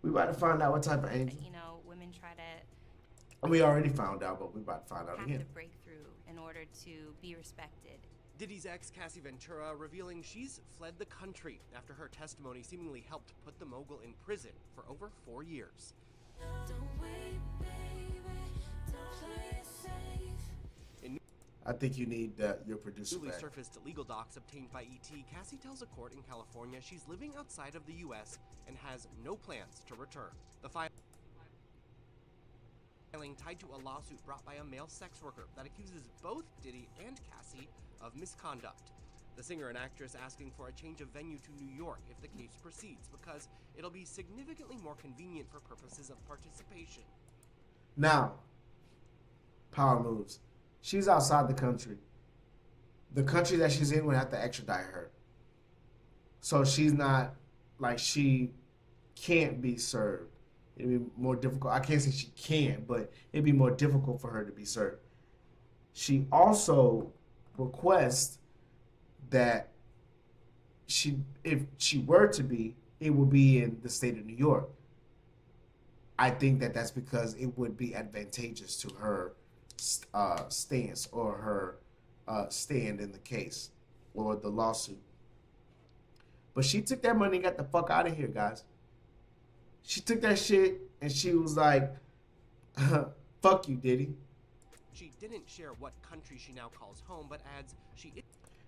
We about to find out what type of angel. You know, women try to. And we already found out, but we about to find out have again. to break through in order to be respected. Diddy's ex, Cassie Ventura, revealing she's fled the country after her testimony seemingly helped put the mogul in prison for over 4 years. I think you need your producer Newly back. surfaced legal docs obtained by ET, Cassie tells a court in California she's living outside of the U.S. and has no plans to return. The filing tied to a lawsuit brought by a male sex worker that accuses both Diddy and Cassie of misconduct. The singer and actress asking for a change of venue to New York if the case proceeds because it'll be significantly more convenient for purposes of participation. Now, power moves. She's outside the country. The country that she's in would have to extradite her. So she's not, like, she can't be served. It'd be more difficult. I can't say she can't, but it'd be more difficult for her to be served. She also requests that if she were to be, it would be in the state of New York. I think that's because it would be advantageous to her stance or her stand in the case or the lawsuit. But she took that money and got the fuck out of here, guys. She took that shit and she was like, fuck you, Diddy. She didn't share what country she now calls home, but adds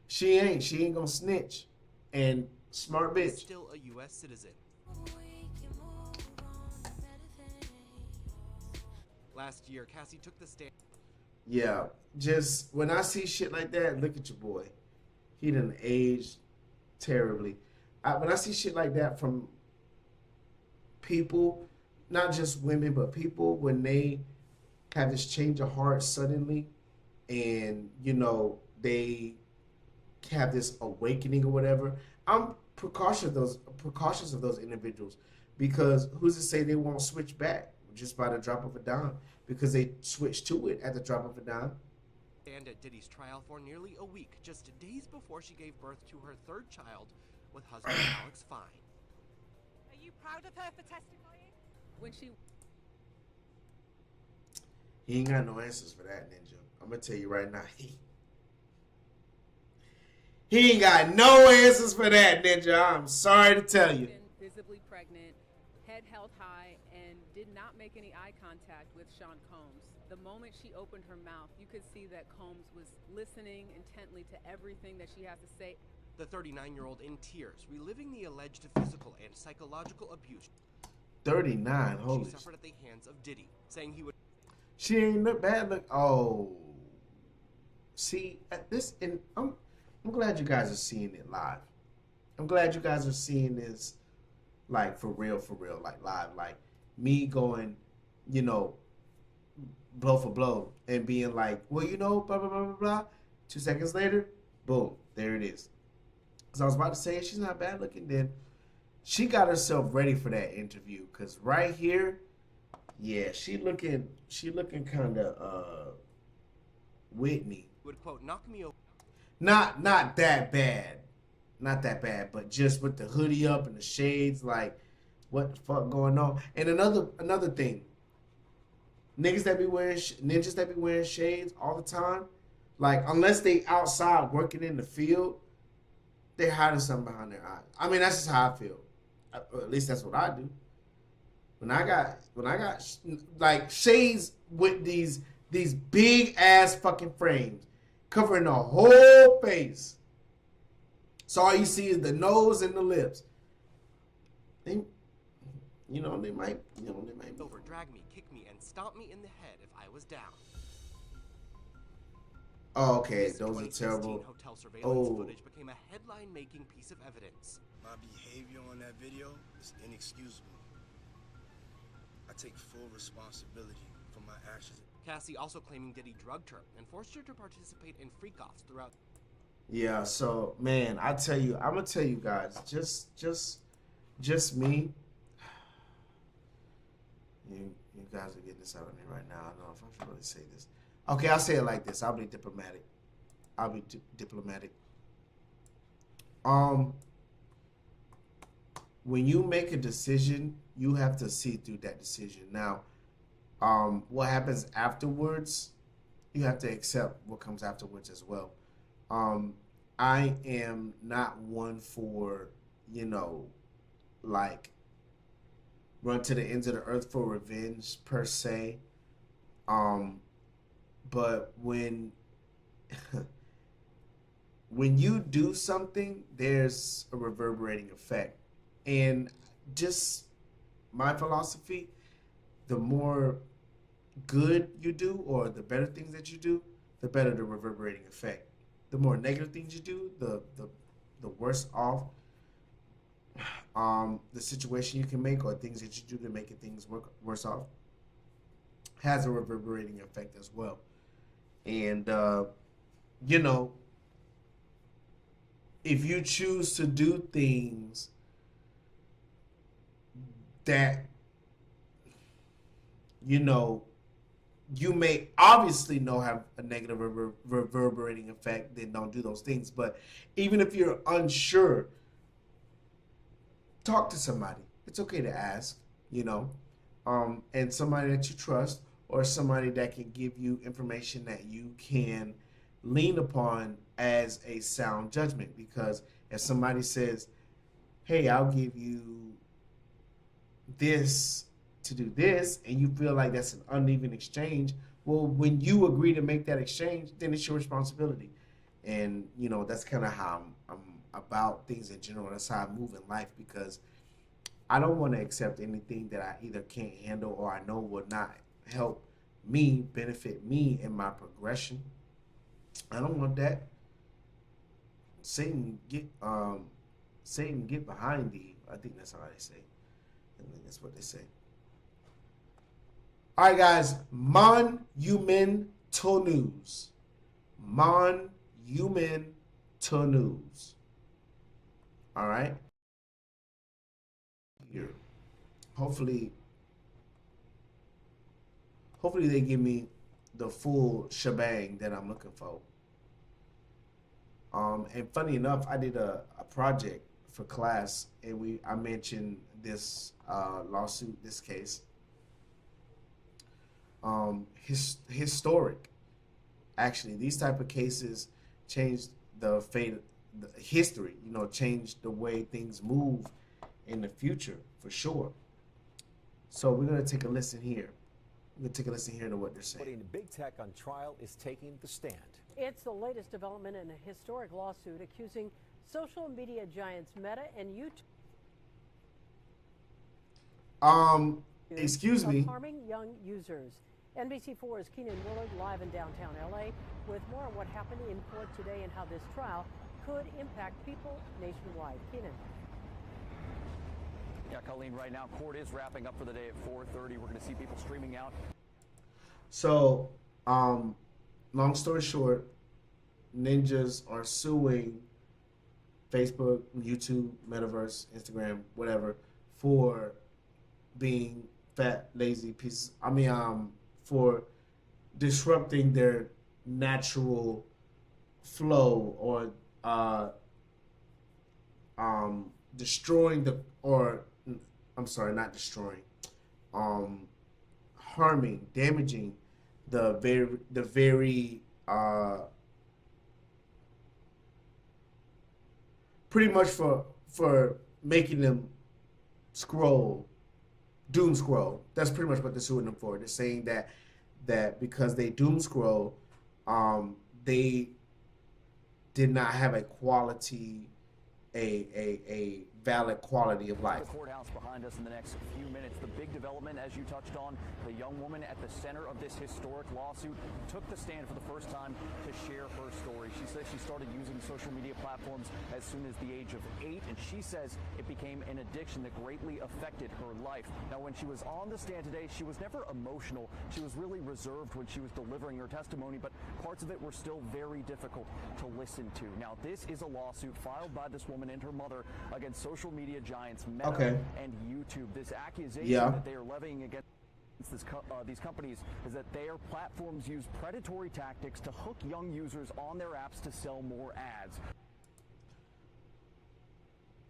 she ain't gonna snitch. And smart bitch. Is still a U.S. citizen. Last year, Cassie took the stand. Yeah, just when I see shit like that, look at your boy. He done aged terribly. When I see shit like that from people, not just women, but people, when they have this change of heart suddenly and, you know, they have this awakening or whatever, I'm precautious of those individuals, because who's to say they won't switch back just by the drop of a dime, because they switched to it at the drop of a dime. And at Diddy's trial for nearly a week, just days before she gave birth to her third child with husband Alex Fine. Are you proud of her for testifying? When she... He ain't got no answers for that, Ninja. I'm gonna tell you right now. He ain't got no answers for that, Ninja. I'm sorry to tell you. Visibly pregnant, head held high, and did not make any eye contact with Sean Combs. The moment she opened her mouth, you could see that Combs was listening intently to everything that she has to say. The 39-year-old in tears, reliving the alleged physical and psychological abuse 39, holy. She suffered at the hands of Diddy, saying he would... She ain't look bad. Look, oh. See, at this, and I'm glad you guys are seeing it live. I'm glad you guys are seeing this, like, for real, like, live. Like, me going, you know, blow for blow and being like, well, you know, blah, blah, blah, blah, blah. 2 seconds later, boom, there it is. Because I was about to say, she's not bad looking, then she got herself ready for that interview. Because right here, yeah, she looking kind of Whitney. Would quote, knock me over. Not that bad. Not that bad, but just with the hoodie up and the shades, like, what the fuck going on? And another thing, ninjas that be wearing shades all the time, like, unless they outside working in the field, they're hiding something behind their eyes. I mean, that's just how I feel. At least that's what I do. When I got like shades with these big ass fucking frames covering the whole face, so all you see is the nose and the lips. They might over, drag me, kick me, and stomp me in the head if I was down. Oh, okay, those are terrible. Hotel surveillance footage became a headline-making piece of evidence. My behavior on that video is inexcusable. I take full responsibility for my actions. Cassie also claiming Diddy drugged her and forced her to participate in freak-offs throughout. Yeah, so man, I'm gonna tell you guys, just me. You guys are getting this out of me right now. I don't know if I should really say this. Okay, I'll say it like this. I'll be diplomatic. When you make a decision, you have to see through that decision. Now, what happens afterwards, you have to accept what comes afterwards as well. I am not one for, like, run to the ends of the earth for revenge per se. But when you do something, there's a reverberating effect. And just my philosophy, the more good you do or the better things that you do, the better the reverberating effect. The more negative things you do, the worse off the situation you can make, or things that you do to make things worse off, has a reverberating effect as well. And, if you choose to do things that, you may obviously know have a negative reverberating effect, then don't do those things. But even if you're unsure, talk to somebody. It's okay to ask, and somebody that you trust, or somebody that can give you information that you can lean upon as a sound judgment. Because if somebody says, hey, I'll give you this to do this, and you feel like that's an uneven exchange, well, when you agree to make that exchange, then it's your responsibility. And, you know, that's kind of how I'm about things in general. That's how I move in life, because I don't want to accept anything that I either can't handle or I know will not help me, benefit me in my progression. I don't want that. Satan get behind thee. I think that's how they say. I think that's what they say. All right, guys. Monumental news. Monumental news. All right. Here. Hopefully they give me the full shebang that I'm looking for. And funny enough, I did a project for class, and I mentioned this lawsuit, this case. Historic. Actually, these type of cases changed the fate, the history. You know, changed the way things move in the future for sure. So we're gonna take a listen here. We're gonna take a listen here to what they're saying. Putting big tech on trial is taking the stand. It's the latest development in a historic lawsuit accusing social media giants Meta and YouTube. Excuse me. Of harming young users. NBC4's Keenan Willard live in downtown LA with more on what happened in court today and how this trial could impact people nationwide. Keenan. Yeah, Colleen, right now court is wrapping up for the day at 4:30. We're going to see people streaming out. So, long story short, ninjas are suing Facebook, YouTube, Metaverse, Instagram, whatever, for being fat, lazy pieces. For disrupting their natural flow, or destroying harming, damaging the very pretty much for making them doom scroll. That's pretty much what they're suing them for. They're saying that because they doom scroll, they did not have a valid quality of life. The courthouse behind us in the next few minutes. The big development, as you touched on, the young woman at the center of this historic lawsuit took the stand for the first time to share her story. She says she started using social media platforms as soon as the age of 8, and she says it became an addiction that greatly affected her life. Now, when she was on the stand today, she was never emotional. She was really reserved when she was delivering her testimony, but parts of it were still very difficult to listen to. Now, this is a lawsuit filed by this woman and her mother against social media giants Meta and YouTube. This accusation that they are levying against these companies is that their platforms use predatory tactics to hook young users on their apps to sell more ads.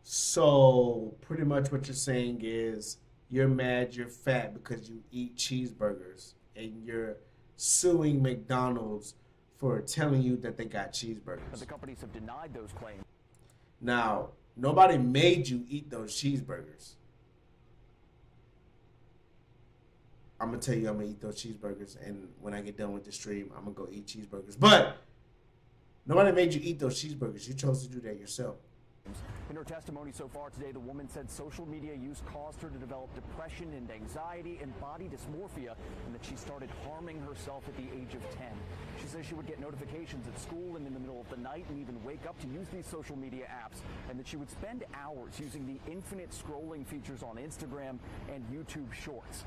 So pretty much what you're saying is you're mad, you're fat because you eat cheeseburgers, and you're suing McDonald's for telling you that they got cheeseburgers. But the companies have denied those claims. Now, nobody made you eat those cheeseburgers. I'm going to tell you I'm going to eat those cheeseburgers, and when I get done with the stream, I'm going to go eat cheeseburgers. But nobody made you eat those cheeseburgers. You chose to do that yourself. In her testimony so far today, the woman said social media use caused her to develop depression and anxiety and body dysmorphia, and that she started harming herself at the age of 10. She says she would get notifications at school and in the middle of the night and even wake up to use these social media apps, and that she would spend hours using the infinite scrolling features on Instagram and YouTube Shorts.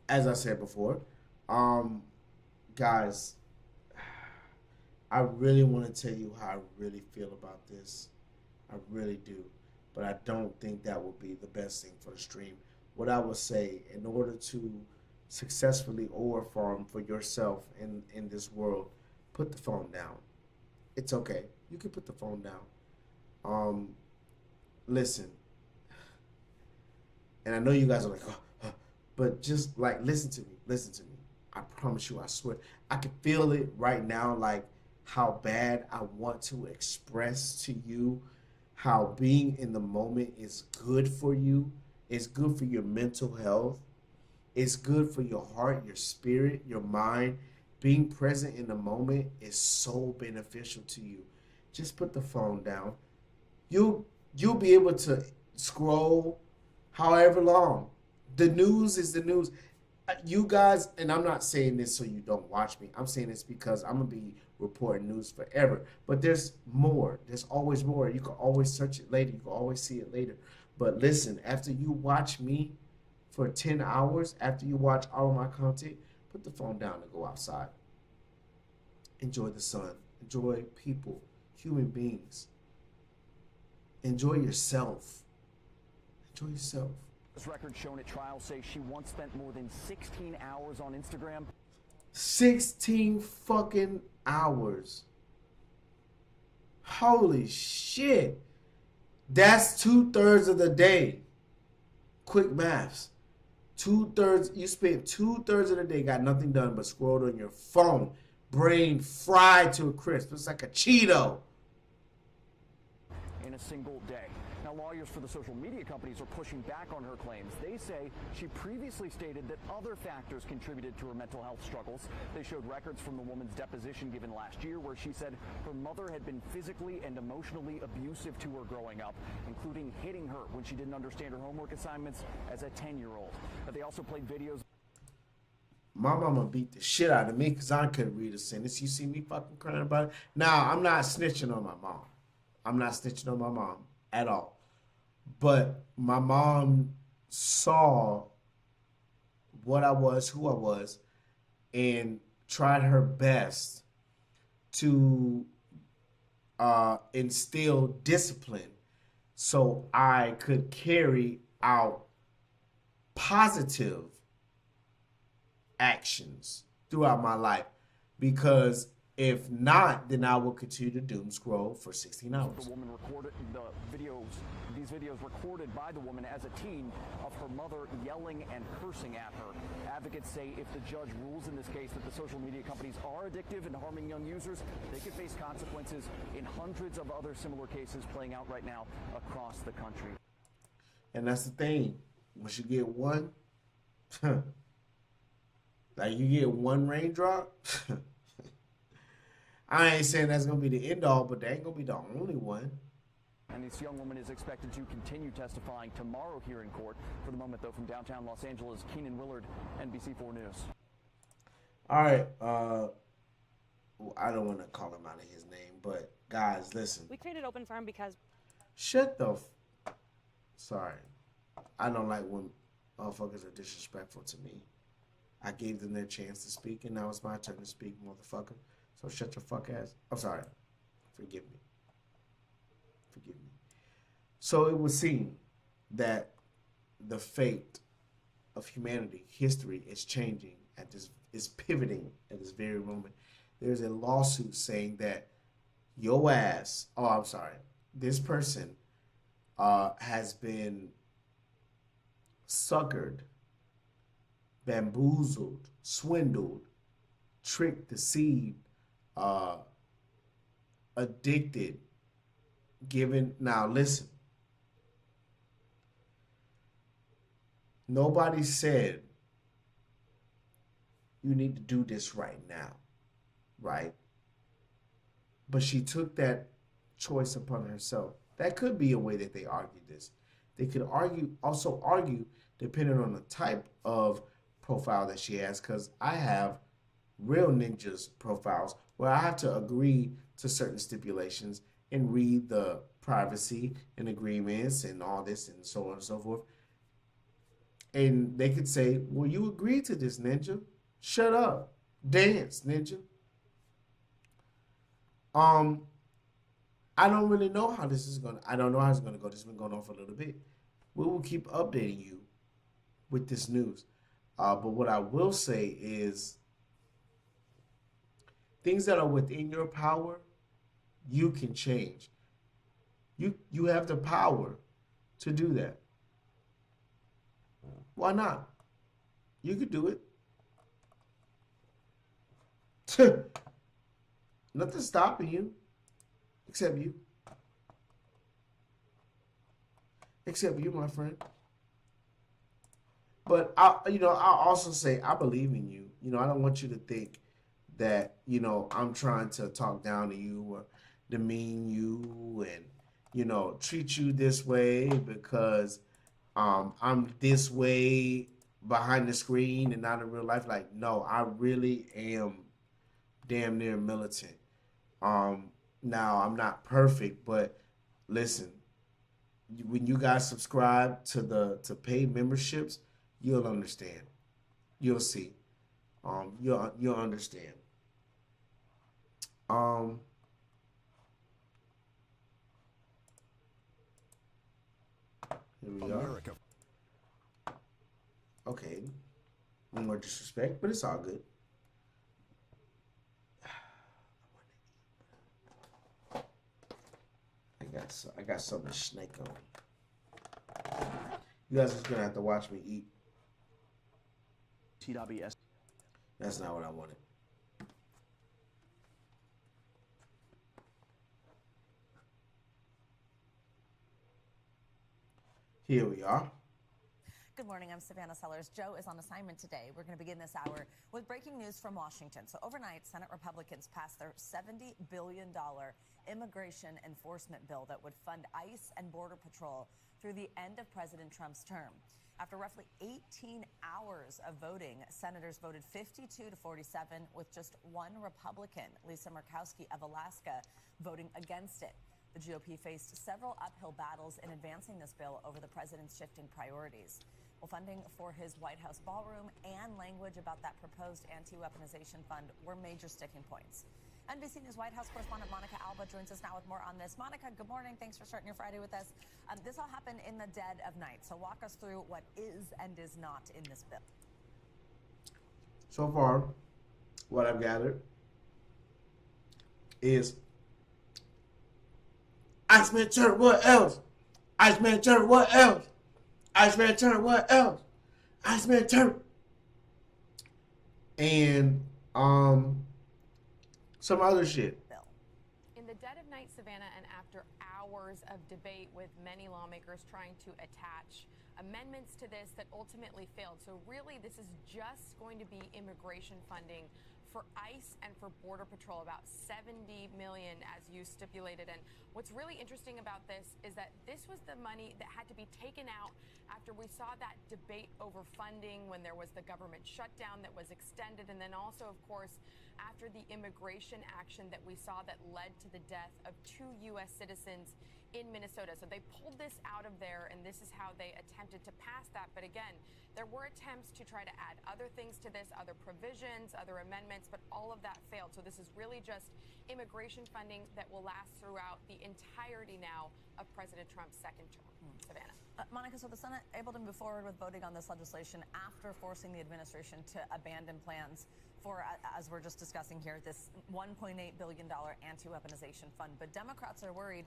As I said before, guys, I really want to tell you how I really feel about this. I really do. But I don't think that would be the best thing for the stream. What I would say, in order to successfully overfarm for yourself in this world, put the phone down. It's okay. You can put the phone down. Listen. And I know you guys are like, but just like, listen to me. Listen to me. I promise you, I swear. I can feel it right now, like how bad I want to express to you how being in the moment is good for you. It's good for your mental health. It's good for your heart, your spirit, your mind. Being present in the moment is so beneficial to you. Just put the phone down. You'll be able to scroll however long. The news is the news. You guys, and I'm not saying this so you don't watch me. I'm saying this because I'm going to be reporting news forever. But there's more. There's always more. You can always search it later. You can always see it later. But listen, after you watch me for 10 hours, after you watch all of my content, put the phone down and go outside. Enjoy the sun. Enjoy people, human beings. Enjoy yourself. Enjoy yourself. Records shown at trial say she once spent more than 16 hours on Instagram. 16 fucking hours. Holy shit. That's 2/3 of the day. Quick maths. 2/3, you spent 2/3 of the day, got nothing done but scrolled on your phone. Brain fried to a crisp. It's like a Cheeto. In a single day. Now, lawyers for the social media companies are pushing back on her claims. They say she previously stated that other factors contributed to her mental health struggles. They showed records from the woman's deposition given last year where she said her mother had been physically and emotionally abusive to her growing up, including hitting her when she didn't understand her homework assignments as a 10-year-old. They also played videos. My mama beat the shit out of me because I couldn't read a sentence. You see me fucking crying about it? Now, I'm not snitching on my mom. I'm not snitching on my mom at all. But my mom saw what I was, who I was, and tried her best to instill discipline so I could carry out positive actions throughout my life. Because if not, then I will continue to doom scroll for 16 hours. The woman recorded these videos recorded by the woman as a teen of her mother yelling and cursing at her. Advocates say if the judge rules in this case that the social media companies are addictive and harming young users, they could face consequences in hundreds of other similar cases playing out right now across the country. And that's the thing. Once you get one, like you get one raindrop, I ain't saying that's going to be the end all, but that ain't going to be the only one. And this young woman is expected to continue testifying tomorrow here in court. For the moment, though, from downtown Los Angeles, Keenan Willard, NBC4 News. All right. I don't want to call him out of his name, but guys, listen. We created Open Farm because... Shut the Sorry. I don't like when motherfuckers are disrespectful to me. I gave them their chance to speak, and now it's my turn to speak, motherfucker. So shut your fuck ass. I'm sorry. Forgive me. Forgive me. So it would seem that the fate of humanity, history, is changing at this, is pivoting at this very moment. There's a lawsuit saying that your ass, this person has been suckered, bamboozled, swindled, tricked, deceived, addicted, given. Now listen, nobody said you need to do this right now, right? But she took that choice upon herself. That could be a way that they argued this. They could also argue depending on the type of profile that she has, because I have real ninjas profiles where I have to agree to certain stipulations and read the privacy and agreements and all this and so on and so forth. And they could say, well, you agreed to this, ninja. Shut up. Dance, ninja. I don't really know how this is I don't know how it's gonna go. This has been going on for a little bit. We will keep updating you with this news. But what I will say is things that are within your power, you can change. You have the power to do that. Why not? You could do it. Nothing's stopping you except you. except you, my friend. But I'll also say I believe in you. I don't want you to think that I'm trying to talk down to you or demean you and treat you this way because I'm this way behind the screen and not in real life. Like, no, I really am damn near militant. Now I'm not perfect, but listen, when you guys subscribe to paid memberships, you'll understand. You'll see. You'll understand. Here we America. are. Okay. No more disrespect, but it's all good. I got something to snake on. You guys are just gonna have to watch me eat. TWS. That's not what I wanted. Here we are. Good morning, I'm Savannah Sellers. Joe is on assignment today. We're going to begin this hour with breaking news from Washington. So overnight, Senate Republicans passed their $70 billion immigration enforcement bill that would fund ICE and Border Patrol through the end of President Trump's term. After roughly 18 hours of voting, senators voted 52 to 47 with just one Republican, Lisa Murkowski of Alaska, voting against it. The GOP faced several uphill battles in advancing this bill over the president's shifting priorities. Well, funding for his White House ballroom and language about that proposed anti-weaponization fund were major sticking points. NBC News White House correspondent Monica Alba joins us now with more on this. Monica, good morning. Thanks for starting your Friday with us. This all happened in the dead of night, so walk us through what is and is not in this bill. So far, what I've gathered is Iceman Turner, what else? Iceman Turner, what else? Iceman Turner, what else? Iceman Turner. And some other shit. In the dead of night, Savannah, and after hours of debate with many lawmakers trying to attach amendments to this that ultimately failed. So really, this is just going to be immigration funding for ICE and for Border Patrol, about $70 million, as you stipulated. And what's really interesting about this is that this was the money that had to be taken out after we saw that debate over funding when there was the government shutdown that was extended, and then also, of course, after the immigration action that we saw that led to the death of 2 U.S. citizens in Minnesota. So they pulled this out of there, and this is how they attempted to pass that. But again, there were attempts to try to add other things to this, other provisions, other amendments, but all of that failed. So this is really just immigration funding that will last throughout the entirety now of President Trump's second term. Savannah. Monica, so the Senate able to move forward with voting on this legislation after forcing the administration to abandon plans for, as we're just discussing here, this $1.8 billion anti-weaponization fund. But Democrats are worried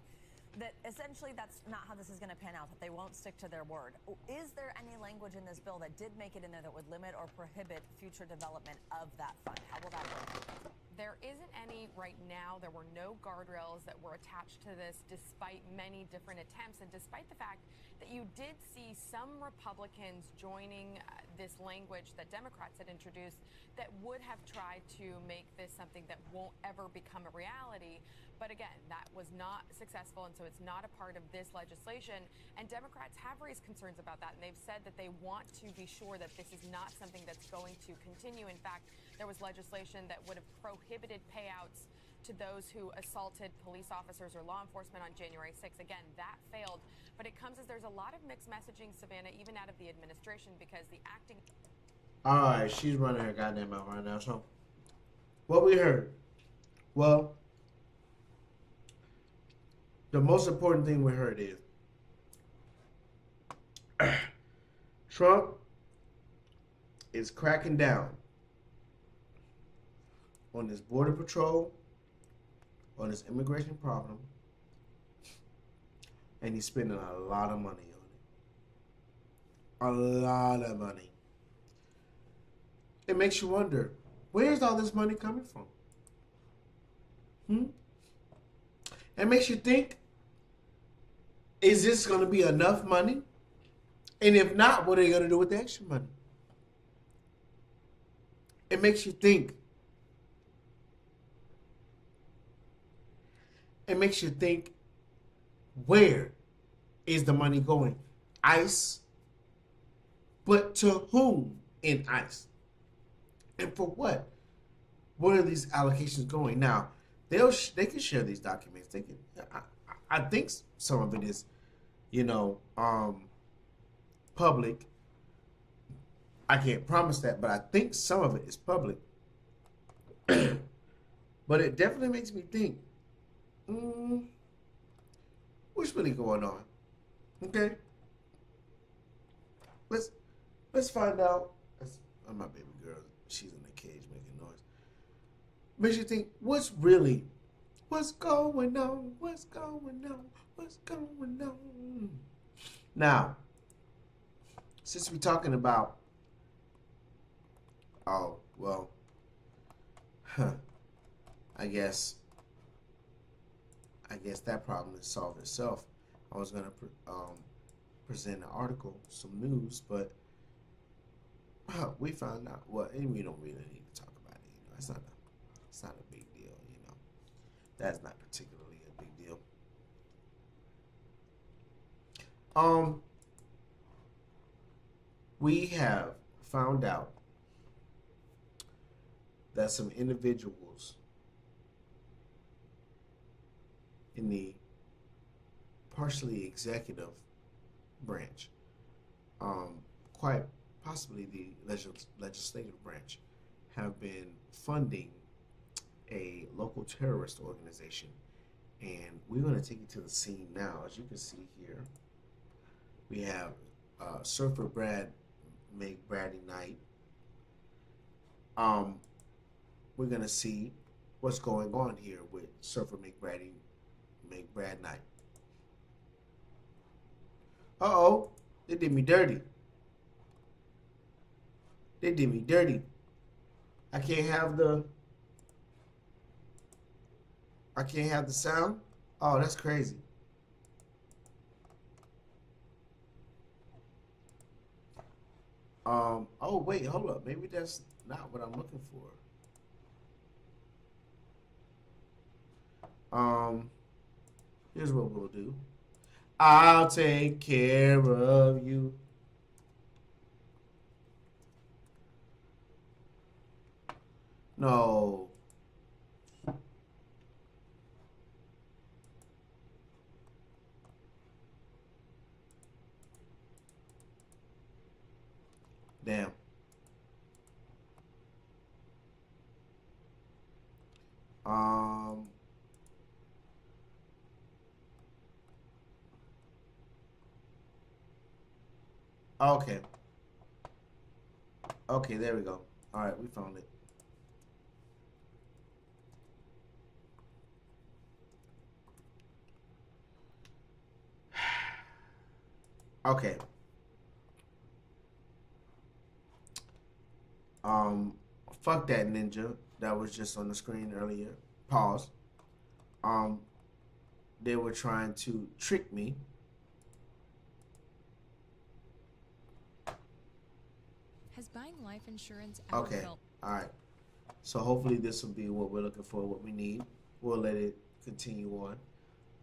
that essentially that's not how this is going to pan out, that they won't stick to their word. Is there any language in this bill that did make it in there that would limit or prohibit future development of that fund? How will that work? There isn't any right now. There were no guardrails that were attached to this, despite many different attempts, and despite the fact that you did see some Republicans joining this language that Democrats had introduced that would have tried to make this something that won't ever become a reality. But again, that was not successful, and so it's not a part of this legislation. And Democrats have raised concerns about that, and they've said that they want to be sure that this is not something that's going to continue. In fact, there was legislation that would have prohibited payouts to those who assaulted police officers or law enforcement on January 6th. Again, that failed. But it comes as there's a lot of mixed messaging, Savannah, even out of the administration, because the acting... All right, she's running her goddamn mouth right now. So, what we heard? Well, the most important thing we heard is Trump is cracking down on this Border Patrol, on this immigration problem, and he's spending a lot of money on it. A lot of money. It makes you wonder, where's all this money coming from? It makes you think, is this going to be enough money? And if not, what are they going to do with the extra money? It makes you think. It makes you think, where is the money going? ICE, but to whom in ICE? And for what? Where are these allocations going? Now, they can share these documents. They can. I think some of it is, public. I can't promise that, but I think some of it is public. But it definitely makes me think, what's really going on? Okay, let's find out. Oh, my baby girl, she's in the cage making noise. Makes you think, what's going on? What's going on? What's going on? Now, since we're talking about, I guess that problem is solved itself. I was going to present an article, some news, but we found out. Well, and we don't really need to talk about it. It's not a big deal. That's not particularly a big deal. We have found out that some individuals in the partially executive branch, quite possibly the legislative branch, have been funding a local terrorist organization. And we're going to take you to the scene now. As you can see here, we have Surfer Brad McBrady Knight. We're going to see what's going on here with Surfer McBrad Knight. Uh-oh, they did me dirty. They did me dirty. I can't have the sound. Oh, that's crazy. Oh wait, hold up. Maybe that's not what I'm looking for. Here's what we'll do. I'll take care of you. No. Damn. Okay. Okay, there we go. All right, we found it. Okay. Fuck that ninja that was just on the screen earlier. Pause. They were trying to trick me. Has buying life insurance ever felt... All right. So hopefully this will be what we're looking for, what we need. We'll let it continue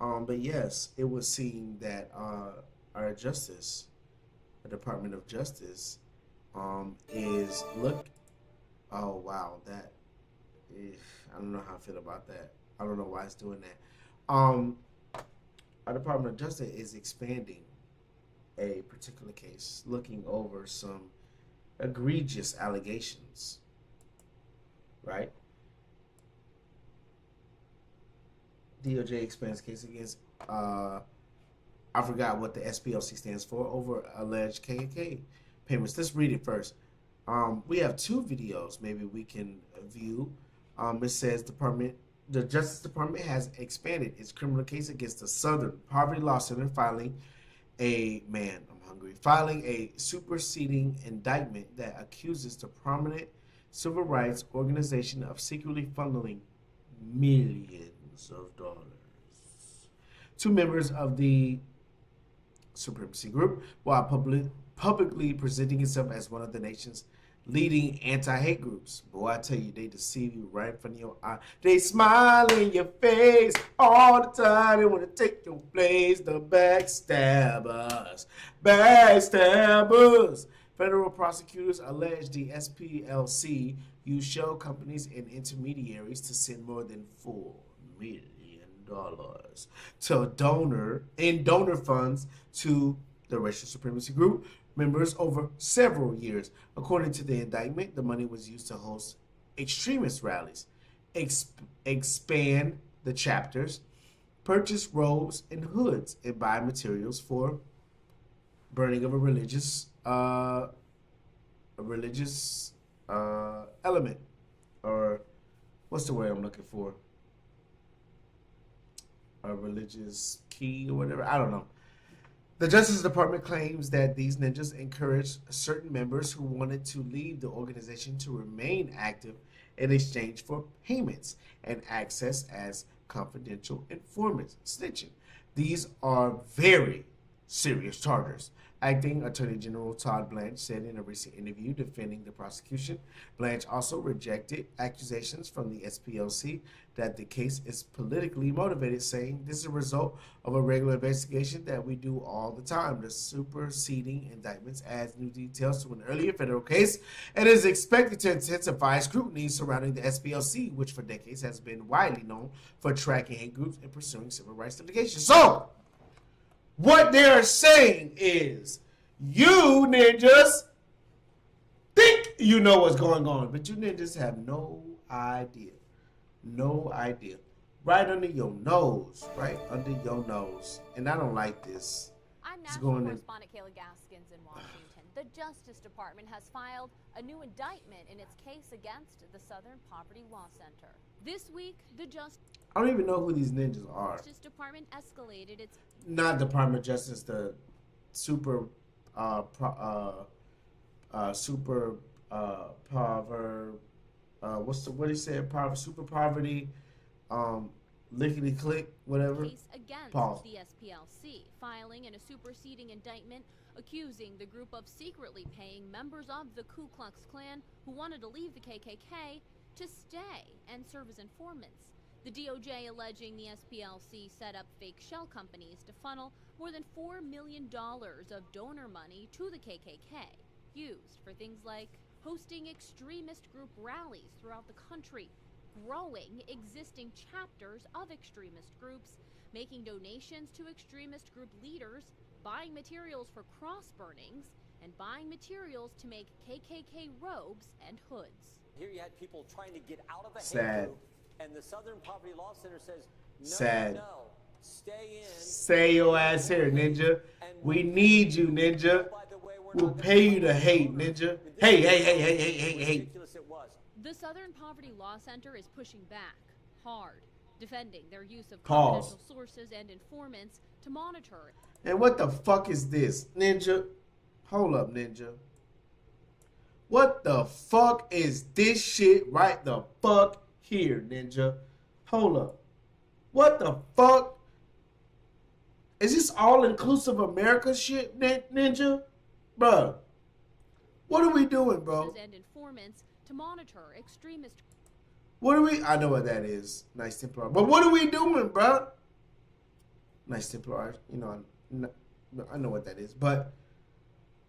on. But yes, it was seen that our justice, the Department of Justice, is oh wow, that I don't know how I feel about that. I don't know why it's doing that. Our Department of Justice is expanding a particular case, looking over some egregious allegations, right? DOJ expands case against I forgot what the SPLC stands for, over alleged KKK payments. Let's read it first. We have two videos maybe we can view. It says the Justice Department has expanded its criminal case against the Southern Poverty Law Center, filing a superseding indictment that accuses the prominent civil rights organization of secretly funneling millions of dollars to members of the supremacy group while publicly presenting itself as one of the nation's leading anti-hate groups. Boy, I tell you, they deceive you right in front of your eye. They smile in your face all the time. They want to take your place. The backstabbers. Backstabbers. Federal prosecutors allege the SPLC used shell companies and intermediaries to send more than $4 million to donor funds to the racial supremacy group members over several years. According to the indictment, the money was used to host extremist rallies, expand the chapters, purchase robes and hoods, and buy materials for burning of a religious element, or what's the word I'm looking for? A religious key or whatever. I don't know. The Justice Department claims that these ninjas encouraged certain members who wanted to leave the organization to remain active in exchange for payments and access as confidential informants, snitching. These are very serious charges. Acting Attorney General Todd Blanche said in a recent interview defending the prosecution. Blanche also rejected accusations from the SPLC that the case is politically motivated, saying this is a result of a regular investigation that we do all the time. The superseding indictments adds new details to an earlier federal case and is expected to intensify scrutiny surrounding the SPLC, which for decades has been widely known for tracking hate groups and pursuing civil rights litigation. So, what they're saying is, you ninjas think you know what's going on, but you ninjas have no idea. No idea. Right under your nose. Right under your nose. And I don't like this. I'm national correspondent Kayla Gaskins in Washington. The Justice Department has filed a new indictment in its case against the Southern Poverty Law Center. This week, the I don't even know who these ninjas are. Justice Department escalated its... Not Department of Justice, the super what he said, super poverty, lickety click, whatever. Case against the SPLC, filing in a superseding indictment accusing the group of secretly paying members of the Ku Klux Klan who wanted to leave the KKK to stay and serve as informants. The DOJ alleging the SPLC set up fake shell companies to funnel more than $4 million of donor money to the KKK, used for things like hosting extremist group rallies throughout the country, growing existing chapters of extremist groups, making donations to extremist group leaders, buying materials for cross burnings, and buying materials to make KKK robes and hoods. Here you had people trying to get out of a Sad. hate group, and the Southern Poverty Law Center says, no, Sad. no, stay in. Stay your ass here, ninja. We need you, ninja. We'll pay you to hate, ninja. Hey. The Southern Poverty Law Center is pushing back hard, defending their use of Pause. confidential sources and informants to monitor. And what the fuck is this, ninja? Hold up, ninja. What the fuck is this shit right the fuck here, ninja? Hold up. What the fuck? Is this all-inclusive America shit, ninja? Bruh. What are we doing, bro? And informants to monitor extremist. What are we? I know what that is. Nice Templar. But what are we doing, bruh? Nice Templar. You know, I know what that is. But,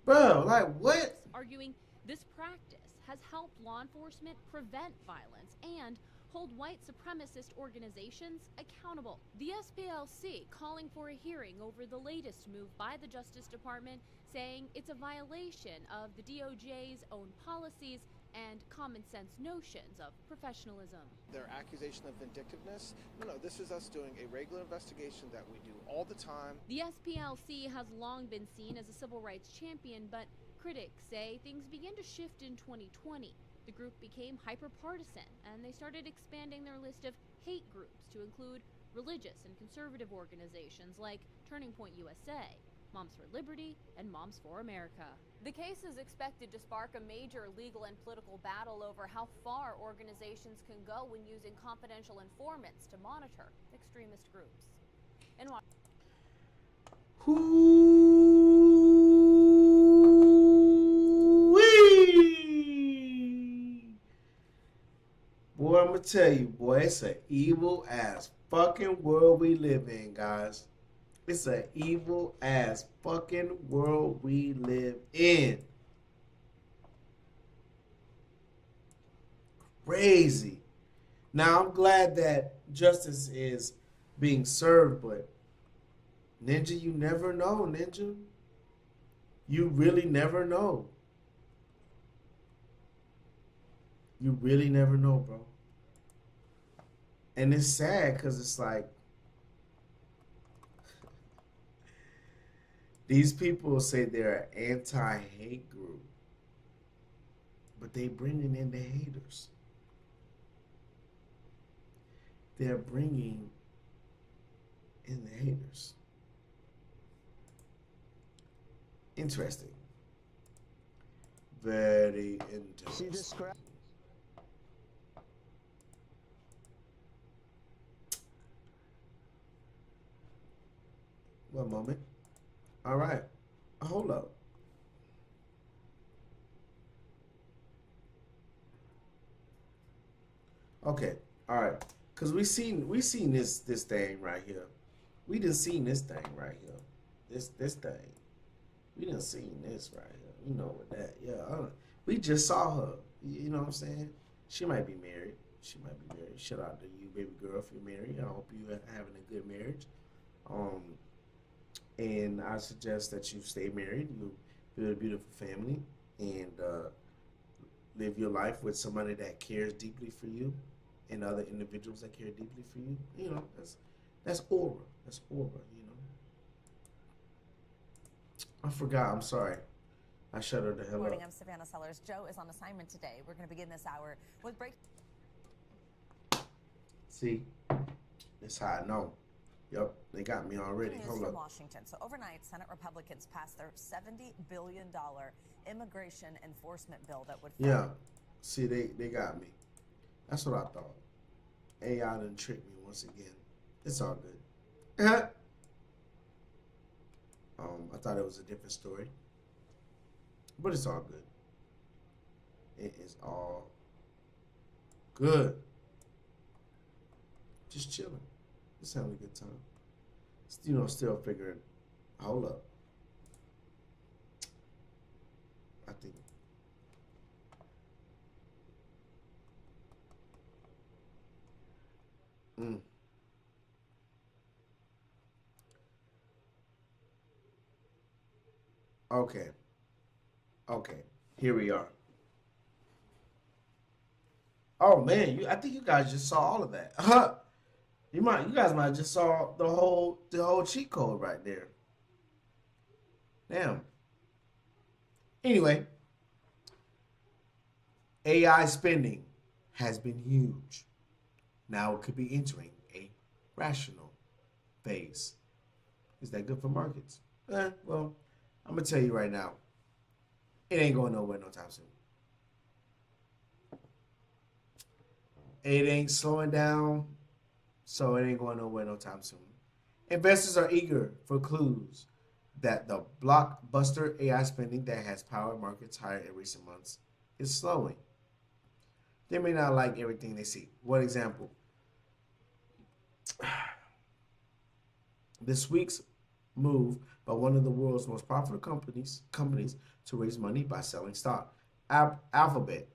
bro, like, what? Arguing this practice has helped law enforcement prevent violence and hold white supremacist organizations accountable. The SPLC calling for a hearing over the latest move by the Justice Department, saying it's a violation of the DOJ's own policies and common sense notions of professionalism. Their accusation of vindictiveness, no, this is us doing a regular investigation that we do all the time. The SPLC has long been seen as a civil rights champion, but critics say things began to shift in 2020. The group became hyper-partisan, and they started expanding their list of hate groups to include religious and conservative organizations like Turning Point USA, Moms for Liberty, and Moms for America. The case is expected to spark a major legal and political battle over how far organizations can go when using confidential informants to monitor extremist groups. Who Boy, I'm going to tell you, boy, it's an evil ass fucking world we live in, guys. It's an evil ass fucking world we live in. Crazy. Now, I'm glad that justice is being served, but Ninja, you never know, Ninja. You really never know. You really never know, bro. And it's sad because it's like these people say they're an anti-hate group, but they bringing in the haters. They're bringing in the haters. Interesting. Very interesting. See this scrap? One moment. All right. Hold up. Okay. All right. Cause we seen this thing right here. We done seen this thing right here. This thing. We done seen this right here. You know what that? Yeah. We just saw her. You know what I'm saying? She might be married. She might be married. Shout out to you, baby girl, if you're married. I hope you are having a good marriage. And I suggest that you stay married, you build a beautiful family, and live your life with somebody that cares deeply for you, and other individuals that care deeply for you. You know, that's aura. That's aura. You know. I forgot. I'm sorry. I shut her the hell Good morning, up. I'm Savannah Sellers. Joe is on assignment today. We're going to begin this hour with break. See, that's how I know. Yep, they got me already. News Hold from up. Washington. So overnight, Senate Republicans passed their $70 billion immigration enforcement bill that would. Yeah, see, they got me. That's what I thought. AI done tricked me once again. It's all good. I thought it was a different story, but it's all good. It is all good. Just chilling. Just having a good time. You know, still figuring. Hold up. I think. Okay. Okay. Here we are. Oh man, I think you guys just saw all of that. You guys might have just saw the whole cheat code right there. Damn. Anyway, AI spending has been huge. Now it could be entering a rational phase. Is that good for markets? Well, I'm gonna tell you right now, it ain't going nowhere no time soon. It ain't slowing down. So it ain't going nowhere no time soon. Investors are eager for clues that the blockbuster AI spending that has powered markets higher in recent months is slowing. They may not like everything they see. One example. This week's move by one of the world's most profitable companies to raise money by selling stock. Alphabet,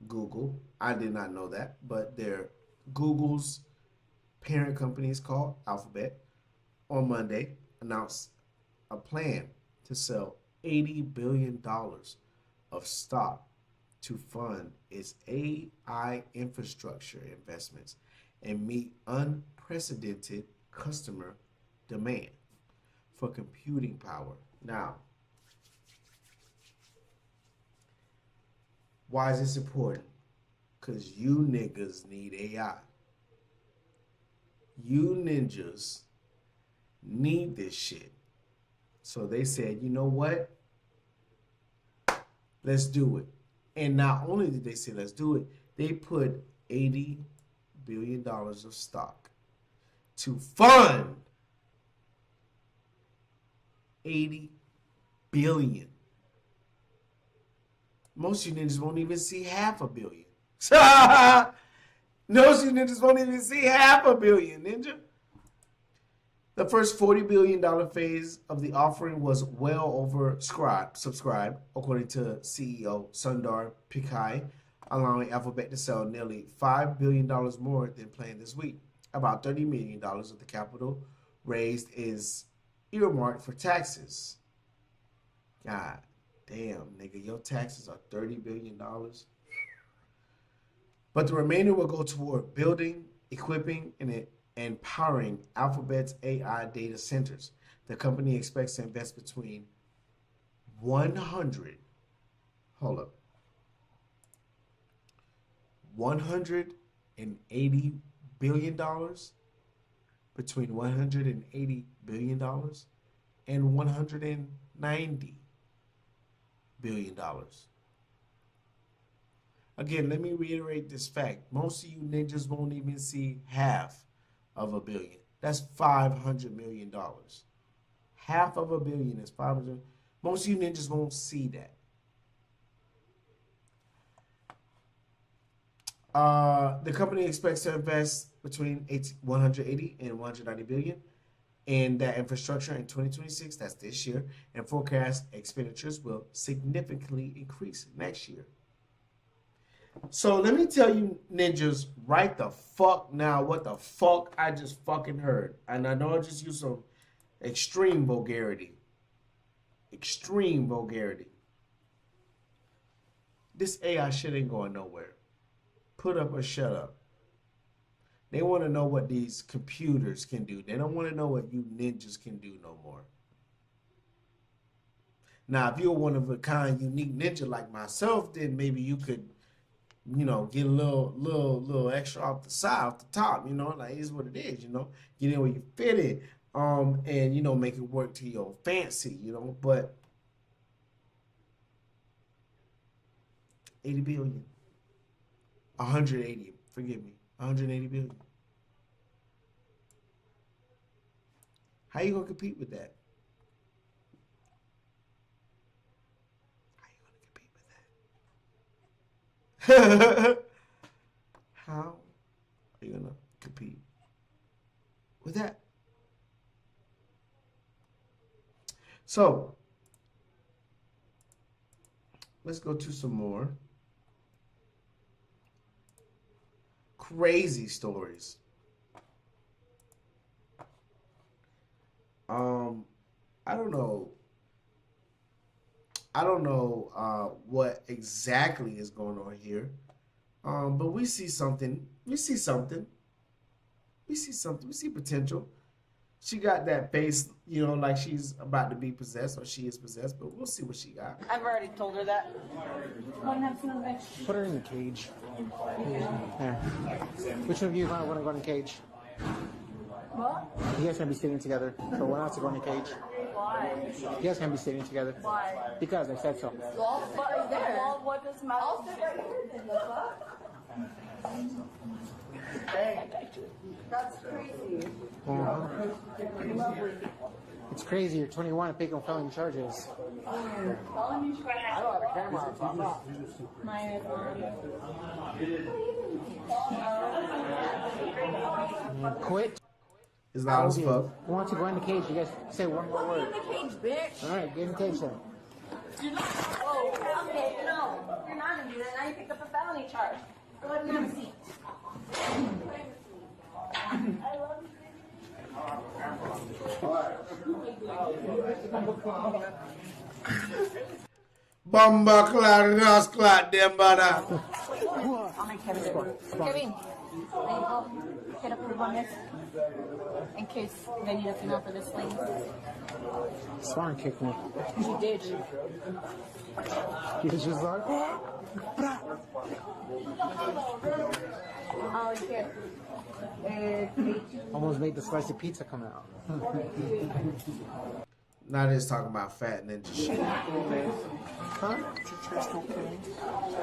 Google, I did not know that, but they're Google's parent company is called Alphabet, on Monday announced a plan to sell $80 billion of stock to fund its AI infrastructure investments and meet unprecedented customer demand for computing power. Now, why is this important? Because you niggas need AI. You ninjas need this shit. So they said, you know what? Let's do it. And not only did they say let's do it, they put $80 billion of stock to fund $80 billion. Most of you ninjas won't even see $500 million. Most of you niggas won't even see half a billion, ninja. The first $40 billion phase of the offering was well subscribed, according to CEO Sundar Pichai, allowing Alphabet to sell nearly $5 billion more than planned this week. About $30 million of the capital raised is earmarked for taxes. God damn, nigga, your taxes are $30 billion. But the remainder will go toward building, equipping, and empowering Alphabet's AI data centers. The company expects to invest between $180 billion, between $180 billion and $190 billion. Again, let me reiterate this fact. Most of you ninjas won't even see half of a billion. That's $500 million. Half of a billion is 500. Most of you ninjas won't see that. The company expects to invest between 180 and 190 billion in that infrastructure in 2026. That's this year, and forecast expenditures will significantly increase next year. So let me tell you ninjas right the fuck now what the fuck I just fucking heard. And I know I just used some extreme vulgarity. Extreme vulgarity. This AI shit ain't going nowhere. Put up or shut up. They want to know what these computers can do. They don't want to know what you ninjas can do no more. Now, if you're one of a kind, unique ninja like myself, then maybe you could, you know, get a little extra off the side, off the top, you know, like, it's what it is, you know, get in where you fit in, and, you know, make it work to your fancy, you know, but 80 billion, 180, forgive me, 180 billion. How you gonna compete with that? How are you gonna compete with that? So let's go to some more crazy stories. I don't know what exactly is going on here. But we see something. We see potential. She got that face, you know, like she's about to be possessed or she is possessed, but we'll see what she got. I've already told her that. Put her in the cage. There. Which of you want to go in the cage? What? You guys can be sitting together, but one has to go in the cage. Why? You guys can be sitting together. Why? Because I said so. Well, but there. Well, what does matter? I'll sit right here then. The fuck? Hey. That's crazy. Lovely. It's crazy. You're 21 and picking felony charges. Felony charges. I don't have a camera. I'm not. Quit. It's loud as fuck. I want to go in the cage. You guys say one more word. Get in the cage, bitch. All right, get in the cage then. You're not. Oh, okay. No, you're not gonna do that. Now you picked up a felony charge. Go ahead and have a seat. I love you. Bomba cloud, Ross cloud, them bada. I'll make Kevin score. Kevin, there you go. Get up on this. In case they need to know for this thing. Spawn kicked me. You did. He was just like, Oh, here. almost made the slice of pizza come out. Now they're talking about fat ninja shit. Huh?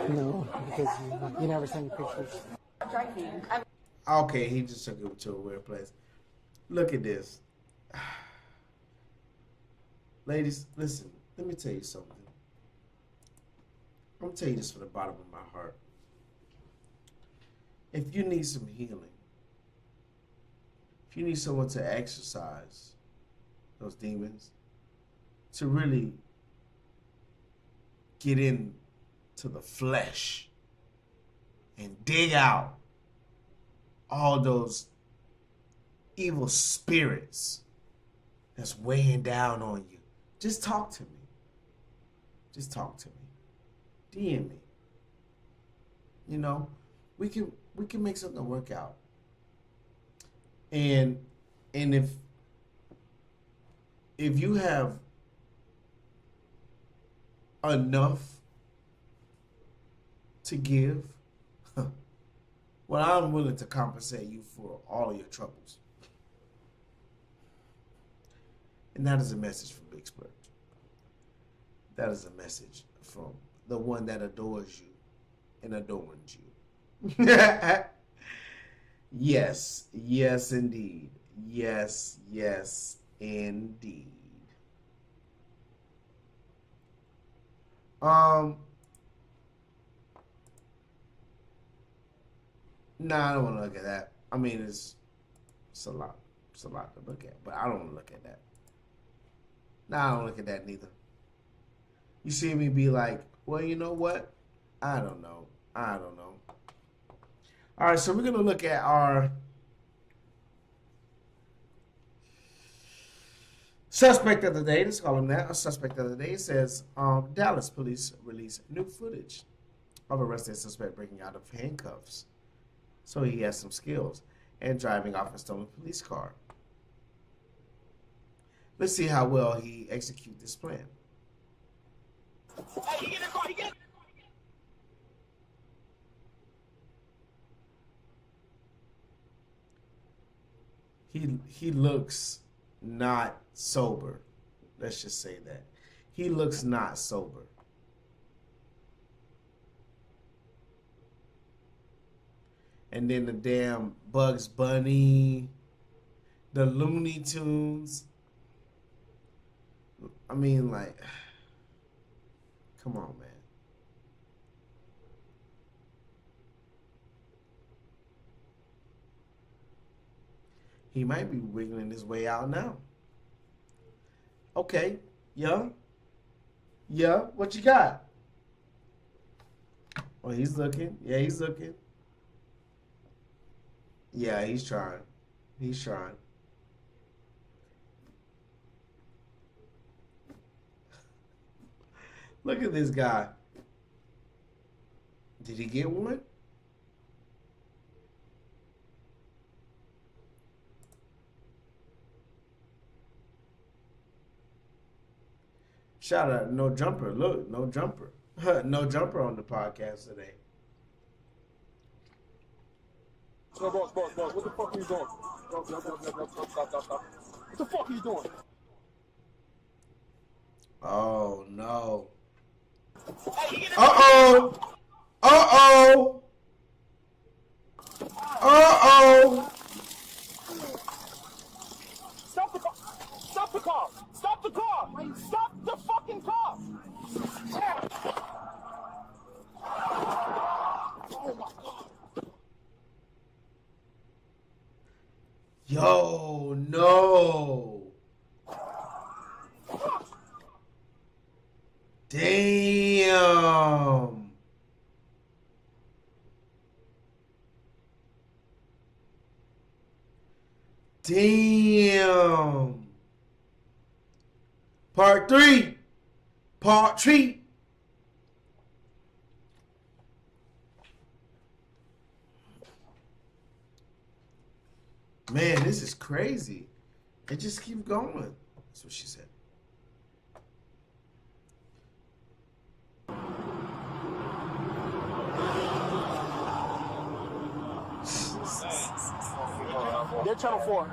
No, because you never send me pictures. Okay, he just took it to a weird place. Look at this. Ladies, listen, let me tell you something. I'm going to tell you this from the bottom of my heart. if you need some healing, if you need someone to exercise those demons, to really get into the flesh and dig out all those evil spirits that's weighing down on you, just talk to me. Just talk to me. DM me. You know, we can make something work out. And if you have enough to give, well, I'm willing to compensate you for all of your troubles. And that is a message from Big Splurge. That is a message from the one that adores you and adorns you. Yes, yes, indeed. Yes, yes, indeed. Nah, I don't want to look at that. I mean, it's a lot. It's a lot to look at, but I don't want to look at that. Nah, I don't look at that neither. You see me be like, well, you know what? I don't know. All right, so we're going to look at our suspect of the day. Let's call him that. A suspect of the day. It says, Dallas police release new footage of arrested suspect breaking out of handcuffs. So he has some skills and driving off a stolen police car. Let's see how well he executes this plan. Hey, he get in the car, he get. He looks not sober. Let's just say that. He looks not sober. And then the damn Bugs Bunny, the Looney Tunes. I mean, like, come on, man. He might be wiggling his way out now. Okay, yeah. Yeah, what you got? Oh, he's looking. Yeah, he's looking. Yeah, he's trying. He's trying. Look at this guy. Did he get one? Shout out, No Jumper. Look, No Jumper. No Jumper on the podcast today. No, boss, what the fuck are you doing? No, stop. What the fuck are you doing? Oh, no. Hey, he get in Uh-oh. Uh-oh. Uh-oh. Stop the car! Stop the car! Stop the car! Stop the fucking car! Oh my god! Yo, no. Damn. Damn. Part 3. Part 3. Man, this is crazy. It just keeps going. That's what she said. Get channel 4.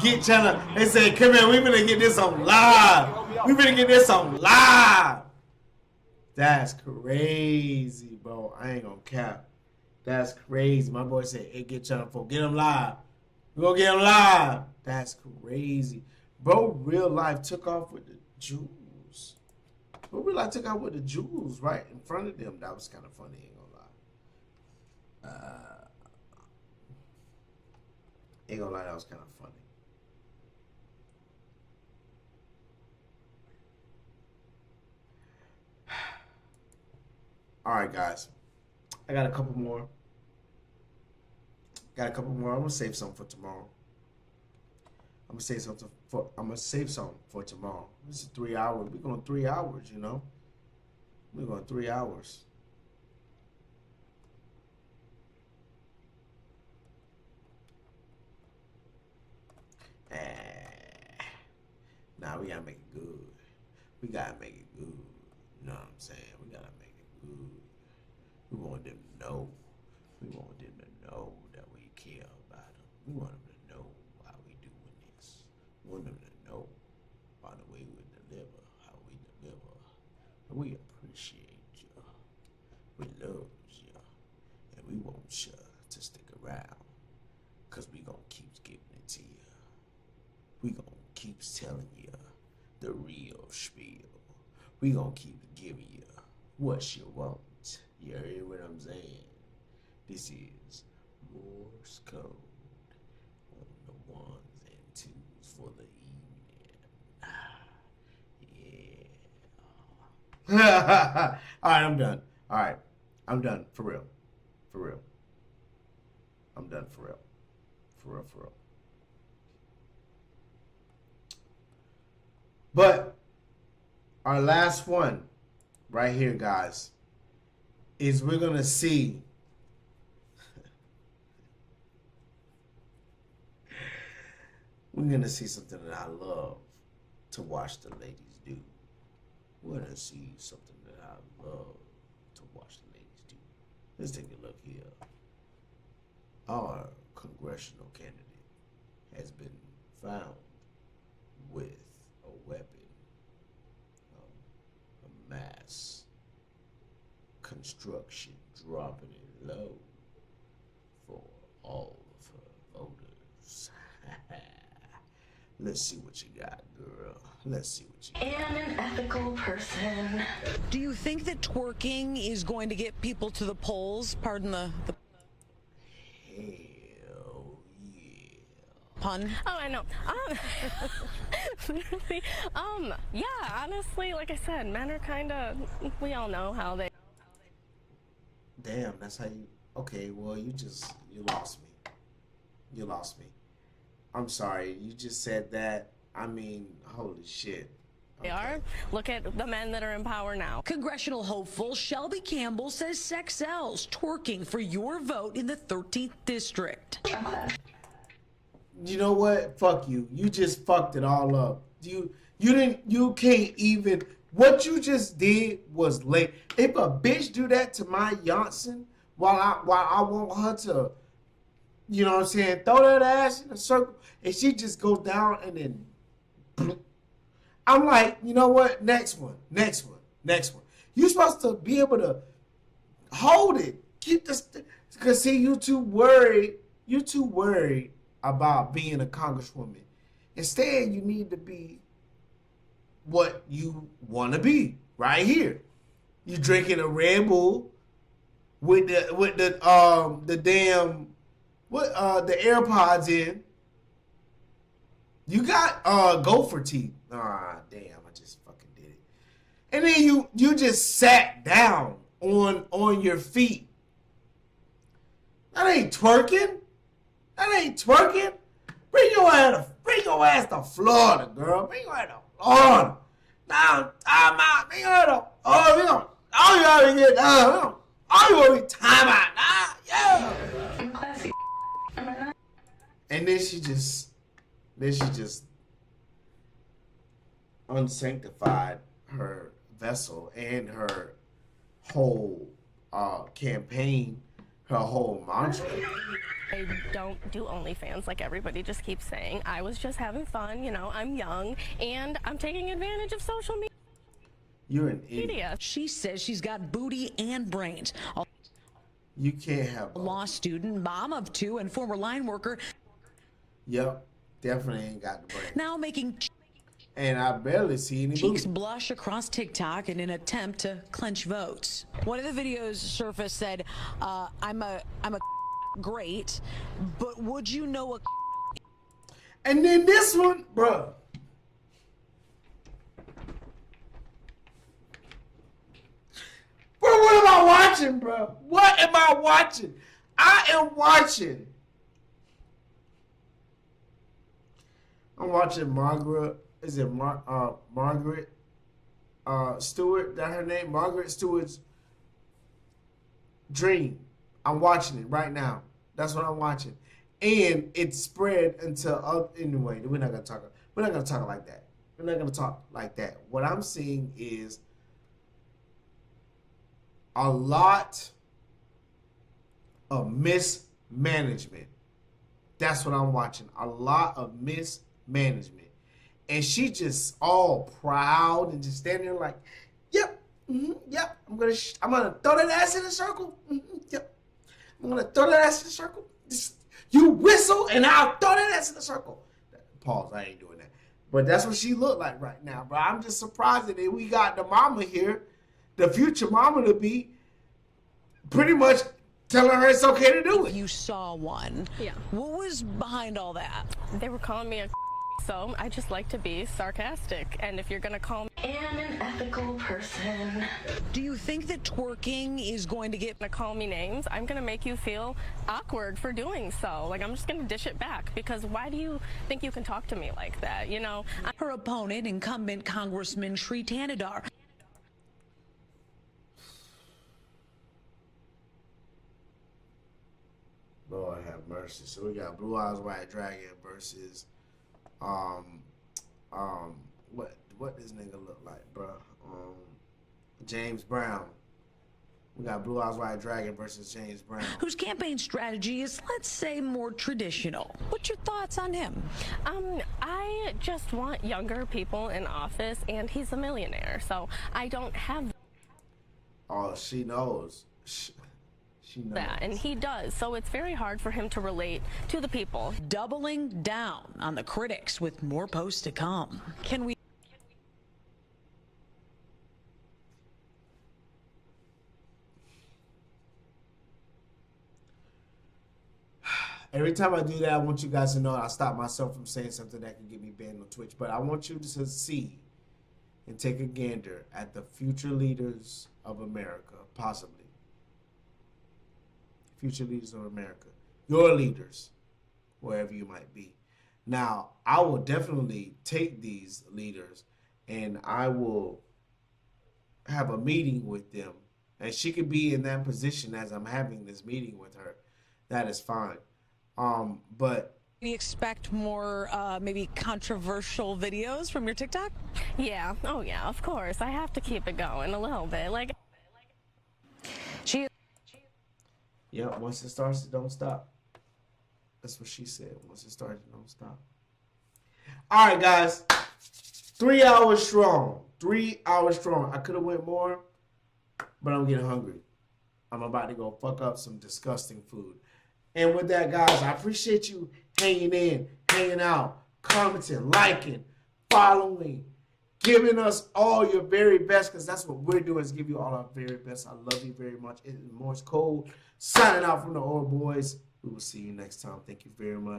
Get channel. They say, come here, we finna get this on live. We finna get this on live. That's crazy, bro. I ain't gonna cap. That's crazy. My boy said, hey, get channel 4. Get him live. We gonna get him live. That's crazy. Bro, real life took off with the jewels. Bro, real life took off with the jewels right in front of them. That was kind of funny, ain't gonna lie. Ain't gonna lie, that was kind of funny. All right, guys. I got a couple more. I'm gonna save some for tomorrow. I'm gonna save some for tomorrow. This is 3 hours. We're going 3 hours, you know. We're going 3 hours. Nah, we gotta make it good. We gotta make it good. You know what I'm saying? We gotta make it good. We want them to know. We want them to know that we care about them. We want them to know why we doing this. We want them to know by the way we deliver, how we deliver. And we appreciate you. We love you. And we want you to stick around. Because we gonna keep giving it to you. We gonna keep telling you the real spiel. We gonna keep giving you what you want. You hear what I'm saying? This is Morse Code on the ones and twos for the evening. Yeah. All right, I'm done. All right, I'm done. For real. For real. I'm done for real. For real, for real. But our last one right here, guys, is we're going to see something that I love to watch the ladies do. We're going to see something that I love to watch the ladies do. Let's take a look here. Our congressional candidate has been found with a weapon, a mass construction, dropping it low for all of her voters. Let's see what you got, girl. Let's see what you got. And an ethical person. Do you think that twerking is going to get people to the polls? Pardon the pun. Oh, I know. Literally, yeah, honestly, like I said, men are kind of, we all know how they. Damn, that's how you, okay, well, you lost me. You lost me. I'm sorry, you just said that. I mean, holy shit. They are. Look at the men that are in power now. Congressional hopeful Shelby Campbell says sex sells, twerking for your vote in the 13th district. You know what? Fuck you. You just fucked it all up. You can't even, what you just did was late. If a bitch do that to my Johnson while I want her to, you know what I'm saying, throw that ass in a circle, and she just goes down and then, I'm like, you know what? Next one. You're supposed to be able to hold it. Keep this, because see, you too worried about being a congresswoman. Instead, you need to be what you want to be right here. You drinking a Red Bull with the damn the AirPods in. You got gopher teeth. Ah, damn, I just fucking did it. And then you just sat down on your feet. That ain't twerking. Bring your ass to Florida, girl. Bring your ass to Florida. Now, time out. Bring your ass to, you gotta get down. You gonna be time out now. Yeah. I'm classy. Am I not? And then she just unsanctified her vessel and her whole campaign, her whole mantra. I don't do OnlyFans like everybody just keeps saying. I was just having fun, you know, I'm young, and I'm taking advantage of social media. You're an idiot. She says she's got booty and brains. You can't have a law student, mom of two, and former line worker. Yep, definitely ain't got the brain. Now making And I barely see any Cheeks booty. blush across TikTok in an attempt to clench votes. One of the videos surfaced said, I'm a great, but would you know a... And then this one, bruh. Bro, what am I watching, bro? What am I watching? I am watching. I'm watching Margaret. Is it Margaret Stewart? That her name? Margaret Stewart's Dream. I'm watching it right now. That's what I'm watching. And it spread into anyway. We're not gonna talk like that. We're not gonna talk like that. What I'm seeing is a lot of mismanagement. That's what I'm watching. A lot of mismanagement. And she just all proud and just standing there like, yep, yep. I'm gonna throw that ass in a circle. Yep. I'm gonna throw that ass in a circle. You whistle and I'll throw that ass in a circle. Pause. I ain't doing that. But that's what she looked like right now, bro. I'm just surprised that we got the mama here, the future mama to be pretty much telling her it's okay to do it. You saw one. Yeah. What was behind all that? They were calling me a so I just like to be sarcastic. And if you're gonna call me an ethical person, do you think that twerking is going to get... call me names, I'm gonna make you feel awkward for doing so. Like, I'm just gonna dish it back, because why do you think you can talk to me like that, you know? Her opponent, incumbent Congressman Shri Tanadar. Lord have mercy. So we got Blue Eyes White Dragon versus what this nigga look like, bro? James Brown. We got Blue Eyes White Dragon versus James Brown. Whose campaign strategy is, let's say, more traditional. What's your thoughts on him? I just want younger people in office, and he's a millionaire, so I don't have Oh, she knows. She knows. that, and he does, so it's very hard for him to relate to the people. Doubling down on the critics with more posts to come. Can we... Every time I do that, I want you guys to know I stop myself from saying something that can get me banned on Twitch. But I want you to see and take a gander at the future leaders of America, possibly. Future leaders of America. Your leaders, wherever you might be. Now, I will definitely take these leaders and I will have a meeting with them. And she could be in that position as I'm having this meeting with her. That is fine. But we expect more maybe controversial videos from your TikTok? Yeah. Oh, yeah, of course. I have to keep it going a little bit. Like, yeah, once it starts, it don't stop. That's what she said. Once it starts, it don't stop. All right, guys. 3 hours strong. 3 hours strong. I could have went more, but I'm getting hungry. I'm about to go fuck up some disgusting food. And with that, guys, I appreciate you hanging in, hanging out, commenting, liking, following, giving us all your very best, because that's what we're doing, is give you all our very best. I love you very much. It is Morse Code. Signing out from the old boys. We will see you next time. Thank you very much.